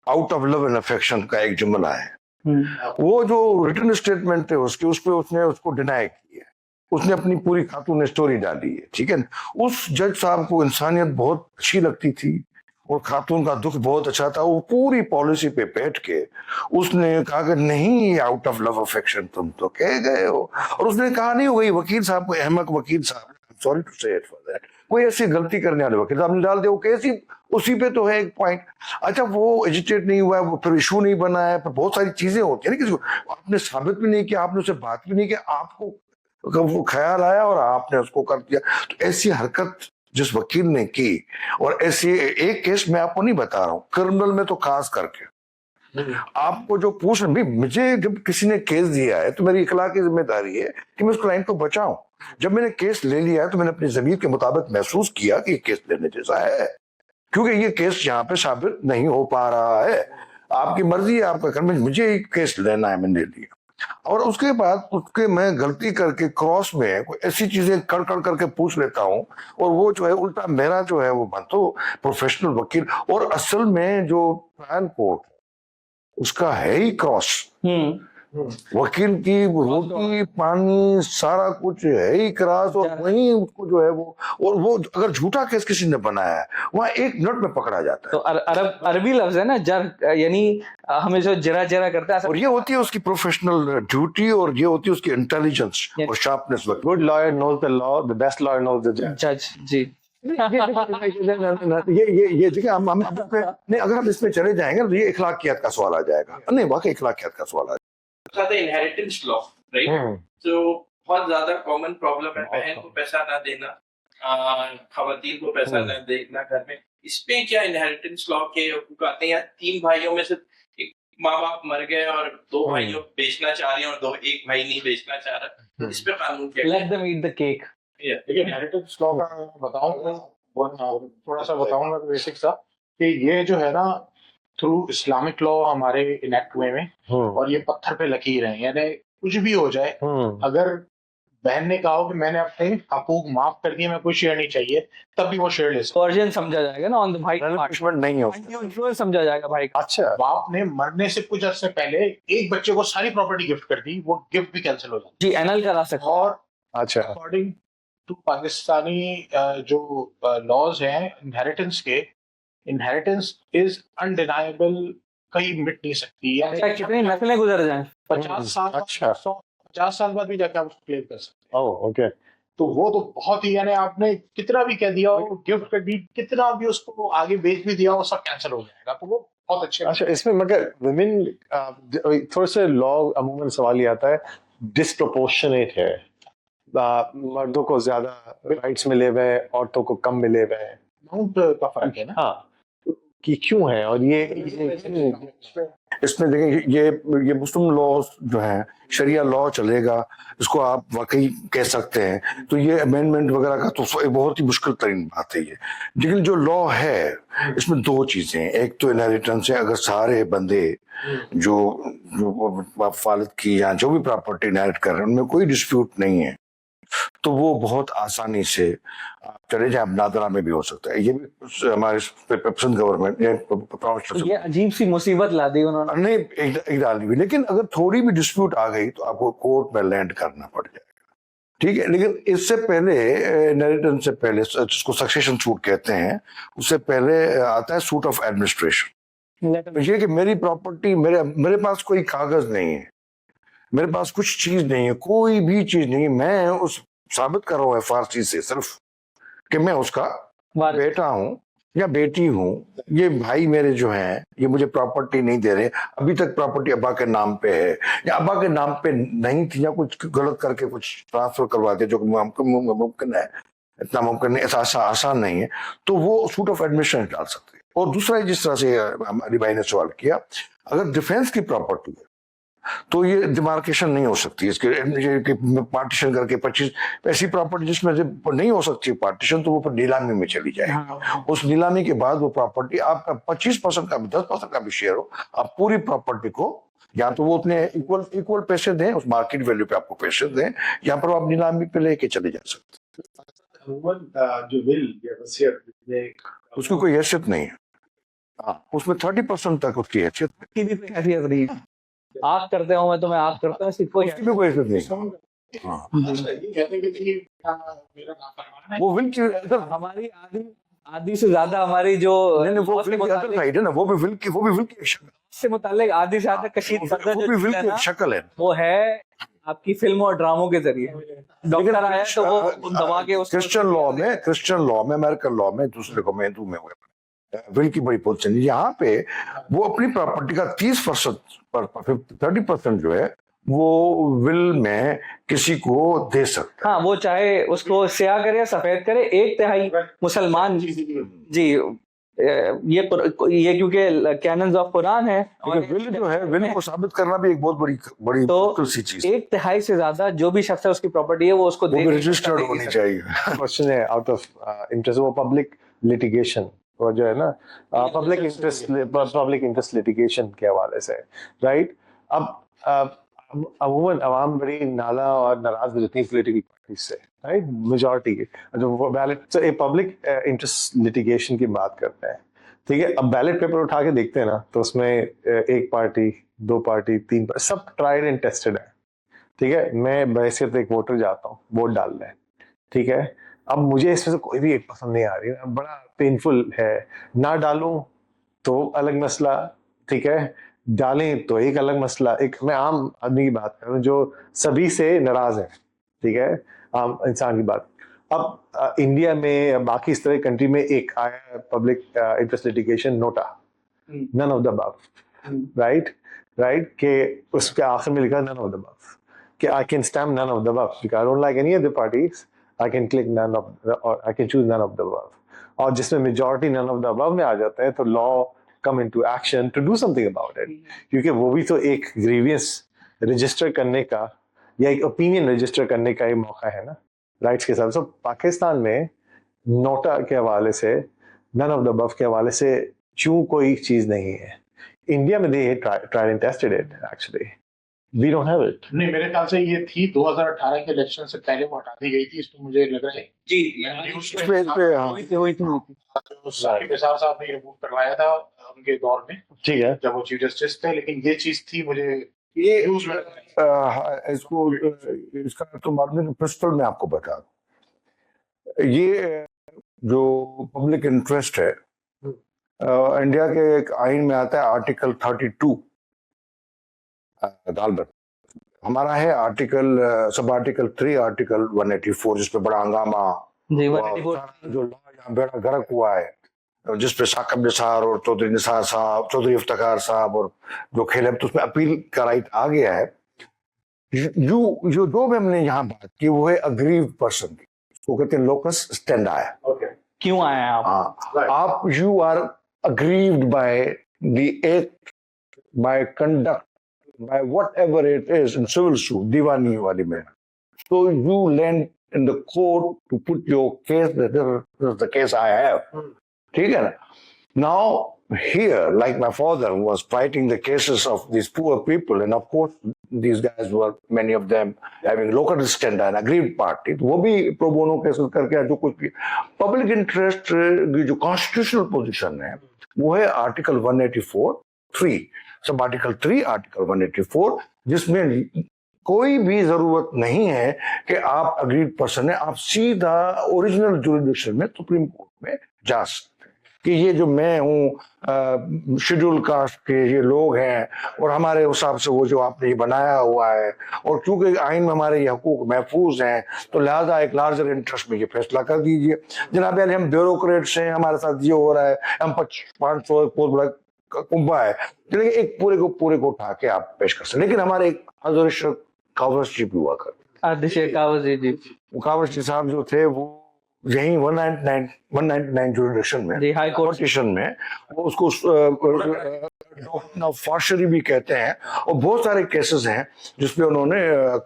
out of love and affection का एक जुमला है, वो जो रिटर्न स्टेटमेंट थे उसके उस पर उसने उसको डिनाई किया, उसने अपनी पूरी खातून स्टोरी डाली है, ठीक है ना। उस जज साहब को इंसानियत बहुत अच्छी लगती थी और खातून का दुख बहुत अच्छा था। वो पूरी पॉलिसी पे बैठ के उसने कहा कि नहीं, आउट ऑफ लव अफेक्शन तुम तो कह गए हो। और उसने कहा नहीं हो गई, वकील साहब को, अहमक वकील साहब, सॉरी टू से इट फॉर दैट, कोई ऐसी गलती करने वाले वकील साहब ने डाल दिया। वो कैसी, उसी पे तो है एक पॉइंट। अच्छा, वो एजिटेट नहीं हुआ, वो फिर इशू नहीं बना है, फिर बहुत सारी चीजें होती है ना, किसी को आपने साबित भी नहीं किया, आपने उससे बात भी नहीं किया, आपको वो ख्याल आया और आपने उसको कर दिया। तो ऐसी हरकत जिस वकील ने की, और ऐसी एक केस मैं आपको नहीं बता रहा हूँ, क्रिमिनल में तो खास करके आपको जो पूछ, मुझे जब किसी ने केस दिया है तो मेरी इखलाकी जिम्मेदारी है कि मैं उस क्लाइंट को बचाऊं। जब मैंने केस ले लिया है तो मैंने अपनी जमीर के मुताबिक महसूस किया कि ये केस लेने जैसा है, क्योंकि ये केस यहाँ पे साबित नहीं हो पा रहा है। आपकी मर्जी है, आपका कर्म, मुझे एक केस लेना है, मैंने लिया। और उसके बाद उसके मैं गलती करके क्रॉस में कोई ऐसी चीजें कर करके पूछ लेता हूँ, और वो जो है उल्टा मेरा जो है वो बनतो प्रोफेशनल वकील, और असल में जो ट्रायल कोर्ट उसका है ही क्रॉस। वकील की रोटी पानी सारा कुछ है ही क्रॉस, और वहीं उसको जो है वो, और वो अगर झूठा केस किसी ने बनाया है वहां एक मिनट में पकड़ा जाता है। तो अरबी लफ्ज है ना जर, यानी हमें जो जरा जरा करता है, और ये होती है उसकी प्रोफेशनल ड्यूटी, और ये होती है उसकी इंटेलिजेंस और sharpness. Good lawyer knows the law, the best lawyer knows the जज। जी, ये देखिए, हम नहीं, अगर हम इसमें चले जाएंगे तो ये इखलाकियत का सवाल आ जाएगा। नहीं, वाकई इखलाकियत का सवाल आ ज्यादा इनहेरिटेंस लॉ, राइट, तो बहुत ज्यादा कॉमन प्रॉब्लम है, बहन को पैसा ना देना, खवातीन को पैसा ना देना घर में। इस पे क्या इनहेरिटेंस लॉ के हुकूक आते हैं? या 3 भाइयों में से एक माँ बाप मर गए और 2 भाइयों बेचना चाह रहे हैं और एक भाई नहीं बेचना चाह रहा, इस पे कानून क्या? Let them eat the cake. देखिए, इनहेरिटेंस लॉ का बताऊंगा, थोड़ा सा बताऊंगा बेसिक सा, कि ये जो है ना थ्रू इस्लामिक लॉ हमारे इनेक्ट हुए में, और ये पत्थर पे लकीर है, यानी कुछ भी हो जाए, अगर बहन ने कहा हो कि मैंने अपने हकूक माफ कर दिए, मैं कोई शेयर नहीं चाहिए, तब भी वो शेयर ले सकता वर्जन समझा जाएगा ना ऑन द भाई रिलिंक्विशमेंट नहीं हो इन्फ्लुएंस समझा जाएगा भाई का। अच्छा है। बाप ने मरने से कुछ अर्से पहले एक बच्चे को सारी प्रॉपर्टी गिफ्ट कर दी, वो गिफ्ट भी कैंसिल हो जाती जी एनल करा सकते है। और अच्छा अकॉर्डिंग टू पाकिस्तानी जो लॉज हैं इनहेरिटेंस के, इनहेरिटेंस इज अनडिनाइबल, कहीं मिट नहीं सकती है। हैं। कितनी नस्लें गुजर जाएं। 50 साल अच्छा। 50 साल बाद भी जाके आप उसको क्लेम कर सकते हैं। ओह ओके तो वो तो बहुत ही, यानी आपने कितना भी कह दिया हो, गिफ्ट कर दी, कितना भी उसको आगे बेच भी दिया हो, सब कैंसिल हो जाएगा। तो वो बहुत अच्छे। अच्छा इसमें मगर विमेन थोड़ा सा लॉ अमूमन सवाल ये आता है डिस्प्रोपोर्शनेट है, मर्दों को ज्यादा राइट्स मिले हुए हैं, औरतों को कम मिले हुए हैं। अमाउंट का फर्क है ना। हाँ कि क्यों है और ये इसमें देखें ये मुस्लिम लॉ जो है, शरिया लॉ चलेगा, इसको आप वाकई कह सकते हैं। तो ये अमेंडमेंट वगैरह का तो एक बहुत ही मुश्किल तरीन बात है ये। लेकिन जो लॉ है इसमें दो चीजें हैं, एक तो इनहेरिटेंस है। अगर सारे बंदे जो वालिद की या जो भी प्रॉपर्टी इनहेरिट कर रहे हैं उनमें कोई डिस्प्यूट नहीं है, तो वो बहुत आसानी से चले जाए, नादरा में भी हो सकता है। ये भी हमारे पसंद गवर्नमेंट ये अजीब सी मुसीबत ला दी उन्होंने। नहीं एक डालनी भी, लेकिन अगर थोड़ी भी डिस्प्यूट आ गई तो आपको कोर्ट में लैंड करना पड़ जाएगा, ठीक है। लेकिन इससे पहले इनहेरिटेंस से पहले, जिसको सक्सेशन सूट कहते हैं, उससे पहले आता है सूट ऑफ एडमिनिस्ट्रेशन। ये कि मेरी प्रॉपर्टी, मेरे पास कोई कागज नहीं है, मेरे पास कुछ चीज नहीं है, कोई भी चीज नहीं है, मैं उस साबित कर रहा हूँ फारसी से सिर्फ कि मैं उसका बेटा हूँ या बेटी हूँ, ये भाई मेरे जो हैं ये मुझे प्रॉपर्टी नहीं दे रहे, अभी तक प्रॉपर्टी अब्बा के नाम पे है या अब्बा के नाम पे नहीं थी, या कुछ गलत करके कुछ ट्रांसफर करवा दिया, जो मुमकिन है, इतना मुमकिन नहीं, ऐसा आसान नहीं है, तो वो सूट ऑफ एडमिशन डाल सकते हैं। और दूसरा, जिस तरह से हमारी भाई ने सवाल किया, अगर डिफेंस की प्रॉपर्टी है तो ये डिमार्केशन नहीं हो सकती, इसके पार्टीशन करके 25 ऐसी प्रॉपर्टी जिसमें से नहीं हो सकती पार्टीशन, तो वो फिर नीलामी में चली जाएगी। उस नीलामी के बाद वो प्रॉपर्टी आपका 25% का भी 10% का भी शेयर हो, आप पूरी प्रॉपर्टी को या तो वो अपने इक्वल पैसे दें, उस मार्केट वैल्यू पे आपको पैसे दें, या पर आप नीलामी पे लेके चले जा सकते। जो विल या वसीयत, उसकी कोई हैसियत नहीं है। हाँ, उसमें 30% तक उसकी हैसियत की भी कोई हैसियत नहीं है। आप करते हो, मैं तुम्हें आप करता हूँ, कोई उसकी भी कोई हैसियत नहीं। हाँ, ये कहते हैं कि मेरा नाफरमान है। वो विल की हमारी आधी से ज्यादा हमारी जो वो विल की अदर साइड है ना, वो भी विल की एक शक्ल, से मुताल्लिक आधी से ज्यादा कशीद सदर वो भी विल की एक शक्ल है। वो है आपकी फिल्म और ड्रामों के जरिए। डॉक्टर आया तो वो दबा के उसको क्रिश्चियन लॉ में, अमेरिकन लॉ में, दूसरे को में हिंदू में विल की बड़ी पोजीशन है। यहाँ पे वो अपनी प्रॉपर्टी का 30% जो है वो विल में किसी को दे सकता है। हाँ, वो चाहे उसको स्याह करे या सफेद करे, 1/3 मुसलमान जी। ये क्योंकि कैनन्स ऑफ कुरान है, और विल जो है, विल को साबित करना भी एक बहुत बड़ी तो सी चीज है। 1/3 से ज्यादा जो भी शख्स है उसकी प्रॉपर्टी है वो उसको वो भी रजिस्टर्ड होनी चाहिए। क्वेश्चन है आउट ऑफ इंटरेस्ट, वो पब्लिक लिटिगेशन, वो जो है ना पब्लिक इंटरेस्ट लिटिगेशन के हवाले से, राइट। अब अमूमन अवाम बड़ी नाला और नाराज हो जाती है पॉलिटिकल पार्टी से, राइट, मेजॉरिटी जो वो बैलेट से एक पब्लिक इंटरेस्ट लिटिगेशन की बात करते हैं, ठीक है। अब बैलेट पेपर उठा के देखते हैं ना, तो उसमें एक पार्टी, 2 पार्टी, 3 पार्टी, सब ट्राइड एंड टेस्टेड है, ठीक है। मैं बहैसियत एक वोटर जाता हूँ वोट डालने, ठीक है। अब मुझे इसमें से कोई भी एक पसंद नहीं आ रही, बड़ा पेनफुल है, ना डालूं तो अलग मसला, ठीक है, डालें तो एक अलग मसला। एक मैं आम आदमी की बात कर रहा हूँ जो सभी से नाराज है, ठीक है, आम इंसान की बात। अब इंडिया में, बाकी इस तरह कंट्री में एक आया public interest litigation NOTA, none of the above, right, के उसके आखिर में लिखा नन ऑफ द अबव, कि I can stamp none of the above because I don't like any other parties, I can click none of, और I can choose none of the above. और जिसमें majority none of the above में आ जाता है तो law come into action to do something about it, क्योंकि वो भी तो एक ग्रीवियंस रजिस्टर करने का या एक ओपिनियन रजिस्टर करने का एक मौका है ना, राइट्स के साथ। सो पाकिस्तान में नोटा के हवाले से, नन ऑफ द अबव के हवाले से क्यों कोई चीज नहीं है। इंडिया में they tried and tested it actually, we don't have it. नहीं, मेरे ख्याल से ये थी 2018 के इलेक्शन से पहले वो हटा दी गई थी, इसमें मुझे लग रहा है जी न्यूज़ इस पे हाँ वही थी। जो साहिब निसार साहब ने रिमूव करवाया था उनके दौर में, ठीक है। जब वो चीफ जस्टिस थे, लेकिन ये चीज थी मुझे ये न्यूज़ में इसको इसका तो मार्जिन प्रिंसिपल में आपको बता दूं। ये जो पब्लिक इंटरेस्ट है इंडिया के एक आइन में आता है आर्टिकल 32 अदालत। हमारा है आर्टिकल सब आर्टिकल 3 आर्टिकल 184 जिसपे बड़ा हंगामा जी हुआ, 184 जो यहाँ बेड़ा गर्क हुआ है, जिसपे साकिब निसार और चौधरी निसार साहब, चौधरी इफ्तिखार साहब और जो खेले, तो उसमें अपील का राइट आ गया है। जो दो में हमने यहाँ बात की वो है अग्रीव पर्सन की, वो कहते हैं लोकस स्टैंडा है। क्यों आए हैं आप? हाँ, आप you are aggrieved by the act, by conduct, by whatever it is in civil suit, दीवानी वाली में, so you lend in the court to put your case that this is the case I have. ठीक है ना? Now here, like my father was fighting the cases of these poor people, and of course these guys were, many of them having local stand and aggrieved party, वो भी pro bono cases करके जो कुछ भी public interest की जो constitutional position है वो है आर्टिकल 184(3), सब आर्टिकल 3 आर्टिकल 184, जिसमें कोई भी जरूरत नहीं है कि आप अग्रीड पर्सन है, आप सीधा ओरिजिनल जुरिडिक्शन में सुप्रीम कोर्ट में जा सकते हैं कि ये जो मैं हूँ शेड्यूल कास्ट के ये लोग हैं और हमारे हिसाब से वो जो आपने ये बनाया हुआ है, और क्योंकि आइन में हमारे ये हकूक महफूज हैं तो लिहाजा एक लार्जर इंटरेस्ट में ये फैसला कर दीजिए। जनाब यानी हम ब्यूरोक्रेट्स हैं, हमारे साथ ये हो रहा है, हम 500 बहुत बड़ा कुंभा है, लेकिन एक पूरे को उठा के आप पेश कर सकते। लेकिन हमारे एक हजरत कावस जी भी हुआ करते, कावस जी कावस जी साहब जो थे वो यही 199 जुरिडिक्शन में, हाई कोर्ट पिटीशन में, वो उसको डॉक्ट्रिन ऑफ फॉर्शरी भी कहते हैं, और बहुत सारे केसेस हैं जिसपे उन्होंने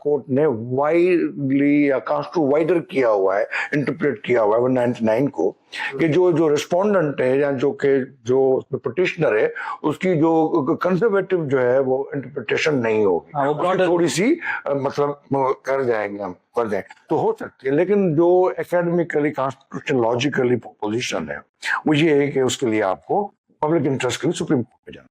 कोर्ट ने वाइडली या वाइडर किया हुआ है, इंटरप्रेट किया हुआ है 199 को, कि जो रिस्पोंडेंट है या जो पिटिशनर है उसकी जो कंजर्वेटिव जो है वो इंटरप्रिटेशन नहीं होगी, थोड़ी सी मतलब कर जाएंगे हम कर जाए तो हो सकती है, लेकिन जो एकेडमिकली कॉन्स्टिट्यूशन लॉजिकली पोजीशन है वो ये है कि उसके लिए आपको पब्लिक इंटरेस्ट के लिए सुप्रीम कोर्ट में जाना।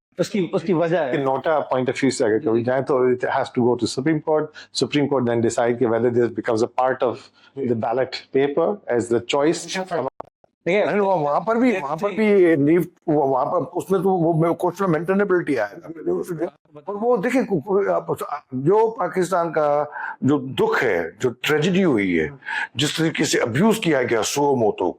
उसकी वजह है नोटा पॉइंट ऑफ व्यू से अगर कभी जाए तो it has to go to Supreme Court then decide whether this becomes a part of the ballot paper as the choice. वहां पर भी वहां पर उसमें तो वो क्वेश्चन मेंटेनेबिलिटी आएगा, और वो देखिए जो पाकिस्तान का जो दुख है, जो ट्रेजेडी हुई है, जिस तरीके से अब्यूज किया गया सुओ मोटो,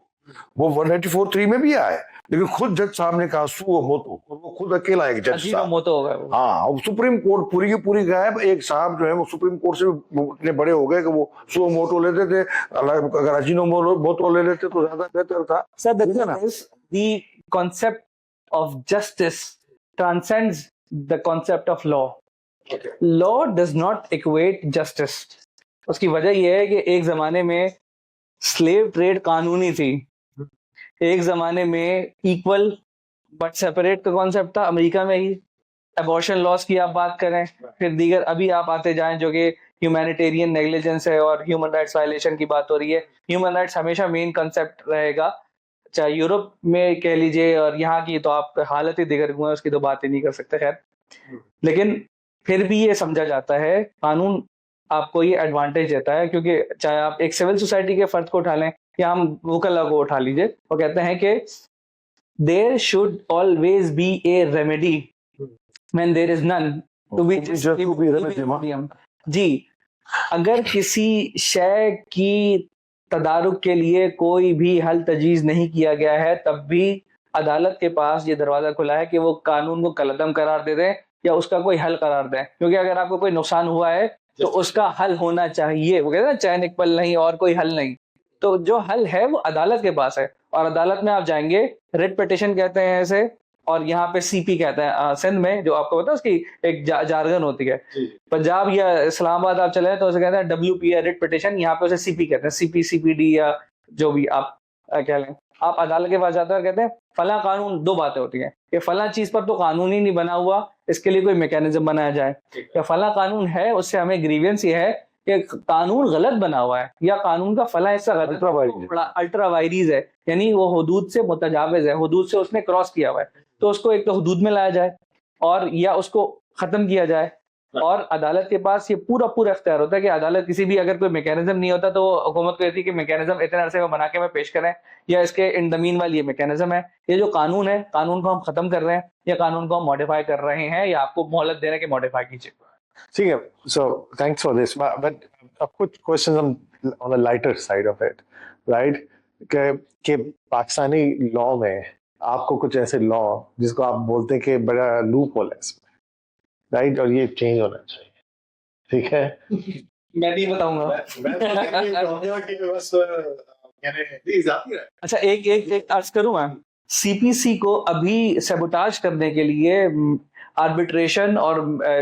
वो 184(3) में भी आया है, लेकिन खुद जज साहब ने कहा सुओ मोटो, और वो खुद अकेला एक जज साहब। हाँ, और सुप्रीम कोर्ट पूरी की पूरी गायब, एक साहब जो है वो सुप्रीम कोर्ट से इतने बड़े हो गए कि वो सुओ मोटो लेते थे, अगर अजीनो मोटो ले लेते तो ज्यादा बेहतर था। Sir the concept of justice transcends the concept of law. Law does not equate justice. उसकी वजह यह है कि एक जमाने में स्लेव ट्रेड कानूनी थी, एक जमाने में इक्वल बट सेपरेट का कॉन्सेप्ट था, अमेरिका में ही अबॉर्शन लॉस की आप बात करें, फिर दीगर अभी आप आते जाएं जो कि ह्यूमैनिटेरियन नेग्लिजेंस है और ह्यूमन राइट्स वायलेशन की बात हो रही है। ह्यूमन राइट्स हमेशा मेन कंसेप्ट रहेगा, चाहे यूरोप में कह लीजिए, और यहाँ की तो आप हालत ही दिगर हुआ है, उसकी तो बात ही नहीं कर सकते। खैर, लेकिन फिर भी ये समझा जाता है कानून आपको ये एडवांटेज देता है, क्योंकि चाहे आप एक सिविल सोसाइटी के फर्द को उठा लें या हम वकला को उठा लीजिए, वो कहते हैं कि there should always be a remedy when there is none to be जी। अगर किसी शय की तदारुक के लिए कोई भी हल तजवीज़ नहीं किया गया है, तब भी अदालत के पास ये दरवाजा खुला है कि वो कानून को कलअदम करार दे दें या उसका कोई हल करार दें, क्योंकि अगर आपको कोई नुकसान हुआ है तो उसका हल होना चाहिए। वो कहते हैं चैन एक पल नहीं और कोई हल नहीं, तो जो हल है वो अदालत के पास है, और अदालत में आप जाएंगे, रिट पिटिशन कहते हैं ऐसे, और यहाँ पे सीपी कहते हैं सिंध में, जो आपको पता है उसकी एक जारगन होती है। पंजाब या इस्लामाबाद आप चले तो उसे कहते हैं WP रिट पिटिशन, यहाँ पे उसे सीपी कहते हैं, CP CPD या जो भी आप कह लें। आप अदालत के पास जाते हो और कहते हैं फला कानून, दो बातें होती हैं कि फला चीज पर तो कानून ही नहीं बना हुआ, इसके लिए कोई मैकेनिज्म बनाया जाए, या फला कानून है उससे हमें ग्रीवेंस ये है कि कानून गलत बना हुआ है या कानून का फला हिस्सा अल्ट्रा वायरीज है, यानी वो हुदूद से मुतजाविज है, हुदूद से उसने क्रॉस किया हुआ है, तो उसको एक तो हुदूद में लाया जाए और या उसको खत्म किया जाए। और अदालत के पास ये पूरा इख्तियार होता है कि अदालत किसी भी, अगर कोई मैकेनिज्म नहीं होता तो हुकूमत को कहती है कि मैकेनिज्म इतने अरसे में बना के मैं पेश करें, या इसके इन द मीनवाइल ये मैकेनिज्म है, ये जो कानून है, कानून को हम खत्म कर रहे हैं या कानून को हम मॉडिफाई कर रहे हैं या आपको मोहलत दे रहे हैं कि मॉडिफाई कीजिए। ठीक है, so thanks for this, but अब कुछ क्वेश्चंस हम on the lighter side of it, right, कि पाकिस्तानी लॉ में आपको कुछ ऐसे लॉ जिसको आप बोलते हैं कि बड़ा लूप होल है इसमें, राइट, और ये चेंज होना चाहिए, ठीक है? मैं नहीं बताऊंगा। अच्छा, एक अर्ज करूं मैं, सीपीसी को अभी सैबोटाज करने के लिए आर्बिट्रेशन और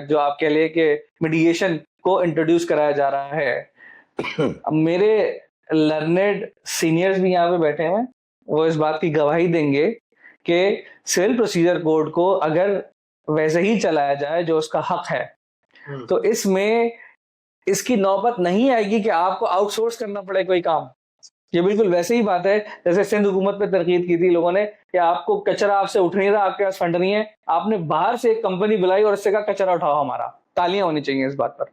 जो आप कह लिए कि मीडिएशन को इंट्रोड्यूस कराया जा रहा है। अब मेरे लर्नेड सीनियर्स भी यहाँ पे बैठे हैं, वो इस बात की गवाही देंगे कि सिविल प्रोसीजर कोड को अगर वैसे ही चलाया जाए जो उसका हक है, तो इसमें इसकी नौबत नहीं आएगी कि आपको आउटसोर्स करना पड़े कोई काम। ये बिल्कुल वैसे ही बात है जैसे सिंध हुकूमत पे तरकीद की थी लोगों ने कि आपको कचरा आपसे उठ नहीं रहा, आपके पास फंड नहीं है, आपने बाहर से एक कंपनी बुलाई और उससे कहा कचरा उठाओ हमारा। तालियां होनी चाहिए इस बात पर।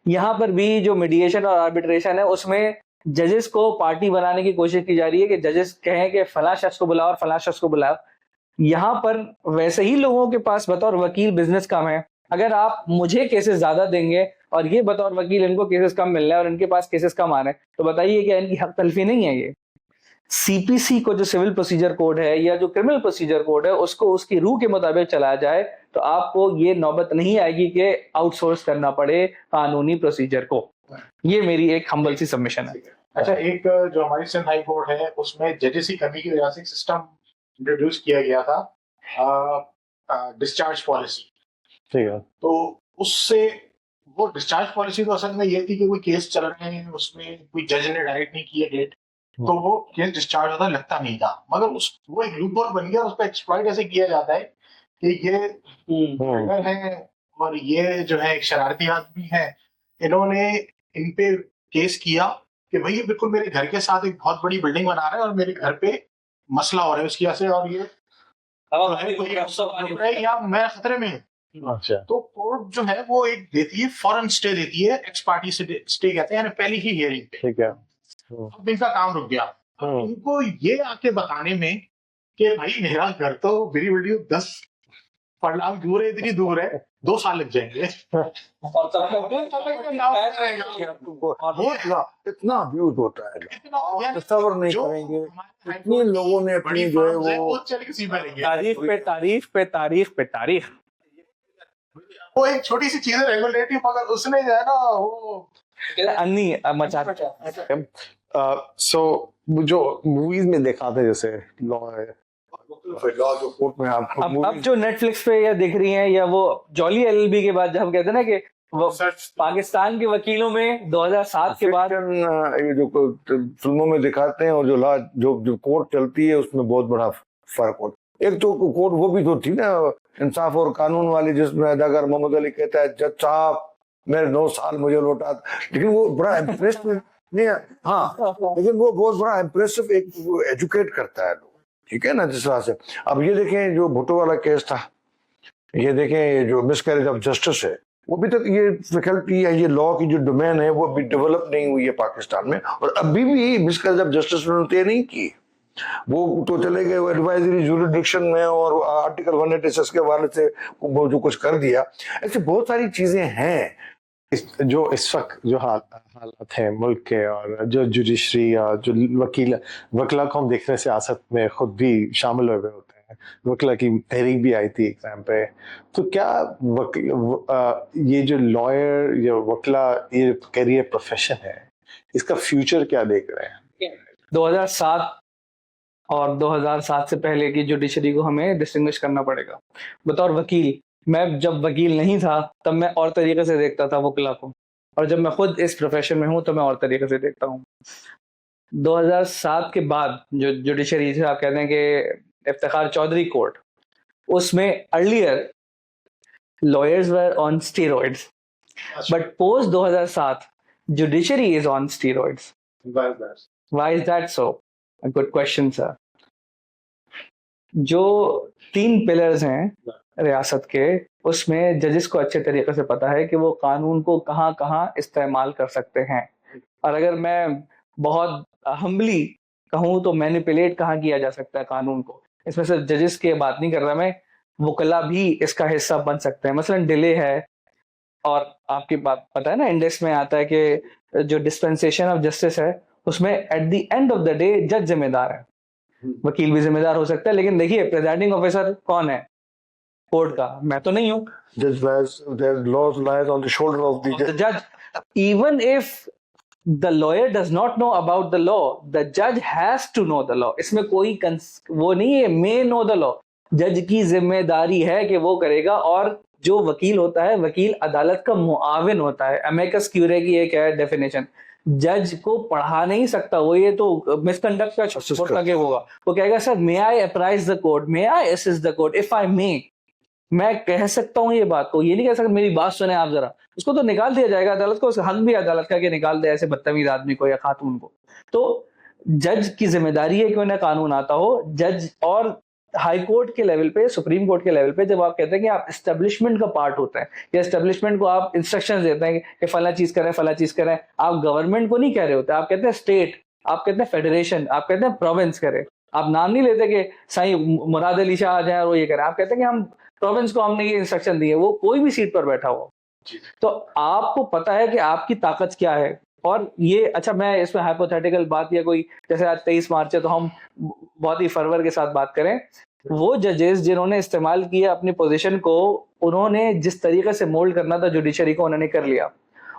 यहाँ पर भी जो मीडिएशन और आर्बिट्रेशन है उसमें जजेस को पार्टी बनाने की कोशिश की जा रही है कि जजेस कहें कि फला शख्स को बुलाओ और फला शख्स को बुलाओ। यहाँ पर वैसे ही लोगों के पास बतौर वकील बिजनेस कम है। अगर आप मुझे केसेस ज्यादा देंगे और ये बतौर वकील इनको केसेस कम मिल रहे हैं और इनके पास केसेस कम आ रहे हैं, तो बताइए क्या इनकी हक तलफी नहीं है? ये सीपीसी को जो सिविल प्रोसीजर कोड है या जो क्रिमिनल प्रोसीजर कोड है उसको उसकी रूह के मुताबिक चलाया जाए तो आपको ये नौबत नहीं आएगी कि आउटसोर्स करना पड़े कानूनी प्रोसीजर को। ये मेरी एक हम्बल सी सबमिशन है। अच्छा, एक जो हमारी सिंध हाई कोर्ट है उसमें जजेस की कमी की वजह से सिस्टम इंट्रोड्यूस किया गया था, डिस्चार्ज पॉलिसी। ठीक है, तो उससे वो डिस्चार्ज पॉलिसी तो असल में ये थी कि कोई केस चल रहे हैं, उसमें कोई जज ने डायरेक्ट नहीं किया डेट, तो वो केस डिस्चार्ज होता लगता नहीं था, मगर वो एक लूप होल बन गया। उस पर एक्सप्लॉइट ऐसे किया जाता है कि ये ट्रिगर है और ये जो है एक शरारती आदमी है, इन्होंने इन पे केस किया कि भाई ये बिल्कुल मेरे घर के साथ एक बहुत बड़ी बिल्डिंग बना रहे हैं और मेरे घर पे मसला हो रहा है उसकी वजह से, और ये या मैं खतरे में। अच्छा, तो कोर्ट जो है वो एक देती है, फॉरेन स्टे देती है, एक्स पार्टी स्टे कहते हैं, यानी पहली ही हियरिंग पे। ठीक है, अब इनका काम रुक गया। इनको ये आके बताने में कि भाई मेरा घर तो मेरी वीडियो 10 फरलांग दूर है, इतनी दूर है, 2 साल लग जाएंगे। और इतना अब्यूज होता है, तस्वर नहीं करेंगे। इतने लोगों ने अपनी जो है वो तारीख पे तारीख पे तारीख पे तारीख, वो एक छोटी सी चीज है रेगुलेटरी, मगर उसने जो है ना वो अन्नी मचा। सो जो मूवीज में दिखाते हैं जैसे लॉ है, लॉ जो कोर्ट में आपको अब जो नेटफ्लिक्स पे या दिख रही हैं या वो जॉली एलएलबी के बाद जब हम कहते हैं ना कि वो पाकिस्तान के वकीलों में 2007 के बाद ये जो फिल्मों में दिखाते हैं और जो लॉ जो कोर्ट चलती है उसमें बहुत बड़ा फर्क होता है। एक तो कोर्ट वो भी तो थी ना, इंसाफ और कानून वाली, जिसमें अदाकार मोहम्मद अली कहता है जज साहब मेरे 9 साल मुझे लौटा, लेकिन वो बड़ा इम्प्रेसिव नहीं है। हाँ, लेकिन वो बहुत बड़ा इम्प्रेसिव एक एजुकेट करता है लोग, ठीक है ना, जिस तरह से। अब ये देखें जो भुट्टो वाला केस था, ये देखें ये जो मिसकैरेज ऑफ जस्टिस है, वो अभी तक ये फैकल्टी है, ये लॉ की जो डोमेन है वो अभी डेवलप नहीं हुई है पाकिस्तान में, और अभी भी मिसकैरेज ऑफ जस्टिस उन्होंने तय नहीं की। वो तो चले गए एडवाइजरी जुरिडिक्शन में और आर्टिकल 186 के हवाले से वो जो कुछ कर दिया। ऐसे बहुत सारी चीजें हैं जो इस वक्त जो हालात हैं मुल्क के, और जो जुडिशरी और जो वकीला को हम देख रहे हैं, सियासत में खुद भी शामिल हुए होते हैं, वकीला की तहरीक भी आई थी एग्जाम पे। तो क्या ये जो लॉयर या वकीला ये करियर प्रोफेशन है, इसका फ्यूचर क्या देख रहे हैं? 2007 और 2007 से पहले की जुडिशरी को हमें डिस्टिंग्विश करना पड़ेगा। बतौर वकील, मैं जब वकील नहीं था तब मैं और तरीके से देखता था वकीला को, और जब मैं खुद इस प्रोफेशन में हूं तो मैं और तरीके से देखता हूं। 2007 के बाद जो जुडिशरी आप कहते हैं कि इफ्तिखार चौधरी कोर्ट, उसमें earlier lawyers were on steroids, but post 2007 judiciary is on steroids. Why is that so? A good question, sir. जो 3 पिलर्स हैं रियासत के, उसमें जजेस को अच्छे तरीके से पता है कि वो कानून को कहाँ कहाँ इस्तेमाल कर सकते हैं, और अगर मैं बहुत हम्बली कहूँ तो मैनिपुलेट कहाँ किया जा सकता है कानून को। इसमें सिर्फ जजेस की बात नहीं कर रहा मैं, वकला भी इसका हिस्सा बन सकते हैं। मसलन डिले है, और आपकी बात पता है ना, इंडेक्स में आता है कि जो डिस्पेंसेशन ऑफ जस्टिस है उसमें at the end of the day जज जिम्मेदार है, वकील भी जिम्मेदार हो सकता है, लेकिन देखिए प्रिजाइडिंग ऑफिसर कौन है कोर्ट का? मैं तो नहीं हूँ। जज, even if the lawyer does not know about the law, the judge has to know the law. इसमें कोई वो नहीं है may know the law, जज की जिम्मेदारी है कि वो करेगा। और जो वकील होता है, वकील अदालत का मुआविन होता है। अमेकस क्यूरे की एक है डेफिनेशन, जज को पढ़ा नहीं सकता वो, ये तो मिसकंडक्ट का छोट लगे होगा। वो कहेगा sir may I apprise the court, may I assist the court if I may, मैं कह सकता हूँ ये बात को, ये नहीं कह सकता मेरी बात सुने आप जरा। उसको तो निकाल दिया जाएगा अदालत को, उसका हक भी अदालत का कि निकाल दे ऐसे बदतमीज आदमी को या खातून को। तो जज की जिम्मेदारी है कि उन्हें कानून आता हो। जज और हाई कोर्ट के लेवल पे, सुप्रीम कोर्ट के लेवल पे जब आप कहते हैं कि आप एस्टेब्लिशमेंट का पार्ट होते हैं, या एस्टेब्लिशमेंट को आप इंस्ट्रक्शंस देते हैं कि फला चीज करें, फला चीज करें, आप गवर्नमेंट को नहीं कह रहे होते, आप कहते हैं स्टेट, आप कहते हैं फेडरेशन, आप कहते हैं प्रोविंस करें। आप नाम नहीं लेते कि साईं मुराद अली शाह आ जाए और वो ये करें, आप कहते हैं कि हम प्रोविंस को हमने ये इंस्ट्रक्शन दी है, वो कोई भी सीट पर बैठा हो। तो आपको पता है कि आपकी ताकत क्या है। और ये अच्छा, मैं इसमें हाइपोथेटिकल बात, या कोई जैसे आज 23 मार्च है तो हम बहुत ही फर्वर के साथ बात करें, वो जजेस जिन्होंने इस्तेमाल किया अपनी पोजीशन को, उन्होंने जिस तरीके से मोल्ड करना था जुडिशरी को, उन्होंने कर लिया।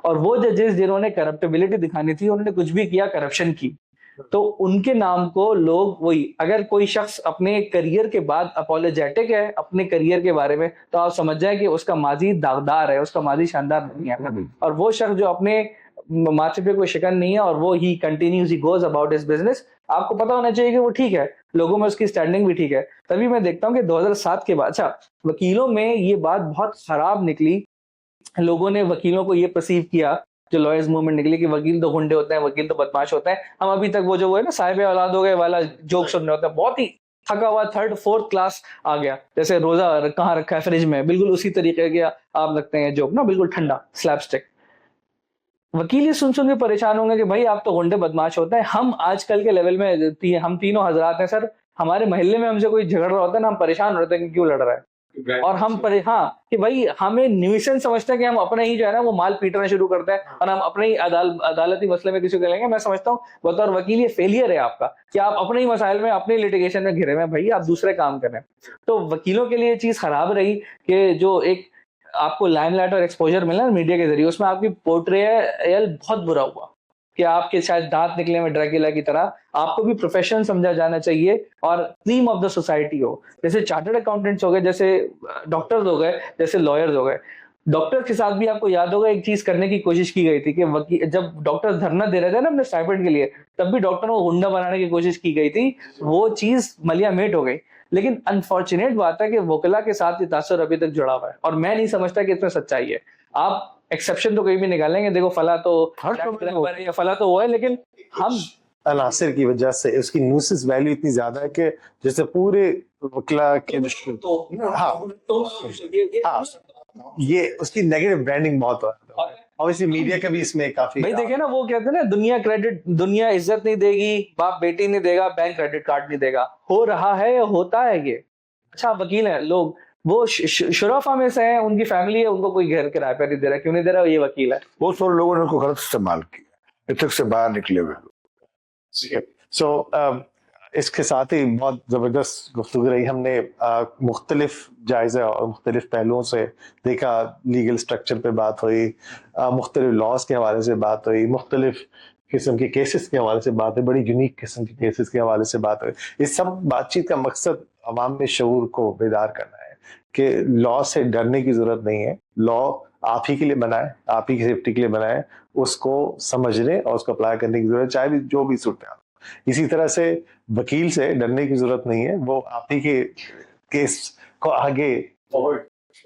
और वो जजेस जिन्होंने करप्टेबिलिटी दिखानी थी, उन्होंने कुछ भी किया, करप्शन की, तो उनके नाम को लोग वही, अगर कोई शख्स अपने करियर के बाद अपोलोजेटिक है अपने करियर के बारे में, तो आप समझ जाए कि उसका माजी दागदार है, उसका माजी शानदार नहीं है। और वो शख्स जो अपने माथे पे कोई शिकन नहीं है और वो ही continues, he goes about his business, आपको पता होना चाहिए कि वो ठीक है, लोगों में उसकी स्टैंडिंग भी ठीक है। तभी मैं देखता हूँ कि 2007 के बाद, अच्छा वकीलों में ये बात बहुत खराब निकली, लोगों ने वकीलों को ये परसीव किया, जो लॉयर्स मूवमेंट निकली, कि वकील तो गुंडे होते हैं, वकील तो बदमाश होते हैं। हम अभी तक वो जो है ना साहिब औलाद हो गए वाला जोक सुन रहे होते हैं, बहुत ही थका हुआ 3rd 4th क्लास आ गया, जैसे रोजा कहाँ रखा है फ्रिज में, बिल्कुल उसी तरीके के आप लगते हैं जोक ना, बिल्कुल ठंडा स्लैपस्टिक। वकील ये सुन के परेशान होंगे कि भाई आप तो गुंडे बदमाश होते हैं। हम आजकल के लेवल में हम तीनों हजरात हैं सर, हमारे मोहल्ले में हमसे कोई झगड़ रहा होता है ना, हम परेशान होते हैं कि क्यों लड़ रहा है, और हम कि भाई हमें न्यूसेंस समझते हैं कि हम अपने ही जो है ना वो माल पीटना शुरू करते हैं, और हम अपने ही अदालती मसले में किसी को लेंगे। मैं समझता हूँ बतौर वकील ये फेलियर है आपका कि आप अपने ही मसाइल में, अपने लिटिगेशन में घिरे हुए, भाई आप दूसरे काम करें। तो वकीलों के लिए ये चीज खराब रही कि जो एक आपको लाइमलाइट और एक्सपोजर मिला मीडिया के जरिए, उसमें आपकी पोर्ट्रेयल बहुत बुरा हुआ कि आपके शायद दांत निकले में ड्रैकुला की तरह। आपको भी प्रोफेशन समझा जाना चाहिए और क्रीम ऑफ द सोसाइटी हो, जैसे चार्टर्ड अकाउंटेंट्स हो गए, जैसे डॉक्टर्स हो गए, जैसे लॉयर्स हो गए। डॉक्टर्स के साथ भी आपको याद होगा एक चीज करने की कोशिश की गई थी कि वकील, जब डॉक्टर्स धरना दे रहे थे ना अपने स्टाइपेंड के लिए, तब भी डॉक्टरों को गुंडा बनाने की कोशिश की गई थी, वो चीज मलिया मेट हो गई। लेकिन अनफॉर्चुनेट बात है कि वकला के साथ ये तासुर अभी तक जुड़ा हुआ है, और मैं नहीं समझता कि इसमें सच्चाई है। आप एक्सेप्शन तो कहीं भी निकालेंगे, देखो फला तो या फला तो वो है, लेकिन हम अनासिर की वजह से उसकी न्यूसेंस वैल्यू इतनी ज्यादा है कि जैसे पूरे वकला के ये उसकी नेगेटिव ब्रांडिंग बहुत हो रहा है। ऑब्वियसली मीडिया का भी इसमें काफी, भाई देखे ना, वो कहते हैं ना दुनिया इज्जत नहीं देगी, बाप बेटी नहीं देगा, बैंक क्रेडिट कार्ड नहीं देगा। हो रहा है या होता है ये। अच्छा वकील है लोग, वो शुरफा में से हैं, उनकी फैमिली है, उनको कोई घर किराए पर नहीं दे रहा, क्यों नहीं दे रहा? ये वकील है। बहुत सारे लोगों ने उनको गलत इस्तेमाल किया, इथिक्स से बाहर निकले हुए। सो इसके साथ ही बहुत जबरदस्त गुफ्तगू रही। हमने मुख्तलिफ जायजे और मुख्तलिफ पहलुओं से देखा, लीगल स्ट्रक्चर पे बात हुई, मुख्तलिफ लॉज के हवाले से बात हुई, मुख्तलिफ किस्म के केसेस के हवाले से बात हुई, बड़ी यूनिक किस्म के केसेस के हवाले से बात हुई। इस सब बातचीत का मकसद अवाम में शऊर को बेदार करना है कि लॉ से डरने की जरूरत नहीं है। लॉ आप ही के लिए बनाए, आप ही की सेफ्टी के लिए बनाए, उसको समझने और उसको अप्लाई करने की जरूरत, चाहे भी जो भी सूरत है। इसी तरह से वकील से डरने की जरूरत नहीं है, वो आप ही के केस को आगे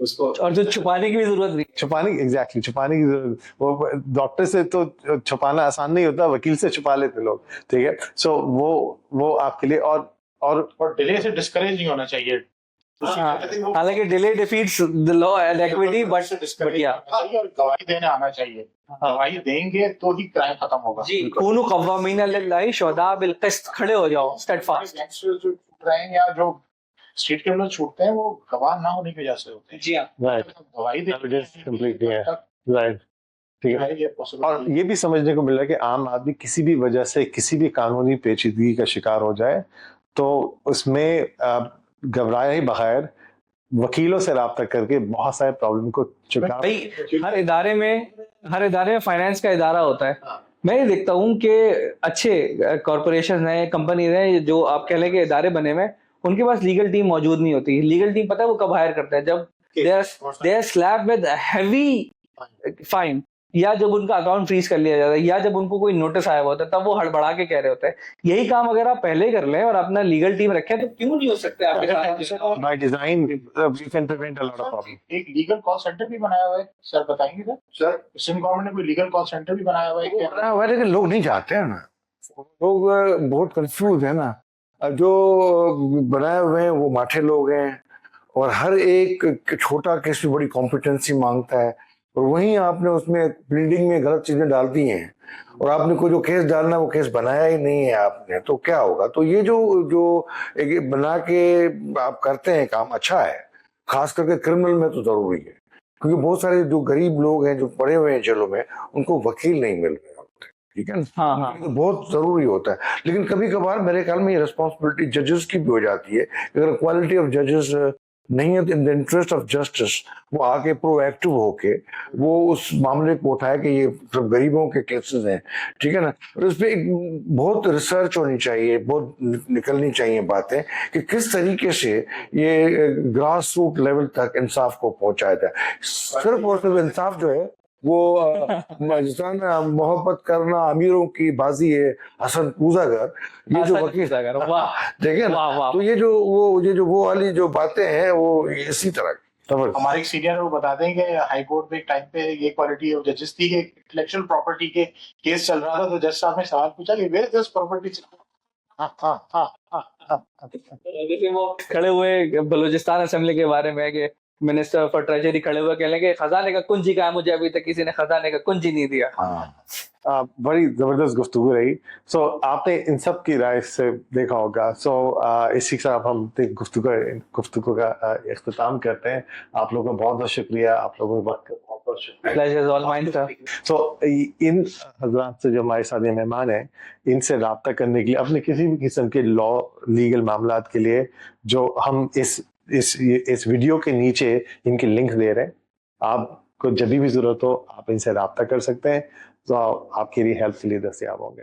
उसको और जो छुपाने की भी जरूरत नहीं। छुपाने छुपाने की जरूरत, वो डॉक्टर से तो छुपाना आसान नहीं होता, वकील से छुपा लेते लोग, ठीक है। सो वो आपके लिए और डिले से डिस्करेज नहीं होना चाहिए। हालांकि delay defeats the law and equity, but या और गवाही देने आना चाहिए। गवाही देंगे तो ही क्राइम खत्म होगा। जी, कूनू कव्वामीन लिल्लाहि शुहदा बिल क़िस्त, खड़े हो जाओ स्टेडफास्ट। गैंगस्टर जो छूट रहे हैं या जो स्ट्रीट क्रिमिनल छूटते हैं, वो गवाह ना होने की वजह से होते हैं। जी हाँ, राइट, गवाही Evidence complete, देने yeah. राइट, ठीक है। ये possible और ये भी समझने को मिल रहा है कि आम आदमी किसी भी वजह से किसी भी कानूनी पेचीदगी का शिकार हो जाए तो उसमें घबराए ही बगैर वकीलों से रब्ता करके बहुत सारे प्रॉब्लम को चुका। भाई हर इदारे में फाइनेंस का इदारा होता है। मैं ये देखता हूँ कि अच्छे कॉरपोरेशन हैं, कंपनीज हैं, जो आप कह लें कि इदारे बने हुए हैं, उनके पास लीगल टीम मौजूद नहीं होती। लीगल टीम पता है वो कब हायर करता है? जब they are slapped with heavy fine, या जब उनका अकाउंट फ्रीज कर लिया जाता है, या जब उनको कोई नोटिस आया हुआ होता है, तब वो हड़बड़ा के कह रहे होते हैं। यही काम अगर आप पहले कर लें और अपना लीगल टीम रखें तो क्यों नहीं हो सकते आपके साथ? By design we can prevent a lot of problem. एक लीगल कॉल सेंटर भी बनाया हुआ है, सर बताएंगे सर? सिंध गवर्नमेंट ने कोई लीगल कॉल सेंटर भी बनाया हुआ है क्या? बना हुआ है, लेकिन लोग नहीं चाहते हैं ना, लोग बहुत कंफ्यूज है ना। जो बनाए हुए हैं वो माठे लोग हैं, और हर एक छोटा केस भी बड़ी कॉम्पिटेंसी मांगता है, और वहीं आपने उसमें प्लीडिंग में गलत चीजें डाल दी हैं, और आपने कोई जो केस डालना वो केस बनाया ही नहीं है आपने, तो क्या होगा? तो ये जो एक बना के आप करते हैं काम, अच्छा है, खास करके क्रिमिनल में तो जरूरी है, क्योंकि बहुत सारे जो गरीब लोग हैं जो पड़े हुए हैं जेलों में, उनको वकील नहीं मिल रहे होते, ठीक है ना। हाँ। तो बहुत जरूरी होता है। लेकिन कभी कभार मेरे ख्याल में ये रिस्पॉन्सिबिलिटी जजेस की भी हो जाती है। अगर क्वालिटी ऑफ जजेस नहीं है तो in the interest of justice वो आके प्रोएक्टिव होके वो उस मामले को उठाए कि ये सब गरीबों के केसेस हैं, ठीक है ना। और इस पे एक बहुत रिसर्च होनी चाहिए, बहुत निकलनी चाहिए बातें कि किस तरीके से ये ग्रास रूट लेवल तक इंसाफ को पहुंचाया जाए। सिर्फ और सिर्फ इंसाफ जो है वो जिसान मोहब्बत करना अमीरों की बाजी है, हसन पूजागर, ये जो वकील देखे ना, तो ये जो वो वाली जो बातें हैं वो इसी तरह की। हमारे एक सीनियर वो बताते हैं कि हाई कोर्ट में एक टाइम पे ये क्वालिटी ऑफ जजेस थी कि इंटेलेक्चुअल प्रॉपर्टी के केस चल रहा था, तो जज साहब ने सवाल पूछा कि वेयर दिस प्रॉपर्टी। जैसे वो खड़े हुए बलूचिस्तान असेंबली के बारे में कि मिनिस्टर फॉर ट्रेजरी खड़े हुए कह लेंगे खजाने का कुंजी कहाँ, मुझे अभी तक किसी ने खजाने का कुंजी नहीं दिया। बड़ी जबरदस्त गुफ्तगू रही। सो आपने इन सब की राय से देखा होगा। सो इसी के साथ हम गुफ्तगू का इख्तिताम करते हैं। आप लोगों का बहुत बहुत शुक्रिया, आप लोगों का बहुत शुक्रिया। Pleasure is all mine, sir. सो इन हजरात से जो हमारे साथ ये मेहमान हैं, इनसे रब्ता करने के लिए अपने किसी भी किस्म के लॉ लीगल मामलात के लिए, जो हम इस वीडियो के नीचे इनके लिंक दे रहे हैं, आपको जब भी जरूरत हो आप इनसे रब्ता कर सकते हैं, तो आपके लिए हेल्प के लिए दस्तयाब होंगे।